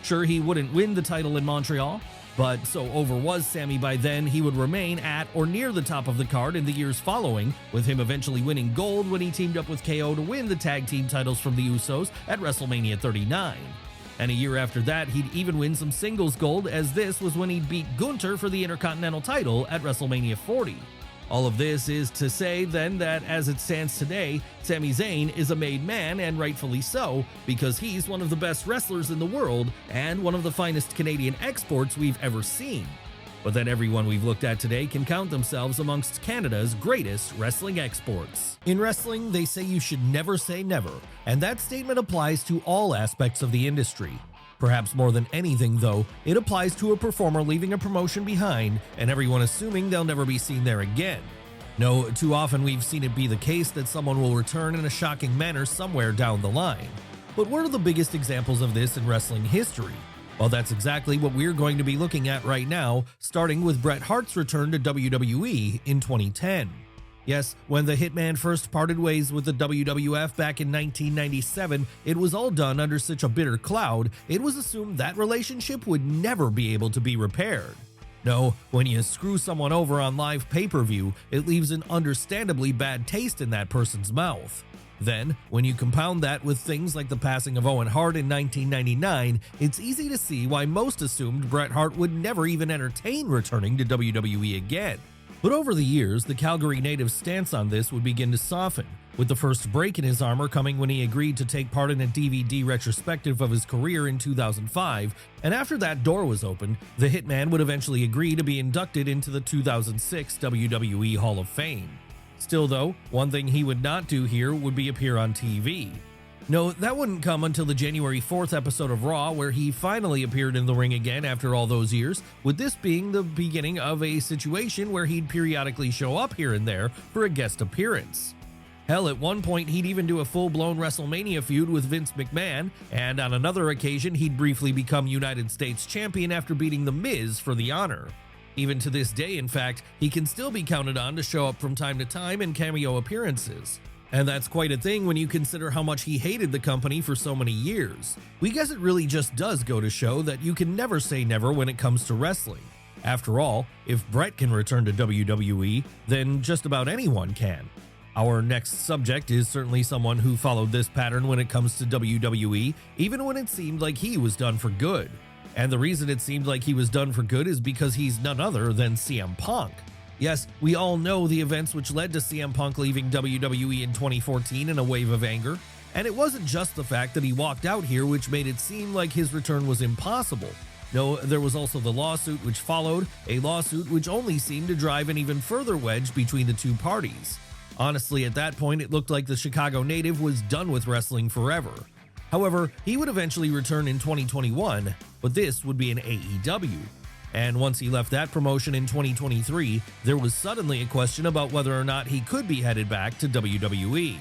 Sure, he wouldn't win the title in Montreal, but so over was Sami by then, he would remain at or near the top of the card in the years following, with him eventually winning gold when he teamed up with KO to win the tag team titles from the Usos at WrestleMania 39. And a year after that, he'd even win some singles gold, as this was when he'd beat Gunther for the Intercontinental title at WrestleMania 40. All of this is to say then that as it stands today, Sami Zayn is a made man, and rightfully so, because he's one of the best wrestlers in the world and one of the finest Canadian exports we've ever seen. But then everyone we've looked at today can count themselves amongst Canada's greatest wrestling exports. In wrestling, they say you should never say never, and that statement applies to all aspects of the industry. Perhaps more than anything, though, it applies to a performer leaving a promotion behind and everyone assuming they'll never be seen there again. No, too often we've seen it be the case that someone will return in a shocking manner somewhere down the line. But what are the biggest examples of this in wrestling history? Well, that's exactly what we're going to be looking at right now, starting with Bret Hart's return to WWE in 2010. Yes, when the Hitman first parted ways with the WWF back in 1997, it was all done under such a bitter cloud, it was assumed that relationship would never be able to be repaired. No, when you screw someone over on live pay-per-view, it leaves an understandably bad taste in that person's mouth. Then, when you compound that with things like the passing of Owen Hart in 1999, it's easy to see why most assumed Bret Hart would never even entertain returning to WWE again. But over the years, the Calgary native's stance on this would begin to soften, with the first break in his armor coming when he agreed to take part in a DVD retrospective of his career in 2005, and after that door was opened, the Hitman would eventually agree to be inducted into the 2006 WWE Hall of Fame. Still though, one thing he would not do here would be appear on TV. No, that wouldn't come until the January 4th episode of Raw, where he finally appeared in the ring again after all those years, with this being the beginning of a situation where he'd periodically show up here and there for a guest appearance. Hell, at one point he'd even do a full-blown WrestleMania feud with Vince McMahon, and on another occasion he'd briefly become United States Champion after beating The Miz for the honor. Even to this day, in fact, he can still be counted on to show up from time to time in cameo appearances. And that's quite a thing when you consider how much he hated the company for so many years. We guess it really just does go to show that you can never say never when it comes to wrestling. After all, if Brett can return to WWE, then just about anyone can. Our next subject is certainly someone who followed this pattern when it comes to WWE, even when it seemed like he was done for good. And the reason it seemed like he was done for good is because he's none other than CM Punk. Yes, we all know the events which led to CM Punk leaving WWE in 2014 in a wave of anger, and it wasn't just the fact that he walked out here which made it seem like his return was impossible. No, there was also the lawsuit which followed, a lawsuit which only seemed to drive an even further wedge between the two parties. Honestly, at that point, it looked like the Chicago native was done with wrestling forever. However, he would eventually return in 2021, but this would be in AEW. And once he left that promotion in 2023, there was suddenly a question about whether or not he could be headed back to WWE.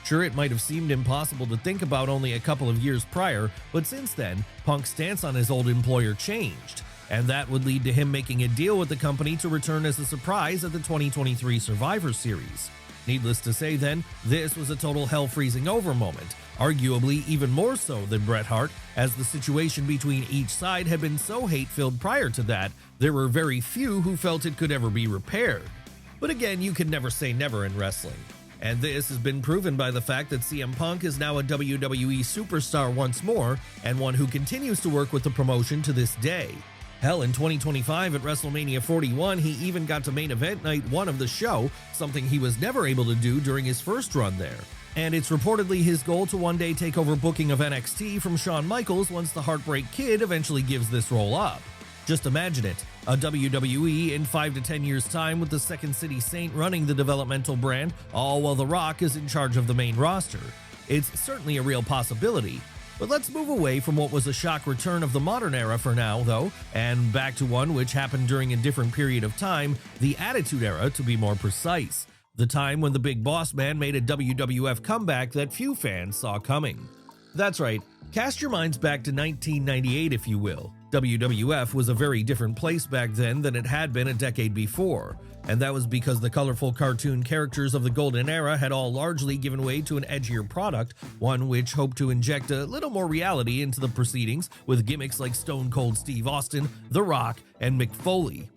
Sure, it might have seemed impossible to think about only a couple of years prior, but since then, Punk's stance on his old employer changed, and that would lead to him making a deal with the company to return as a surprise at the 2023 Survivor Series. Needless to say then, this was a total hell freezing over moment, arguably even more so than Bret Hart, as the situation between each side had been so hate-filled prior to that, there were very few who felt it could ever be repaired. But again, you can never say never in wrestling. And this has been proven by the fact that CM Punk is now a WWE superstar once more, and one who continues to work with the promotion to this day. Hell, in 2025 at WrestleMania 41, he even got to main event night one of the show, something he was never able to do during his first run there. And it's reportedly his goal to one day take over booking of NXT from Shawn Michaels once the Heartbreak Kid eventually gives this role up. Just imagine it, a WWE in 5 to 10 years' time with the Second City Saint running the developmental brand, all while The Rock is in charge of the main roster. It's certainly a real possibility. But let's move away from what was a shock return of the modern era for now, though, and back to one which happened during a different period of time, the Attitude Era to be more precise. The time when the Big Boss Man made a WWF comeback that few fans saw coming. That's right, cast your minds back to 1998 if you will. WWF was a very different place back then than it had been a decade before, and that was because the colorful cartoon characters of the Golden Era had all largely given way to an edgier product, one which hoped to inject a little more reality into the proceedings with gimmicks like Stone Cold Steve Austin, The Rock, and Mick Foley.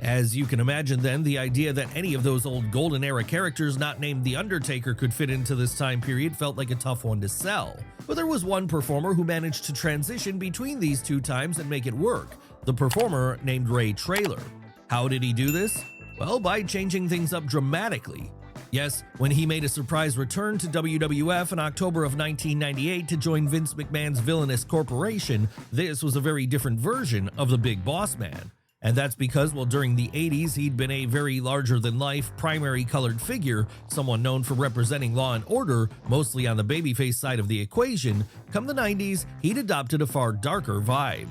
As you can imagine then, the idea that any of those old Golden Era characters not named The Undertaker could fit into this time period felt like a tough one to sell. But there was one performer who managed to transition between these two times and make it work, the performer named Ray Traylor. How did he do this? Well, by changing things up dramatically. Yes, when he made a surprise return to WWF in October of 1998 to join Vince McMahon's villainous corporation, this was a very different version of the Big Boss Man. And that's because, well, during the 80s, he'd been a very larger-than-life, primary-colored figure, someone known for representing law and order, mostly on the babyface side of the equation. Come the 90s, he'd adopted a far darker vibe.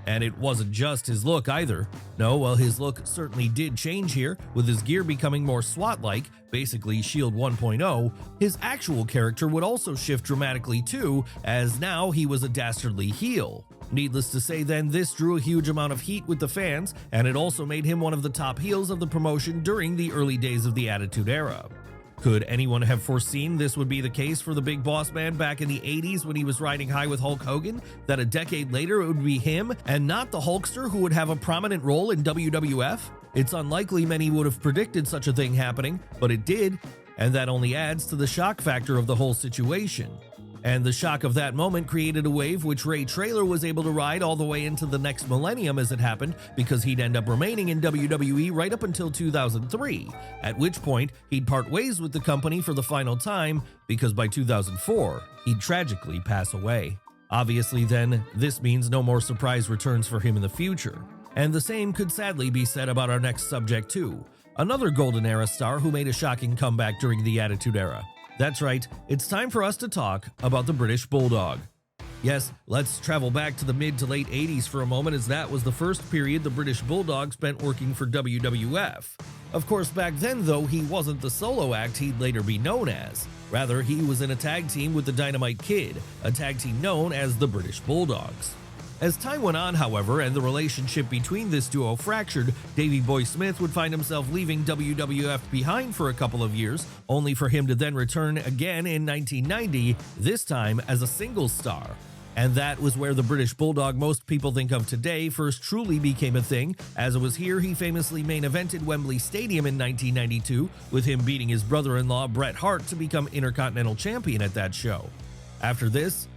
And it wasn't just his look either. No, well, his look certainly did change here, with his gear becoming more SWAT-like, basically S.H.I.E.L.D. 1.0, his actual character would also shift dramatically too, as now he was a dastardly heel. Needless to say then, this drew a huge amount of heat with the fans, and it also made him one of the top heels of the promotion during the early days of the Attitude Era. Could anyone have foreseen this would be the case for the Big Boss Man back in the 80s when he was riding high with Hulk Hogan? That a decade later it would be him and not the Hulkster who would have a prominent role in WWF? It's unlikely many would have predicted such a thing happening, but it did, and that only adds to the shock factor of the whole situation. And the shock of that moment created a wave which Ray Traylor was able to ride all the way into the next millennium as it happened, because he'd end up remaining in WWE right up until 2003, at which point he'd part ways with the company for the final time, because by 2004, he'd tragically pass away. Obviously then, this means no more surprise returns for him in the future. And the same could sadly be said about our next subject too, another Golden Era star who made a shocking comeback during the Attitude Era. That's right, it's time for us to talk about the British Bulldog. Yes, let's travel back to the mid to late 80s for a moment, as that was the first period the British Bulldog spent working for WWF. Of course, back then though, he wasn't the solo act he'd later be known as. Rather, he was in a tag team with the Dynamite Kid, a tag team known as the British Bulldogs. As time went on, however, and the relationship between this duo fractured, Davey Boy Smith would find himself leaving WWF behind for a couple of years, only for him to then return again in 1990, this time as a singles star. And that was where the British Bulldog most people think of today first truly became a thing, as it was here he famously main evented Wembley Stadium in 1992, with him beating his brother-in-law Bret Hart to become Intercontinental Champion at that show. After this,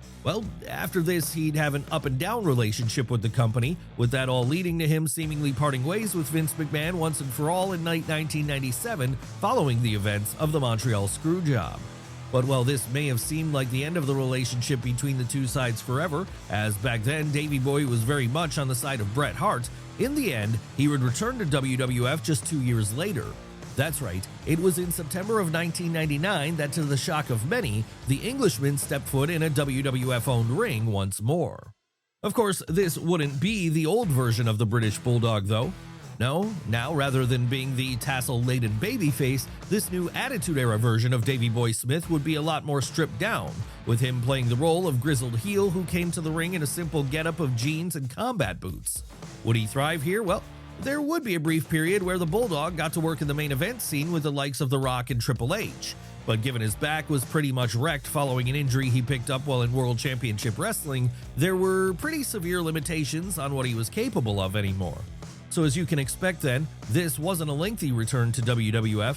he'd have an up-and-down relationship with the company, with that all leading to him seemingly parting ways with Vince McMahon once and for all in 1997 following the events of the Montreal Screwjob. But while this may have seemed like the end of the relationship between the two sides forever, as back then Davey Boy was very much on the side of Bret Hart, in the end, he would return to WWF just 2 years later. That's right, it was in September of 1999 that, to the shock of many, the Englishman stepped foot in a WWF-owned ring once more. Of course, this wouldn't be the old version of the British Bulldog though. No, now rather than being the tassel-laden babyface, this new Attitude Era version of Davey Boy Smith would be a lot more stripped down, with him playing the role of grizzled heel who came to the ring in a simple getup of jeans and combat boots. Would he thrive here? Well, there would be a brief period where the Bulldog got to work in the main event scene with the likes of The Rock and Triple H, but given his back was pretty much wrecked following an injury he picked up while in World Championship Wrestling, there were pretty severe limitations on what he was capable of anymore. So as you can expect then, this wasn't a lengthy return to WWF.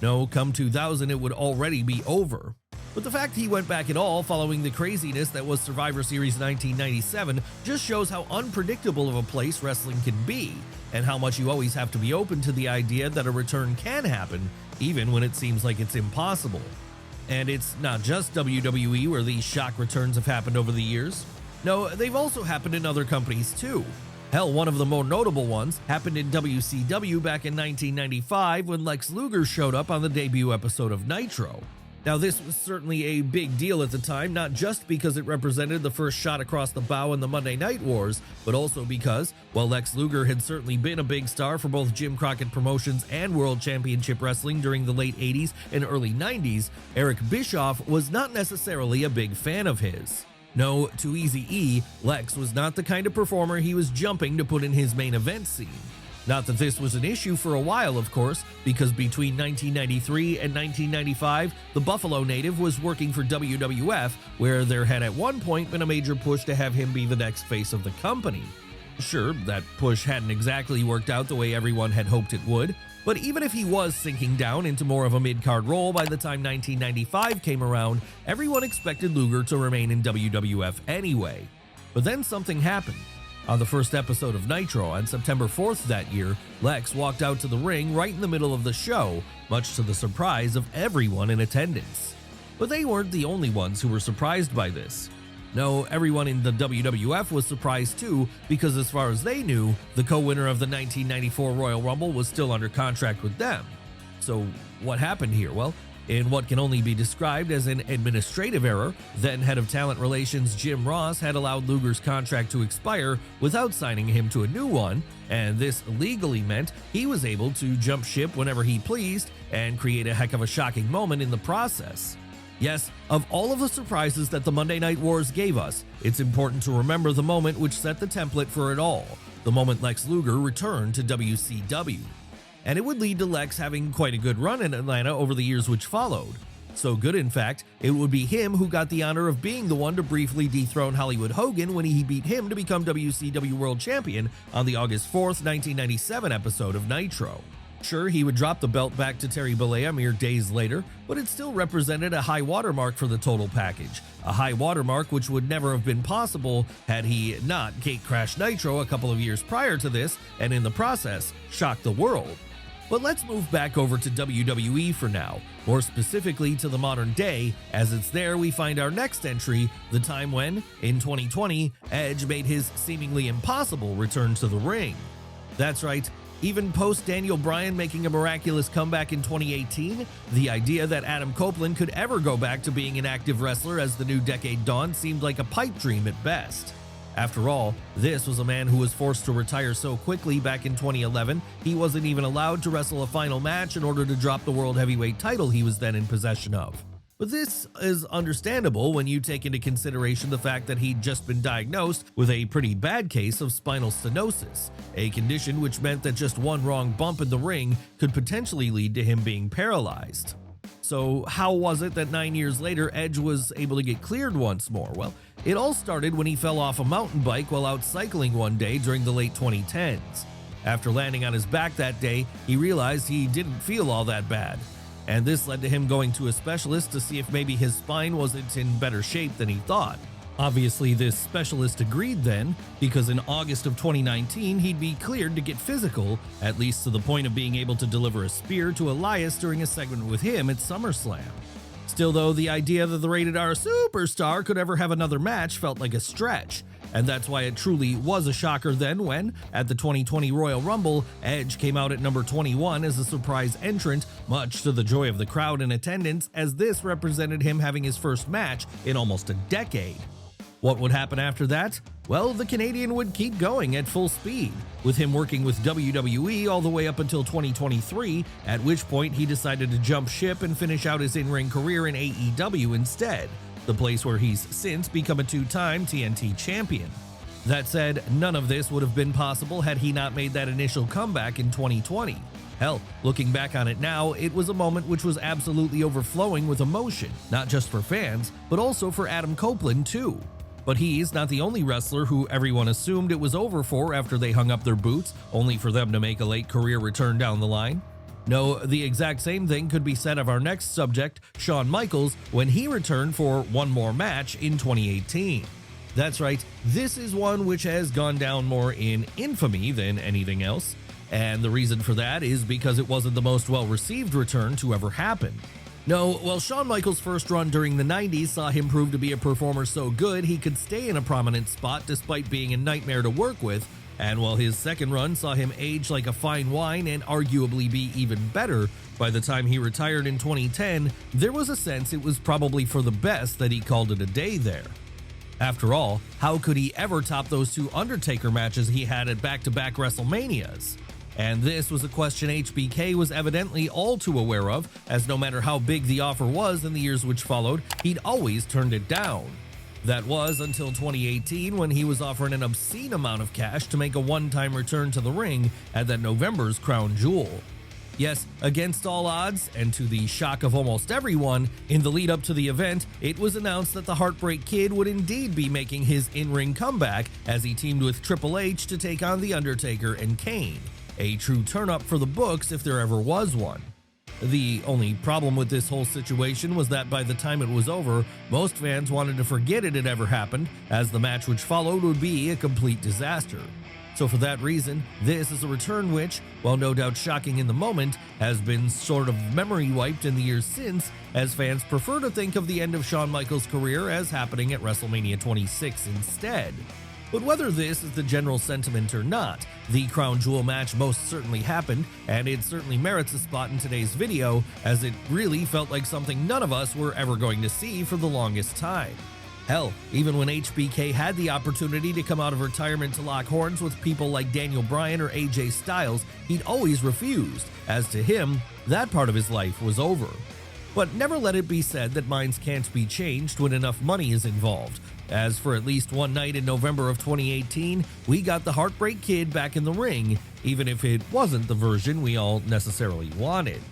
No, come 2000 it would already be over. But the fact he went back at all following the craziness that was Survivor Series 1997 just shows how unpredictable of a place wrestling can be, and how much you always have to be open to the idea that a return can happen, even when it seems like it's impossible. And it's not just WWE where these shock returns have happened over the years. No, they've also happened in other companies too. Hell, one of the more notable ones happened in WCW back in 1995 when Lex Luger showed up on the debut episode of Nitro. Now, this was certainly a big deal at the time, not just because it represented the first shot across the bow in the Monday Night Wars, but also because, while Lex Luger had certainly been a big star for both Jim Crockett Promotions and World Championship Wrestling during the late 80s and early 90s, Eric Bischoff was not necessarily a big fan of his. No, to Eazy-E, Lex was not the kind of performer he was jumping to put in his main event scene. Not that this was an issue for a while, of course, because between 1993 and 1995, the Buffalo native was working for WWF, where there had at one point been a major push to have him be the next face of the company. Sure, that push hadn't exactly worked out the way everyone had hoped it would, but even if he was sinking down into more of a mid-card role by the time 1995 came around, everyone expected Luger to remain in WWF anyway. But then something happened. On the first episode of Nitro on September 4th that year, Lex walked out to the ring right in the middle of the show, much to the surprise of everyone in attendance. But they weren't the only ones who were surprised by this. No, everyone in the WWF was surprised too, because as far as they knew, the co-winner of the 1994 Royal Rumble was still under contract with them. So what happened here? Well, in what can only be described as an administrative error, then head of talent relations Jim Ross had allowed Luger's contract to expire without signing him to a new one, and this legally meant he was able to jump ship whenever he pleased and create a heck of a shocking moment in the process. Yes, of all of the surprises that the Monday Night Wars gave us, it's important to remember the moment which set the template for it all, the moment Lex Luger returned to WCW. And it would lead to Lex having quite a good run in Atlanta over the years which followed. So good, in fact, it would be him who got the honor of being the one to briefly dethrone Hollywood Hogan when he beat him to become WCW World Champion on the August 4th, 1997 episode of Nitro. Sure, he would drop the belt back to Terry Bollea mere days later, but it still represented a high watermark for the total package, a high watermark which would never have been possible had he not gate crashed Nitro a couple of years prior to this, and in the process, shocked the world. But let's move back over to WWE for now, more specifically to the modern day, as it's there we find our next entry, the time when, in 2020, Edge made his seemingly impossible return to the ring. That's right. Even post Daniel Bryan making a miraculous comeback in 2018, the idea that Adam Copeland could ever go back to being an active wrestler as the new decade dawned seemed like a pipe dream at best. After all, this was a man who was forced to retire so quickly back in 2011, he wasn't even allowed to wrestle a final match in order to drop the World Heavyweight title he was then in possession of. But this is understandable when you take into consideration the fact that he'd just been diagnosed with a pretty bad case of spinal stenosis, a condition which meant that just one wrong bump in the ring could potentially lead to him being paralyzed. So how was it that 9 years later Edge was able to get cleared once more? Well, it all started when he fell off a mountain bike while out cycling one day during the late 2010s. After landing on his back that day, he realized he didn't feel all that bad. And this led to him going to a specialist to see if maybe his spine wasn't in better shape than he thought. Obviously, this specialist agreed then, because in August of 2019, he'd be cleared to get physical, at least to the point of being able to deliver a spear to Elias during a segment with him at SummerSlam. Still though, the idea that the Rated R superstar could ever have another match felt like a stretch, and that's why it truly was a shocker then when, at the 2020 Royal Rumble, Edge came out at number 21 as a surprise entrant, much to the joy of the crowd in attendance, as this represented him having his first match in almost a decade. What would happen after that? Well, the Canadian would keep going at full speed, with him working with WWE all the way up until 2023, at which point he decided to jump ship and finish out his in-ring career in AEW instead, the place where he's since become a two-time TNT champion. That said, none of this would have been possible had he not made that initial comeback in 2020. Hell, looking back on it now, it was a moment which was absolutely overflowing with emotion, not just for fans, but also for Adam Copeland too. But he's not the only wrestler who everyone assumed it was over for after they hung up their boots, only for them to make a late career return down the line. No, the exact same thing could be said of our next subject, Shawn Michaels, when he returned for one more match in 2018. That's right, this is one which has gone down more in infamy than anything else, and the reason for that is because it wasn't the most well-received return to ever happen. No, while Shawn Michaels' first run during the 90s saw him prove to be a performer so good he could stay in a prominent spot despite being a nightmare to work with, and while his second run saw him age like a fine wine and arguably be even better by the time he retired in 2010, there was a sense it was probably for the best that he called it a day there. After all, how could he ever top those two Undertaker matches he had at back-to-back WrestleManias? And this was a question HBK was evidently all too aware of, as no matter how big the offer was in the years which followed, he'd always turned it down. That was until 2018 when he was offered an obscene amount of cash to make a one-time return to the ring at that November's Crown Jewel. Yes, against all odds, and to the shock of almost everyone, in the lead up to the event, it was announced that the Heartbreak Kid would indeed be making his in-ring comeback as he teamed with Triple H to take on The Undertaker and Kane. A true turn-up for the books if there ever was one. The only problem with this whole situation was that by the time it was over, most fans wanted to forget it had ever happened, as the match which followed would be a complete disaster. So for that reason, this is a return which, while no doubt shocking in the moment, has been sort of memory wiped in the years since, as fans prefer to think of the end of Shawn Michaels' career as happening at WrestleMania 26 instead. But whether this is the general sentiment or not, the Crown Jewel match most certainly happened, and it certainly merits a spot in today's video, as it really felt like something none of us were ever going to see for the longest time. Hell, even when HBK had the opportunity to come out of retirement to lock horns with people like Daniel Bryan or AJ Styles, he'd always refused, as to him, that part of his life was over. But never let it be said that minds can't be changed when enough money is involved, as for at least one night in November of 2018, we got the Heartbreak Kid back in the ring, even if it wasn't the version we all necessarily wanted.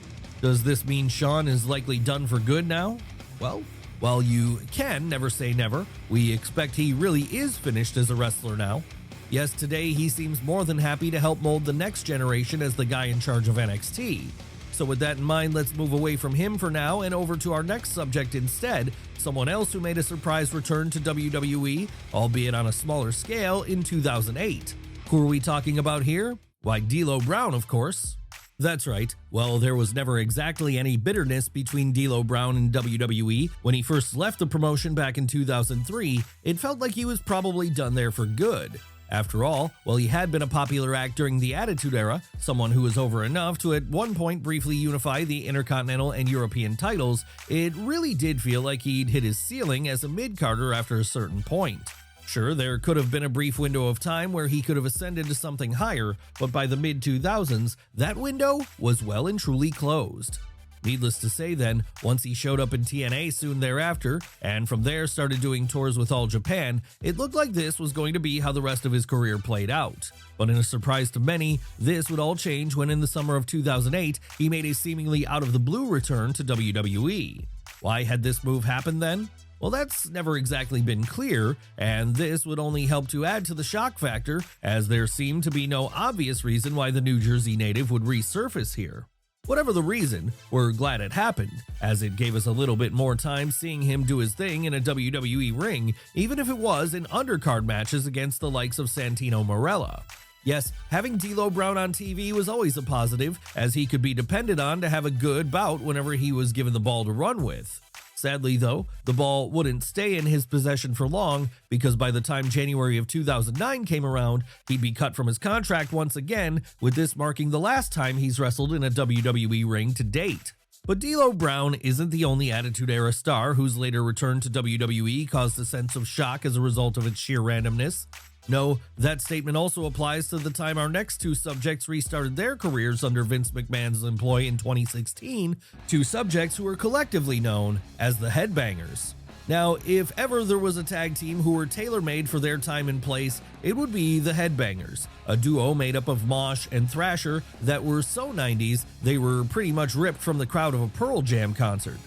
Does this mean Shawn is likely done for good now? Well, while you can never say never, we expect he really is finished as a wrestler now. Yes, today he seems more than happy to help mold the next generation as the guy in charge of NXT. So with that in mind, let's move away from him for now and over to our next subject instead, someone else who made a surprise return to WWE, albeit on a smaller scale, in 2008. Who are we talking about here? Why, D'Lo Brown, of course. That's right. Well, there was never exactly any bitterness between D'Lo Brown and WWE. When he first left the promotion back in 2003, it felt like he was probably done there for good. After all, while he had been a popular act during the Attitude Era, someone who was over enough to at one point briefly unify the Intercontinental and European titles, it really did feel like he'd hit his ceiling as a mid-carder after a certain point. Sure, there could have been a brief window of time where he could have ascended to something higher, but by the mid-2000s, that window was well and truly closed. Needless to say then, once he showed up in TNA soon thereafter, and from there started doing tours with All Japan, it looked like this was going to be how the rest of his career played out. But in a surprise to many, this would all change when in the summer of 2008, he made a seemingly out-of-the-blue return to WWE. Why had this move happened then? Well, that's never exactly been clear, and this would only help to add to the shock factor, as there seemed to be no obvious reason why the New Jersey native would resurface here. Whatever the reason, we're glad it happened, as it gave us a little bit more time seeing him do his thing in a WWE ring, even if it was in undercard matches against the likes of Santino Marella. Yes, having D'Lo Brown on TV was always a positive, as he could be depended on to have a good bout whenever he was given the ball to run with. Sadly though, the ball wouldn't stay in his possession for long, because by the time January of 2009 came around, he'd be cut from his contract once again, with this marking the last time he's wrestled in a WWE ring to date. But D'Lo Brown isn't the only Attitude Era star whose later return to WWE caused a sense of shock as a result of its sheer randomness. No, that statement also applies to the time our next two subjects restarted their careers under Vince McMahon's employ in 2016, two subjects who were collectively known as the Headbangers. Now, if ever there was a tag team who were tailor-made for their time and place, it would be the Headbangers, a duo made up of Mosh and Thrasher that were so 90s they were pretty much ripped from the crowd of a Pearl Jam concert.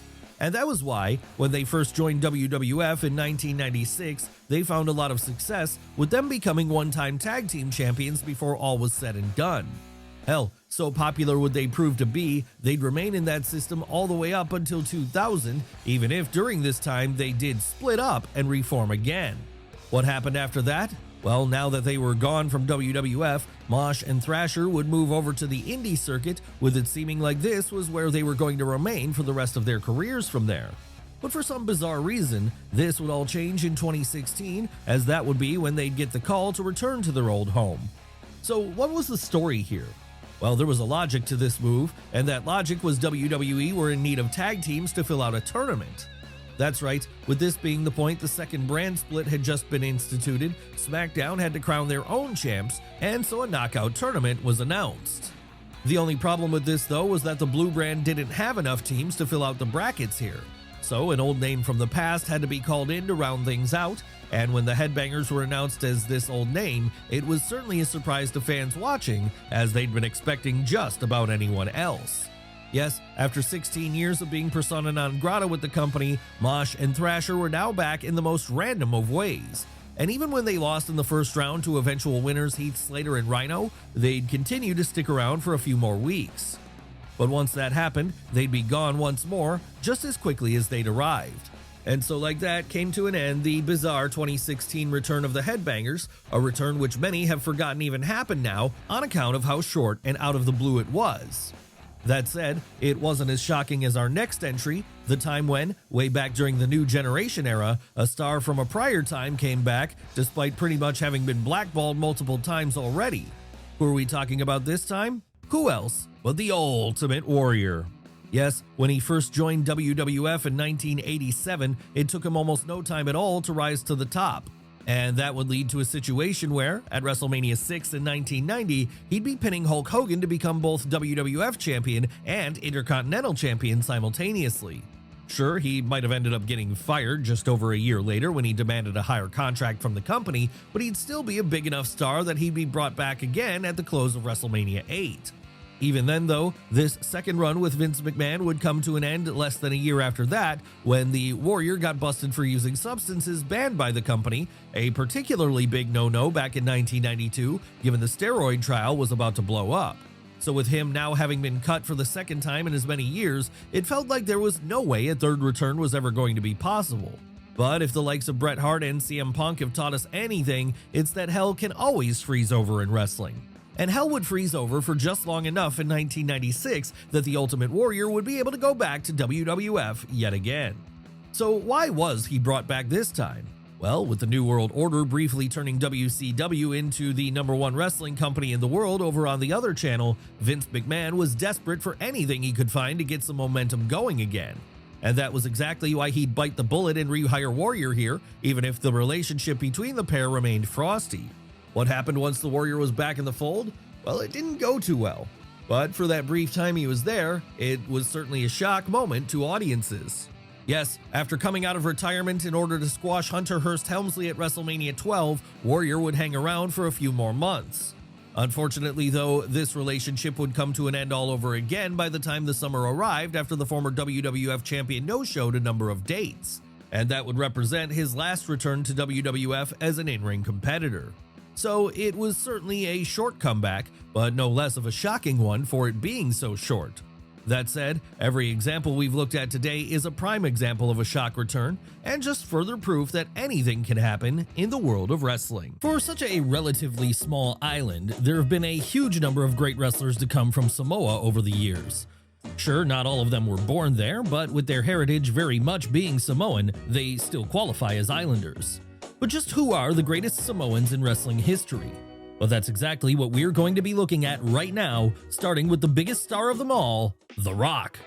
And that was why, when they first joined WWF in 1996, they found a lot of success, with them becoming one-time tag team champions before all was said and done. Hell, so popular would they prove to be, they'd remain in that system all the way up until 2000, even if during this time they did split up and reform again. What happened after that? Well, now that they were gone from WWF, Mosh and Thrasher would move over to the indie circuit, with it seeming like this was where they were going to remain for the rest of their careers from there. But for some bizarre reason, this would all change in 2016, as that would be when they'd get the call to return to their old home. So what was the story here? Well, there was a logic to this move, and that logic was WWE were in need of tag teams to fill out a tournament. That's right, with this being the point the second brand split had just been instituted, SmackDown had to crown their own champs, and so a knockout tournament was announced. The only problem with this though was that the blue brand didn't have enough teams to fill out the brackets here. So an old name from the past had to be called in to round things out, and when the Headbangers were announced as this old name, it was certainly a surprise to fans watching, as they'd been expecting just about anyone else. Yes, after 16 years of being persona non grata with the company, Mosh and Thrasher were now back in the most random of ways. And even when they lost in the first round to eventual winners Heath Slater and Rhino, they'd continue to stick around for a few more weeks. But once that happened, they'd be gone once more, just as quickly as they'd arrived. And so like that came to an end the bizarre 2016 return of the Headbangers, a return which many have forgotten even happened now on account of how short and out of the blue it was. That said, it wasn't as shocking as our next entry, the time when, way back during the New Generation era, a star from a prior time came back, despite pretty much having been blackballed multiple times already. Who are we talking about this time? Who else but the Ultimate Warrior? Yes, when he first joined WWF in 1987, it took him almost no time at all to rise to the top. And that would lead to a situation where, at WrestleMania 6 in 1990, he'd be pinning Hulk Hogan to become both WWF Champion and Intercontinental Champion simultaneously. Sure, he might have ended up getting fired just over a year later when he demanded a higher contract from the company, but he'd still be a big enough star that he'd be brought back again at the close of WrestleMania 8. Even then though, this second run with Vince McMahon would come to an end less than a year after that, when the Warrior got busted for using substances banned by the company, a particularly big no-no back in 1992, given the steroid trial was about to blow up. So with him now having been cut for the second time in as many years, it felt like there was no way a third return was ever going to be possible. But if the likes of Bret Hart and CM Punk have taught us anything, it's that hell can always freeze over in wrestling. And hell would freeze over for just long enough in 1996 that the Ultimate Warrior would be able to go back to WWF yet again. So why was he brought back this time? Well, with the New World Order briefly turning WCW into the #1 wrestling company in the world over on the other channel, Vince McMahon was desperate for anything he could find to get some momentum going again. And that was exactly why he'd bite the bullet and rehire Warrior here, even if the relationship between the pair remained frosty. What happened once the Warrior was back in the fold? Well, it didn't go too well. But for that brief time he was there, it was certainly a shock moment to audiences. Yes, after coming out of retirement in order to squash Hunter Hearst Helmsley at WrestleMania 12, Warrior would hang around for a few more months. Unfortunately, though, this relationship would come to an end all over again by the time the summer arrived after the former WWF champion no-showed a number of dates, and that would represent his last return to WWF as an in-ring competitor. So it was certainly a short comeback, but no less of a shocking one for it being so short. That said, every example we've looked at today is a prime example of a shock return, and just further proof that anything can happen in the world of wrestling. For such a relatively small island, there have been a huge number of great wrestlers to come from Samoa over the years. Sure, not all of them were born there, but with their heritage very much being Samoan, they still qualify as islanders. But just who are the greatest Samoans in wrestling history? Well, that's exactly what we're going to be looking at right now, starting with the biggest star of them all, The Rock.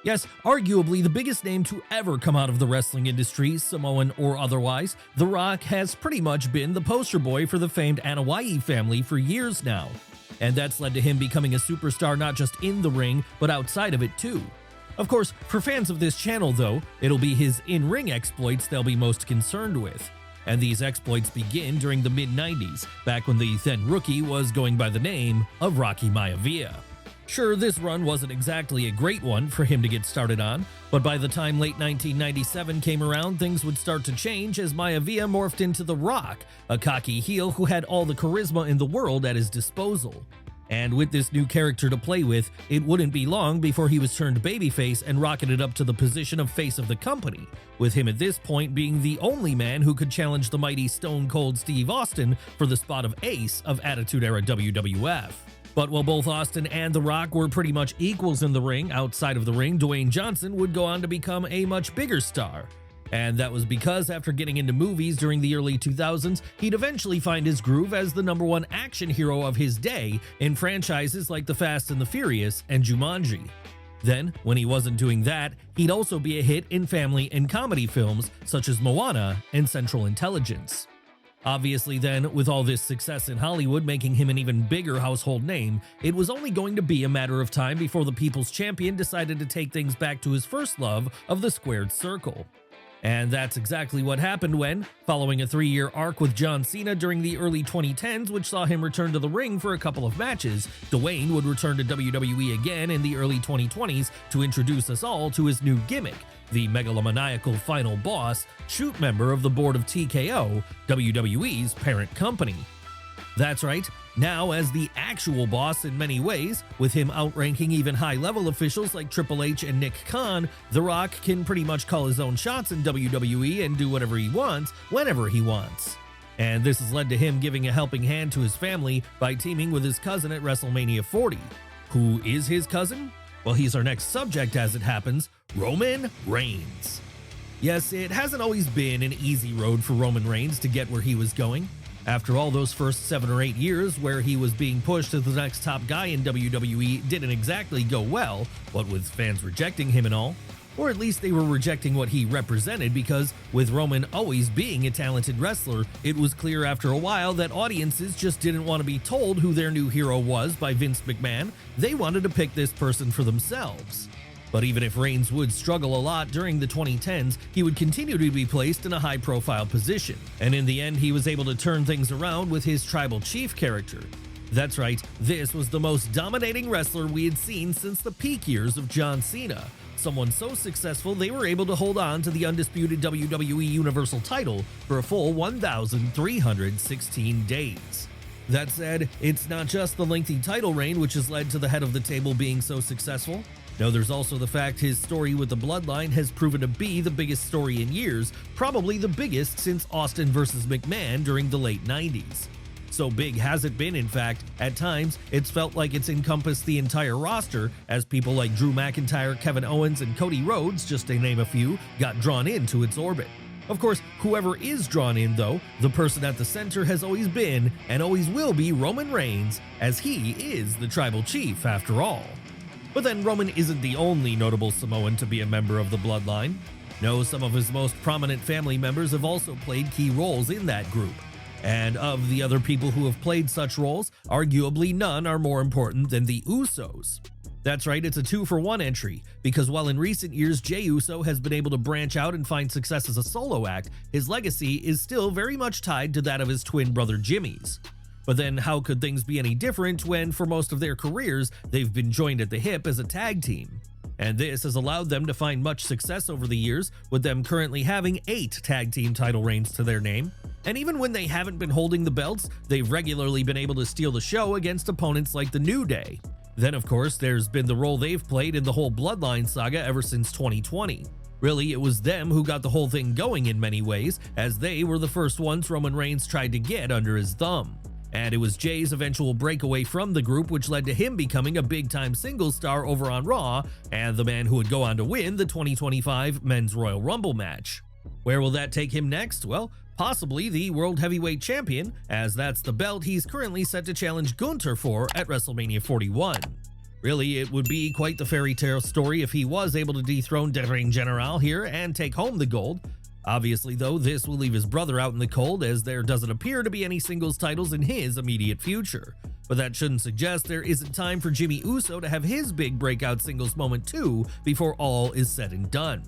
Yes, arguably the biggest name to ever come out of the wrestling industry, Samoan or otherwise, The Rock has pretty much been the poster boy for the famed Anoa'i family for years now. And that's led to him becoming a superstar not just in the ring, but outside of it too. Of course, for fans of this channel though, it'll be his in-ring exploits they'll be most concerned with. And these exploits begin during the mid-90s, back when the then rookie was going by the name of Rocky Maivia. Sure, this run wasn't exactly a great one for him to get started on, but by the time late 1997 came around, things would start to change as Maivia morphed into The Rock, a cocky heel who had all the charisma in the world at his disposal. And with this new character to play with, it wouldn't be long before he was turned babyface and rocketed up to the position of face of the company, with him at this point being the only man who could challenge the mighty Stone Cold Steve Austin for the spot of ace of Attitude Era WWF. But while both Austin and The Rock were pretty much equals in the ring, outside of the ring, Dwayne Johnson would go on to become a much bigger star. And that was because after getting into movies during the early 2000s, he'd eventually find his groove as the #1 action hero of his day in franchises like The Fast and the Furious and Jumanji. Then, when he wasn't doing that, he'd also be a hit in family and comedy films such as Moana and Central Intelligence. Obviously then, with all this success in Hollywood making him an even bigger household name, it was only going to be a matter of time before the People's Champion decided to take things back to his first love of the squared circle. And that's exactly what happened when, following a 3-year arc with John Cena during the early 2010s, which saw him return to the ring for a couple of matches, Dwayne would return to WWE again in the early 2020s to introduce us all to his new gimmick, the megalomaniacal final boss, shoot member of the board of TKO, WWE's parent company. That's right, now as the actual boss in many ways, with him outranking even high-level officials like Triple H and Nick Khan, The Rock can pretty much call his own shots in WWE and do whatever he wants, whenever he wants. And this has led to him giving a helping hand to his family by teaming with his cousin at WrestleMania 40. Who is his cousin? Well, he's our next subject as it happens, Roman Reigns. Yes, it hasn't always been an easy road for Roman Reigns to get where he was going. After all, those first 7 or 8 years where he was being pushed as the next top guy in WWE didn't exactly go well, what with fans rejecting him and all. Or at least they were rejecting what he represented because, with Roman always being a talented wrestler, it was clear after a while that audiences just didn't want to be told who their new hero was by Vince McMahon. They wanted to pick this person for themselves. But even if Reigns would struggle a lot during the 2010s, he would continue to be placed in a high-profile position. And in the end, he was able to turn things around with his Tribal Chief character. That's right, this was the most dominating wrestler we had seen since the peak years of John Cena. Someone so successful they were able to hold on to the undisputed WWE Universal title for a full 1,316 days. That said, it's not just the lengthy title reign which has led to the head of the table being so successful. No, there's also the fact his story with the Bloodline has proven to be the biggest story in years, probably the biggest since Austin vs. McMahon during the late 90s. So big has it been, in fact, at times it's felt like it's encompassed the entire roster as people like Drew McIntyre, Kevin Owens, and Cody Rhodes, just to name a few, got drawn into its orbit. Of course, whoever is drawn in though, the person at the center has always been and always will be Roman Reigns, as he is the Tribal Chief after all. But then Roman isn't the only notable Samoan to be a member of the bloodline. No, some of his most prominent family members have also played key roles in that group. And of the other people who have played such roles, arguably none are more important than the Usos. That's right, it's a 2-for-1 entry, because while in recent years Jey Uso has been able to branch out and find success as a solo act, his legacy is still very much tied to that of his twin brother Jimmy's. But then how could things be any different when, for most of their careers, they've been joined at the hip as a tag team? And this has allowed them to find much success over the years, with them currently having 8 tag team title reigns to their name. And even when they haven't been holding the belts, they've regularly been able to steal the show against opponents like the New Day. Then of course there's been the role they've played in the whole Bloodline saga ever since 2020. Really, it was them who got the whole thing going in many ways, as they were the first ones Roman Reigns tried to get under his thumb. And it was Jay's eventual breakaway from the group which led to him becoming a big-time singles star over on Raw, and the man who would go on to win the 2025 Men's Royal Rumble match. Where will that take him next? Well, possibly the World Heavyweight Champion, as that's the belt he's currently set to challenge Gunther for at WrestleMania 41. Really, it would be quite the fairy tale story if he was able to dethrone Der Ring General here and take home the gold. Obviously though, this will leave his brother out in the cold, as there doesn't appear to be any singles titles in his immediate future. But that shouldn't suggest there isn't time for Jimmy Uso to have his big breakout singles moment too before all is said and done.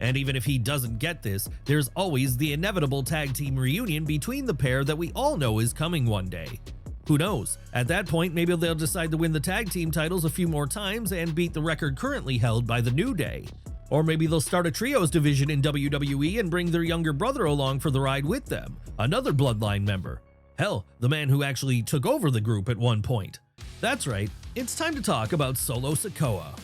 And even if he doesn't get this, there's always the inevitable tag team reunion between the pair that we all know is coming one day. Who knows? At that point, maybe they'll decide to win the tag team titles a few more times and beat the record currently held by the New Day. Or maybe they'll start a trios division in WWE and bring their younger brother along for the ride with them, another Bloodline member. Hell, the man who actually took over the group at one point. That's right, it's time to talk about Solo Sikoa.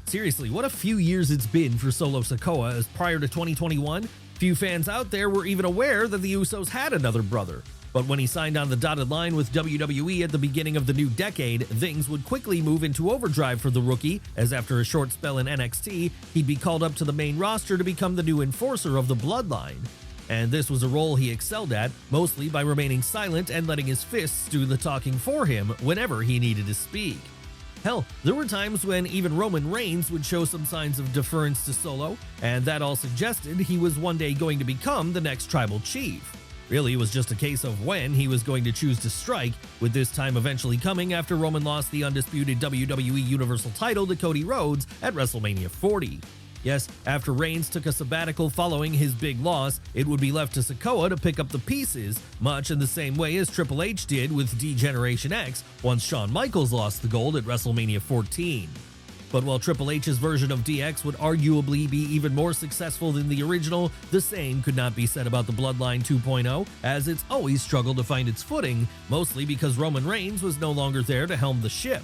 Seriously, what a few years it's been for Solo Sikoa, as prior to 2021, few fans out there were even aware that the Usos had another brother. But when he signed on the dotted line with WWE at the beginning of the new decade, things would quickly move into overdrive for the rookie, as after a short spell in NXT, he'd be called up to the main roster to become the new enforcer of the Bloodline. And this was a role he excelled at, mostly by remaining silent and letting his fists do the talking for him whenever he needed to speak. Hell, there were times when even Roman Reigns would show some signs of deference to Solo, and that all suggested he was one day going to become the next tribal chief. Really, it was just a case of when he was going to choose to strike, with this time eventually coming after Roman lost the undisputed WWE Universal title to Cody Rhodes at WrestleMania 40. Yes, after Reigns took a sabbatical following his big loss, it would be left to Sikoa to pick up the pieces, much in the same way as Triple H did with D-Generation X once Shawn Michaels lost the gold at WrestleMania 14. But while Triple H's version of DX would arguably be even more successful than the original, the same could not be said about the Bloodline 2.0, as it's always struggled to find its footing, mostly because Roman Reigns was no longer there to helm the ship.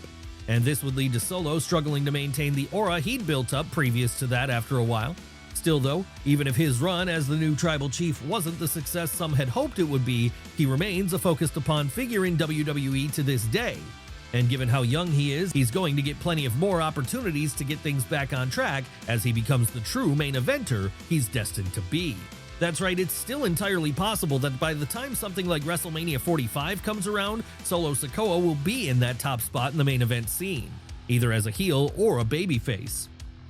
And this would lead to Solo struggling to maintain the aura he'd built up previous to that after a while. Still though, even if his run as the new tribal chief wasn't the success some had hoped it would be, he remains a focused upon figure in WWE to this day. And given how young he is, he's going to get plenty of more opportunities to get things back on track as he becomes the true main eventer he's destined to be. That's right, it's still entirely possible that by the time something like WrestleMania 45 comes around, Solo Sikoa will be in that top spot in the main event scene, either as a heel or a babyface.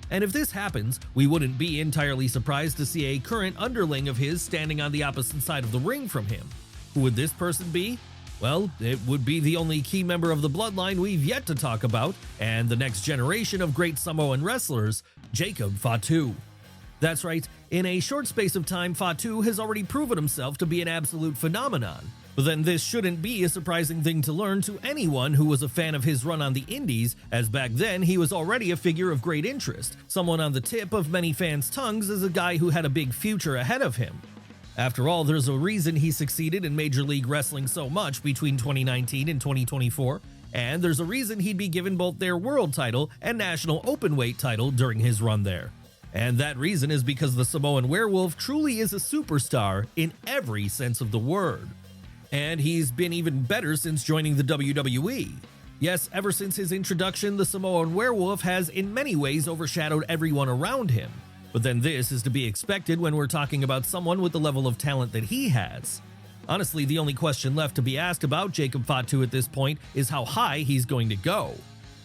And if this happens, we wouldn't be entirely surprised to see a current underling of his standing on the opposite side of the ring from him. Who would this person be? Well, it would be the only key member of the Bloodline we've yet to talk about, and the next generation of great Samoan wrestlers, Jacob Fatu. That's right, in a short space of time, Fatu has already proven himself to be an absolute phenomenon. But then this shouldn't be a surprising thing to learn to anyone who was a fan of his run on the Indies, as back then he was already a figure of great interest, someone on the tip of many fans' tongues as a guy who had a big future ahead of him. After all, there's a reason he succeeded in Major League Wrestling so much between 2019 and 2024, and there's a reason he'd be given both their world title and national openweight title during his run there. And that reason is because the Samoan Werewolf truly is a superstar in every sense of the word. And he's been even better since joining the WWE. Yes, ever since his introduction, the Samoan Werewolf has in many ways overshadowed everyone around him. But then this is to be expected when we're talking about someone with the level of talent that he has. Honestly, the only question left to be asked about Jacob Fatu at this point is how high he's going to go.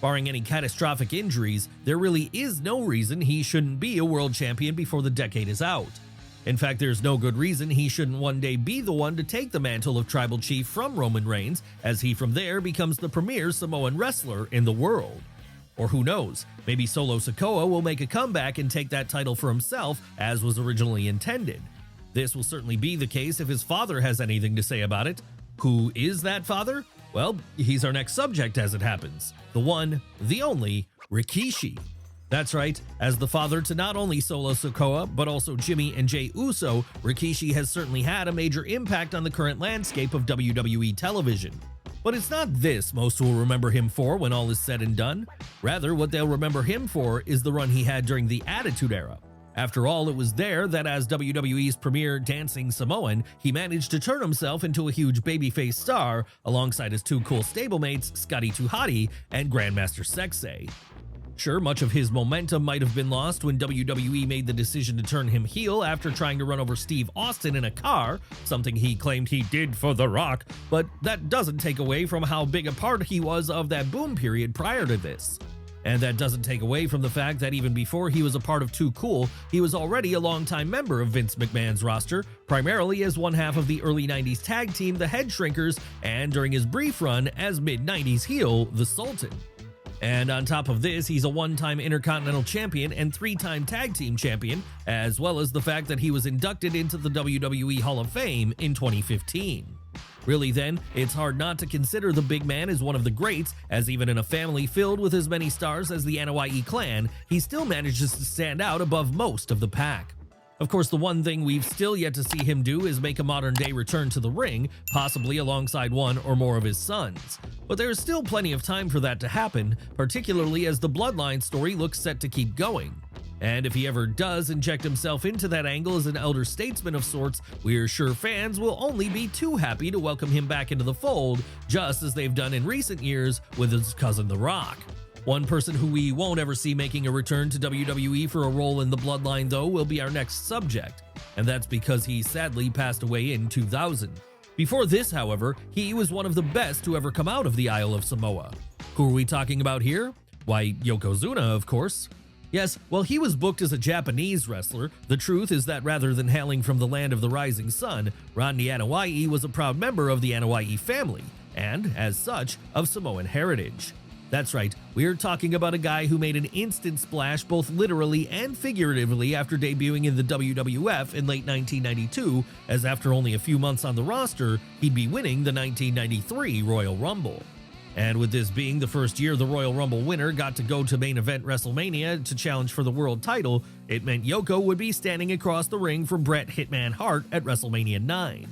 Barring any catastrophic injuries, there really is no reason he shouldn't be a world champion before the decade is out. In fact, there's no good reason he shouldn't one day be the one to take the mantle of Tribal Chief from Roman Reigns, as he from there becomes the premier Samoan wrestler in the world. Or who knows, maybe Solo Sikoa will make a comeback and take that title for himself as was originally intended. This will certainly be the case if his father has anything to say about it. Who is that father? Well, he's our next subject as it happens. The one, the only, Rikishi. That's right, as the father to not only Solo Sikoa, but also Jimmy and Jey Uso, Rikishi has certainly had a major impact on the current landscape of WWE television. But it's not this most will remember him for when all is said and done. Rather, what they'll remember him for is the run he had during the Attitude Era. After all, it was there that as WWE's premier dancing Samoan, he managed to turn himself into a huge babyface star alongside his two cool stablemates, Scotty 2 Hotty and Grandmaster Sexay. Sure, much of his momentum might have been lost when WWE made the decision to turn him heel after trying to run over Steve Austin in a car, something he claimed he did for The Rock, but that doesn't take away from how big a part he was of that boom period prior to this. And that doesn't take away from the fact that even before he was a part of Too Cool, he was already a longtime member of Vince McMahon's roster, primarily as one half of the early 90s tag team, the Head Shrinkers, and during his brief run as mid-90s heel, the Sultan. And on top of this, he's a one-time Intercontinental Champion and three-time Tag Team Champion, as well as the fact that he was inducted into the WWE Hall of Fame in 2015. Really then, it's hard not to consider the big man as one of the greats, as even in a family filled with as many stars as the Anoa'i clan, he still manages to stand out above most of the pack. Of course, the one thing we've still yet to see him do is make a modern-day return to the ring, possibly alongside one or more of his sons. But there is still plenty of time for that to happen, particularly as the Bloodline story looks set to keep going. And if he ever does inject himself into that angle as an elder statesman of sorts, we're sure fans will only be too happy to welcome him back into the fold, just as they've done in recent years with his cousin The Rock. One person who we won't ever see making a return to WWE for a role in the Bloodline, though, will be our next subject, and that's because he sadly passed away in 2000. Before this, however, he was one of the best to ever come out of the Isle of Samoa. Who are we talking about here? Why, Yokozuna, of course. Yes, while he was booked as a Japanese wrestler, the truth is that rather than hailing from the land of the rising sun, Rodney Anoa'i was a proud member of the Anoa'i family, and, as such, of Samoan heritage. That's right, we're talking about a guy who made an instant splash both literally and figuratively after debuting in the WWF in late 1992, as after only a few months on the roster, he'd be winning the 1993 Royal Rumble. And with this being the first year the Royal Rumble winner got to go to main event WrestleMania to challenge for the world title, it meant Yoko would be standing across the ring from Bret Hitman Hart at WrestleMania 9.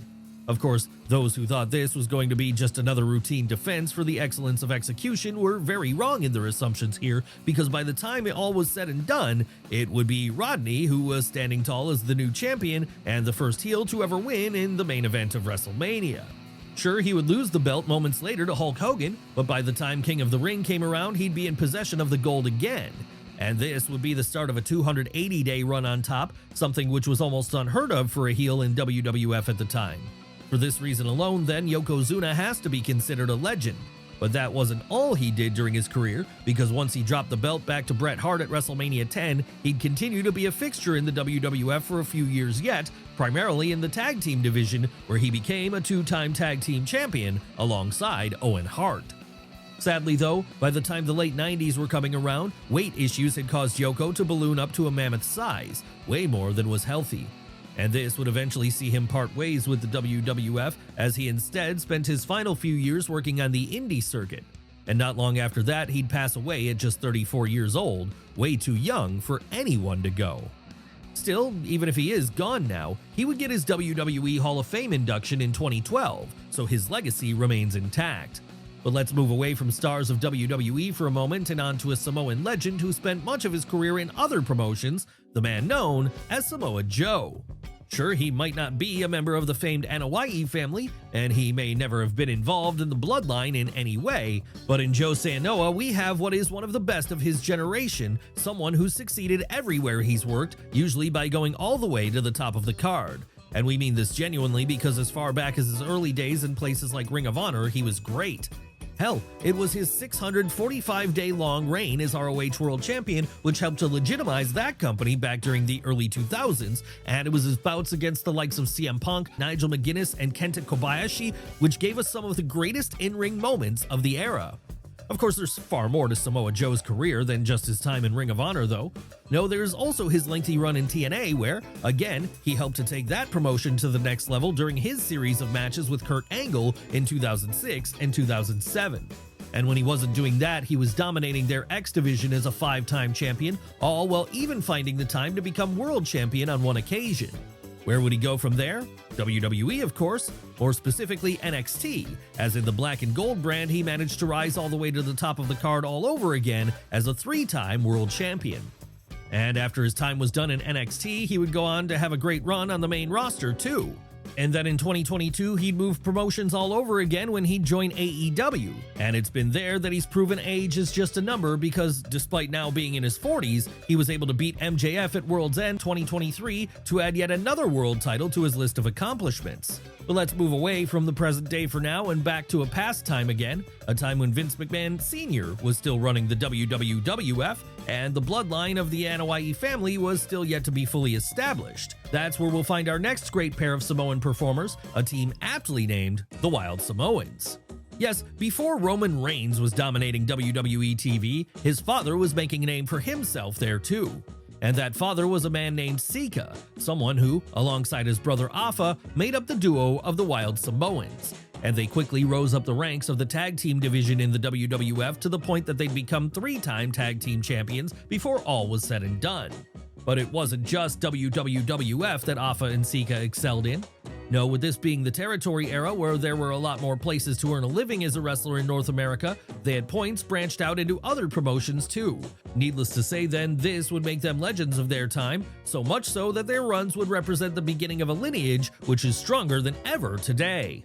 Of course, those who thought this was going to be just another routine defense for the excellence of execution were very wrong in their assumptions here, because by the time it all was said and done, it would be Rodney who was standing tall as the new champion and the first heel to ever win in the main event of WrestleMania. Sure, he would lose the belt moments later to Hulk Hogan, but by the time King of the Ring came around, he'd be in possession of the gold again. And this would be the start of a 280-day run on top, something which was almost unheard of for a heel in WWF at the time. For this reason alone, then, Yokozuna has to be considered a legend. But that wasn't all he did during his career, because once he dropped the belt back to Bret Hart at WrestleMania 10, he'd continue to be a fixture in the WWF for a few years yet, primarily in the tag team division, where he became a two-time tag team champion alongside Owen Hart. Sadly though, by the time the late 90s were coming around, weight issues had caused Yoko to balloon up to a mammoth size, way more than was healthy. And this would eventually see him part ways with the WWF, as he instead spent his final few years working on the indie circuit. And not long after that, he'd pass away at just 34 years old, way too young for anyone to go. Still, even if he is gone now, he would get his WWE Hall of Fame induction in 2012, so his legacy remains intact. But let's move away from stars of WWE for a moment and on to a Samoan legend who spent much of his career in other promotions, the man known as Samoa Joe. Sure, he might not be a member of the famed Anoa'i family, and he may never have been involved in the bloodline in any way, but in Joe Sanoa we have what is one of the best of his generation, someone who's succeeded everywhere he's worked, usually by going all the way to the top of the card. And we mean this genuinely because as far back as his early days in places like Ring of Honor, he was great. Hell, it was his 645-day-long reign as ROH World Champion which helped to legitimize that company back during the early 2000s, and it was his bouts against the likes of CM Punk, Nigel McGuinness, and Kenta Kobayashi which gave us some of the greatest in-ring moments of the era. Of course, there's far more to Samoa Joe's career than just his time in Ring of Honor, though. No, there's also his lengthy run in TNA where, again, he helped to take that promotion to the next level during his series of matches with Kurt Angle in 2006 and 2007. And when he wasn't doing that, he was dominating their X division as a 5-time champion, all while even finding the time to become world champion on one occasion. Where would he go from there? WWE, of course, more specifically NXT, as in the black and gold brand he managed to rise all the way to the top of the card all over again as a 3-time world champion. And after his time was done in NXT, he would go on to have a great run on the main roster too. And then in 2022, he'd move promotions all over again when he'd join AEW. And it's been there that he's proven age is just a number because despite now being in his 40s, he was able to beat MJF at World's End 2023 to add yet another world title to his list of accomplishments. But let's move away from the present day for now and back to a past time again, a time when Vince McMahon Sr. was still running the WWF and the bloodline of the Anoa'i family was still yet to be fully established. That's where we'll find our next great pair of Samoan performers, a team aptly named the Wild Samoans. Yes, before Roman Reigns was dominating WWE TV, his father was making a name for himself there too. And that father was a man named Sika, someone who, alongside his brother Afa, made up the duo of the Wild Samoans. And they quickly rose up the ranks of the tag team division in the WWF to the point that they'd become 3-time tag team champions before all was said and done. But it wasn't just WWF that Afa and Sika excelled in. No, with this being the territory era where there were a lot more places to earn a living as a wrestler in North America, they at points branched out into other promotions too. Needless to say then, this would make them legends of their time, so much so that their runs would represent the beginning of a lineage which is stronger than ever today.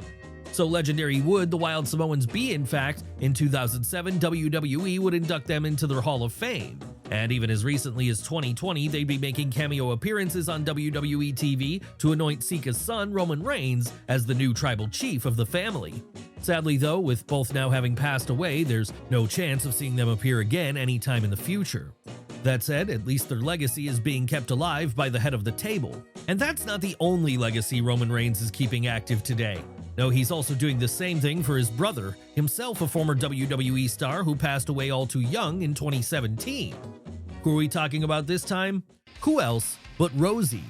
So legendary would the Wild Samoans be, in fact. In 2007, WWE would induct them into their Hall of Fame. And even as recently as 2020, they'd be making cameo appearances on WWE TV to anoint Sika's son, Roman Reigns, as the new tribal chief of the family. Sadly though, with both now having passed away, there's no chance of seeing them appear again anytime in the future. That said, at least their legacy is being kept alive by the head of the table. And that's not the only legacy Roman Reigns is keeping active today. No, he's also doing the same thing for his brother, himself a former WWE star who passed away all too young in 2017. Who are we talking about this time? Who else but Rosie?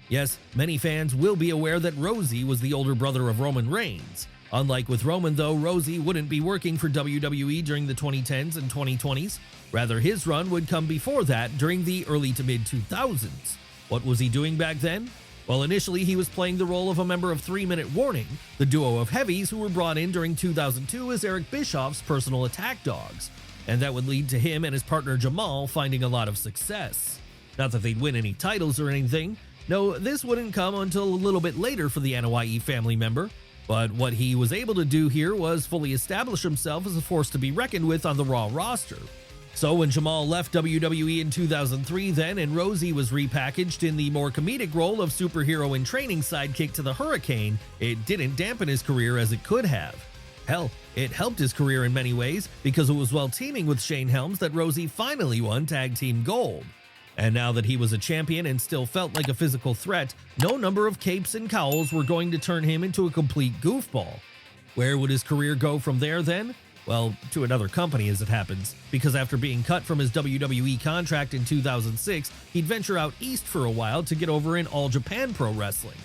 Yes, many fans will be aware that Rosie was the older brother of Roman Reigns. Unlike with Roman though, Rosie wouldn't be working for WWE during the 2010s and 2020s. Rather, his run would come before that during the early to mid 2000s. What was he doing back then? Well, initially he was playing the role of a member of 3 Minute Warning, the duo of heavies who were brought in during 2002 as Eric Bischoff's personal attack dogs. And that would lead to him and his partner Jamal finding a lot of success. Not that they'd win any titles or anything. No, this wouldn't come until a little bit later for the Anoa'i family member. But what he was able to do here was fully establish himself as a force to be reckoned with on the Raw roster. So when Jamal left WWE in 2003 then and Rosie was repackaged in the more comedic role of superhero in training sidekick to the Hurricane, it didn't dampen his career as it could have. Hell, it helped his career in many ways because it was while teaming with Shane Helms that Rosie finally won Tag Team Gold. And now that he was a champion and still felt like a physical threat, no number of capes and cowls were going to turn him into a complete goofball. Where would his career go from there then? Well, to another company as it happens, because after being cut from his WWE contract in 2006, he'd venture out east for a while to get over in All Japan Pro Wrestling.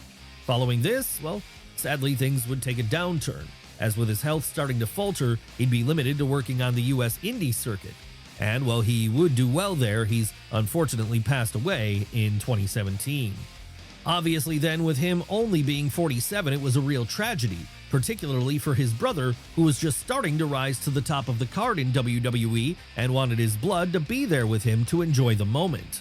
Following this, well, sadly things would take a downturn, as with his health starting to falter, he'd be limited to working on the US indie circuit. And while he would do well there, he's unfortunately passed away in 2017. Obviously then, with him only being 47, it was a real tragedy, particularly for his brother, who was just starting to rise to the top of the card in WWE and wanted his blood to be there with him to enjoy the moment.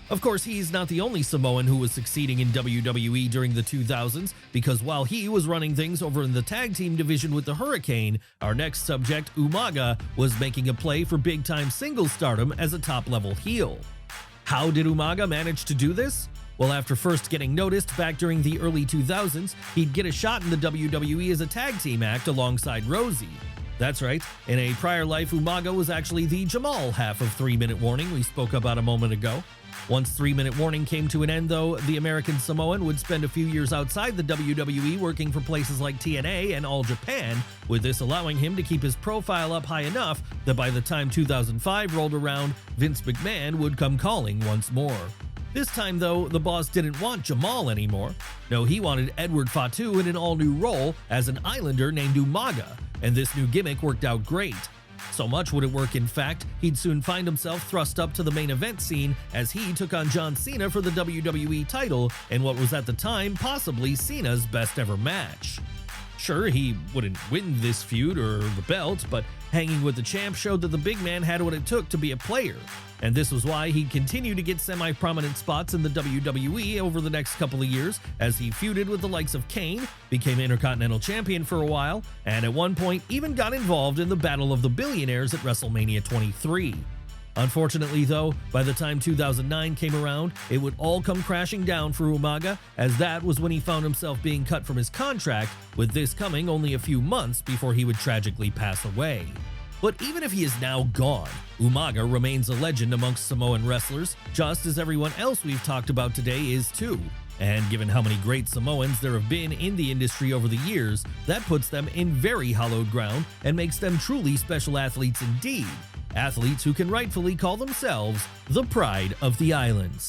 Of course, he's not the only Samoan who was succeeding in WWE during the 2000s, because while he was running things over in the tag team division with the Hurricane, our next subject, Umaga, was making a play for big-time singles stardom as a top-level heel. How did Umaga manage to do this? Well, after first getting noticed back during the early 2000s, he'd get a shot in the WWE as a tag team act alongside Rosie. That's right, in a prior life, Umaga was actually the Jamal half of 3 Minute Warning we spoke about a moment ago. Once 3 Minute Warning came to an end, though, the American Samoan would spend a few years outside the WWE working for places like TNA and All Japan, with this allowing him to keep his profile up high enough that by the time 2005 rolled around, Vince McMahon would come calling once more. This time, though, the boss didn't want Jamal anymore. No, he wanted Edward Fatu in an all-new role as an Islander named Umaga, and this new gimmick worked out great. So much would it work, in fact, he'd soon find himself thrust up to the main event scene as he took on John Cena for the WWE title in what was at the time possibly Cena's best ever match. Sure, he wouldn't win this feud or the belt, but hanging with the champ showed that the big man had what it took to be a player. And this was why he'd continue to get semi-prominent spots in the WWE over the next couple of years as he feuded with the likes of Kane, became Intercontinental Champion for a while, and at one point even got involved in the Battle of the Billionaires at WrestleMania 23. Unfortunately, though, by the time 2009 came around, it would all come crashing down for Umaga, as that was when he found himself being cut from his contract, with this coming only a few months before he would tragically pass away. But even if he is now gone, Umaga remains a legend amongst Samoan wrestlers, just as everyone else we've talked about today is too. And given how many great Samoans there have been in the industry over the years, that puts them in very hallowed ground and makes them truly special athletes indeed. Athletes who can rightfully call themselves the pride of the islands.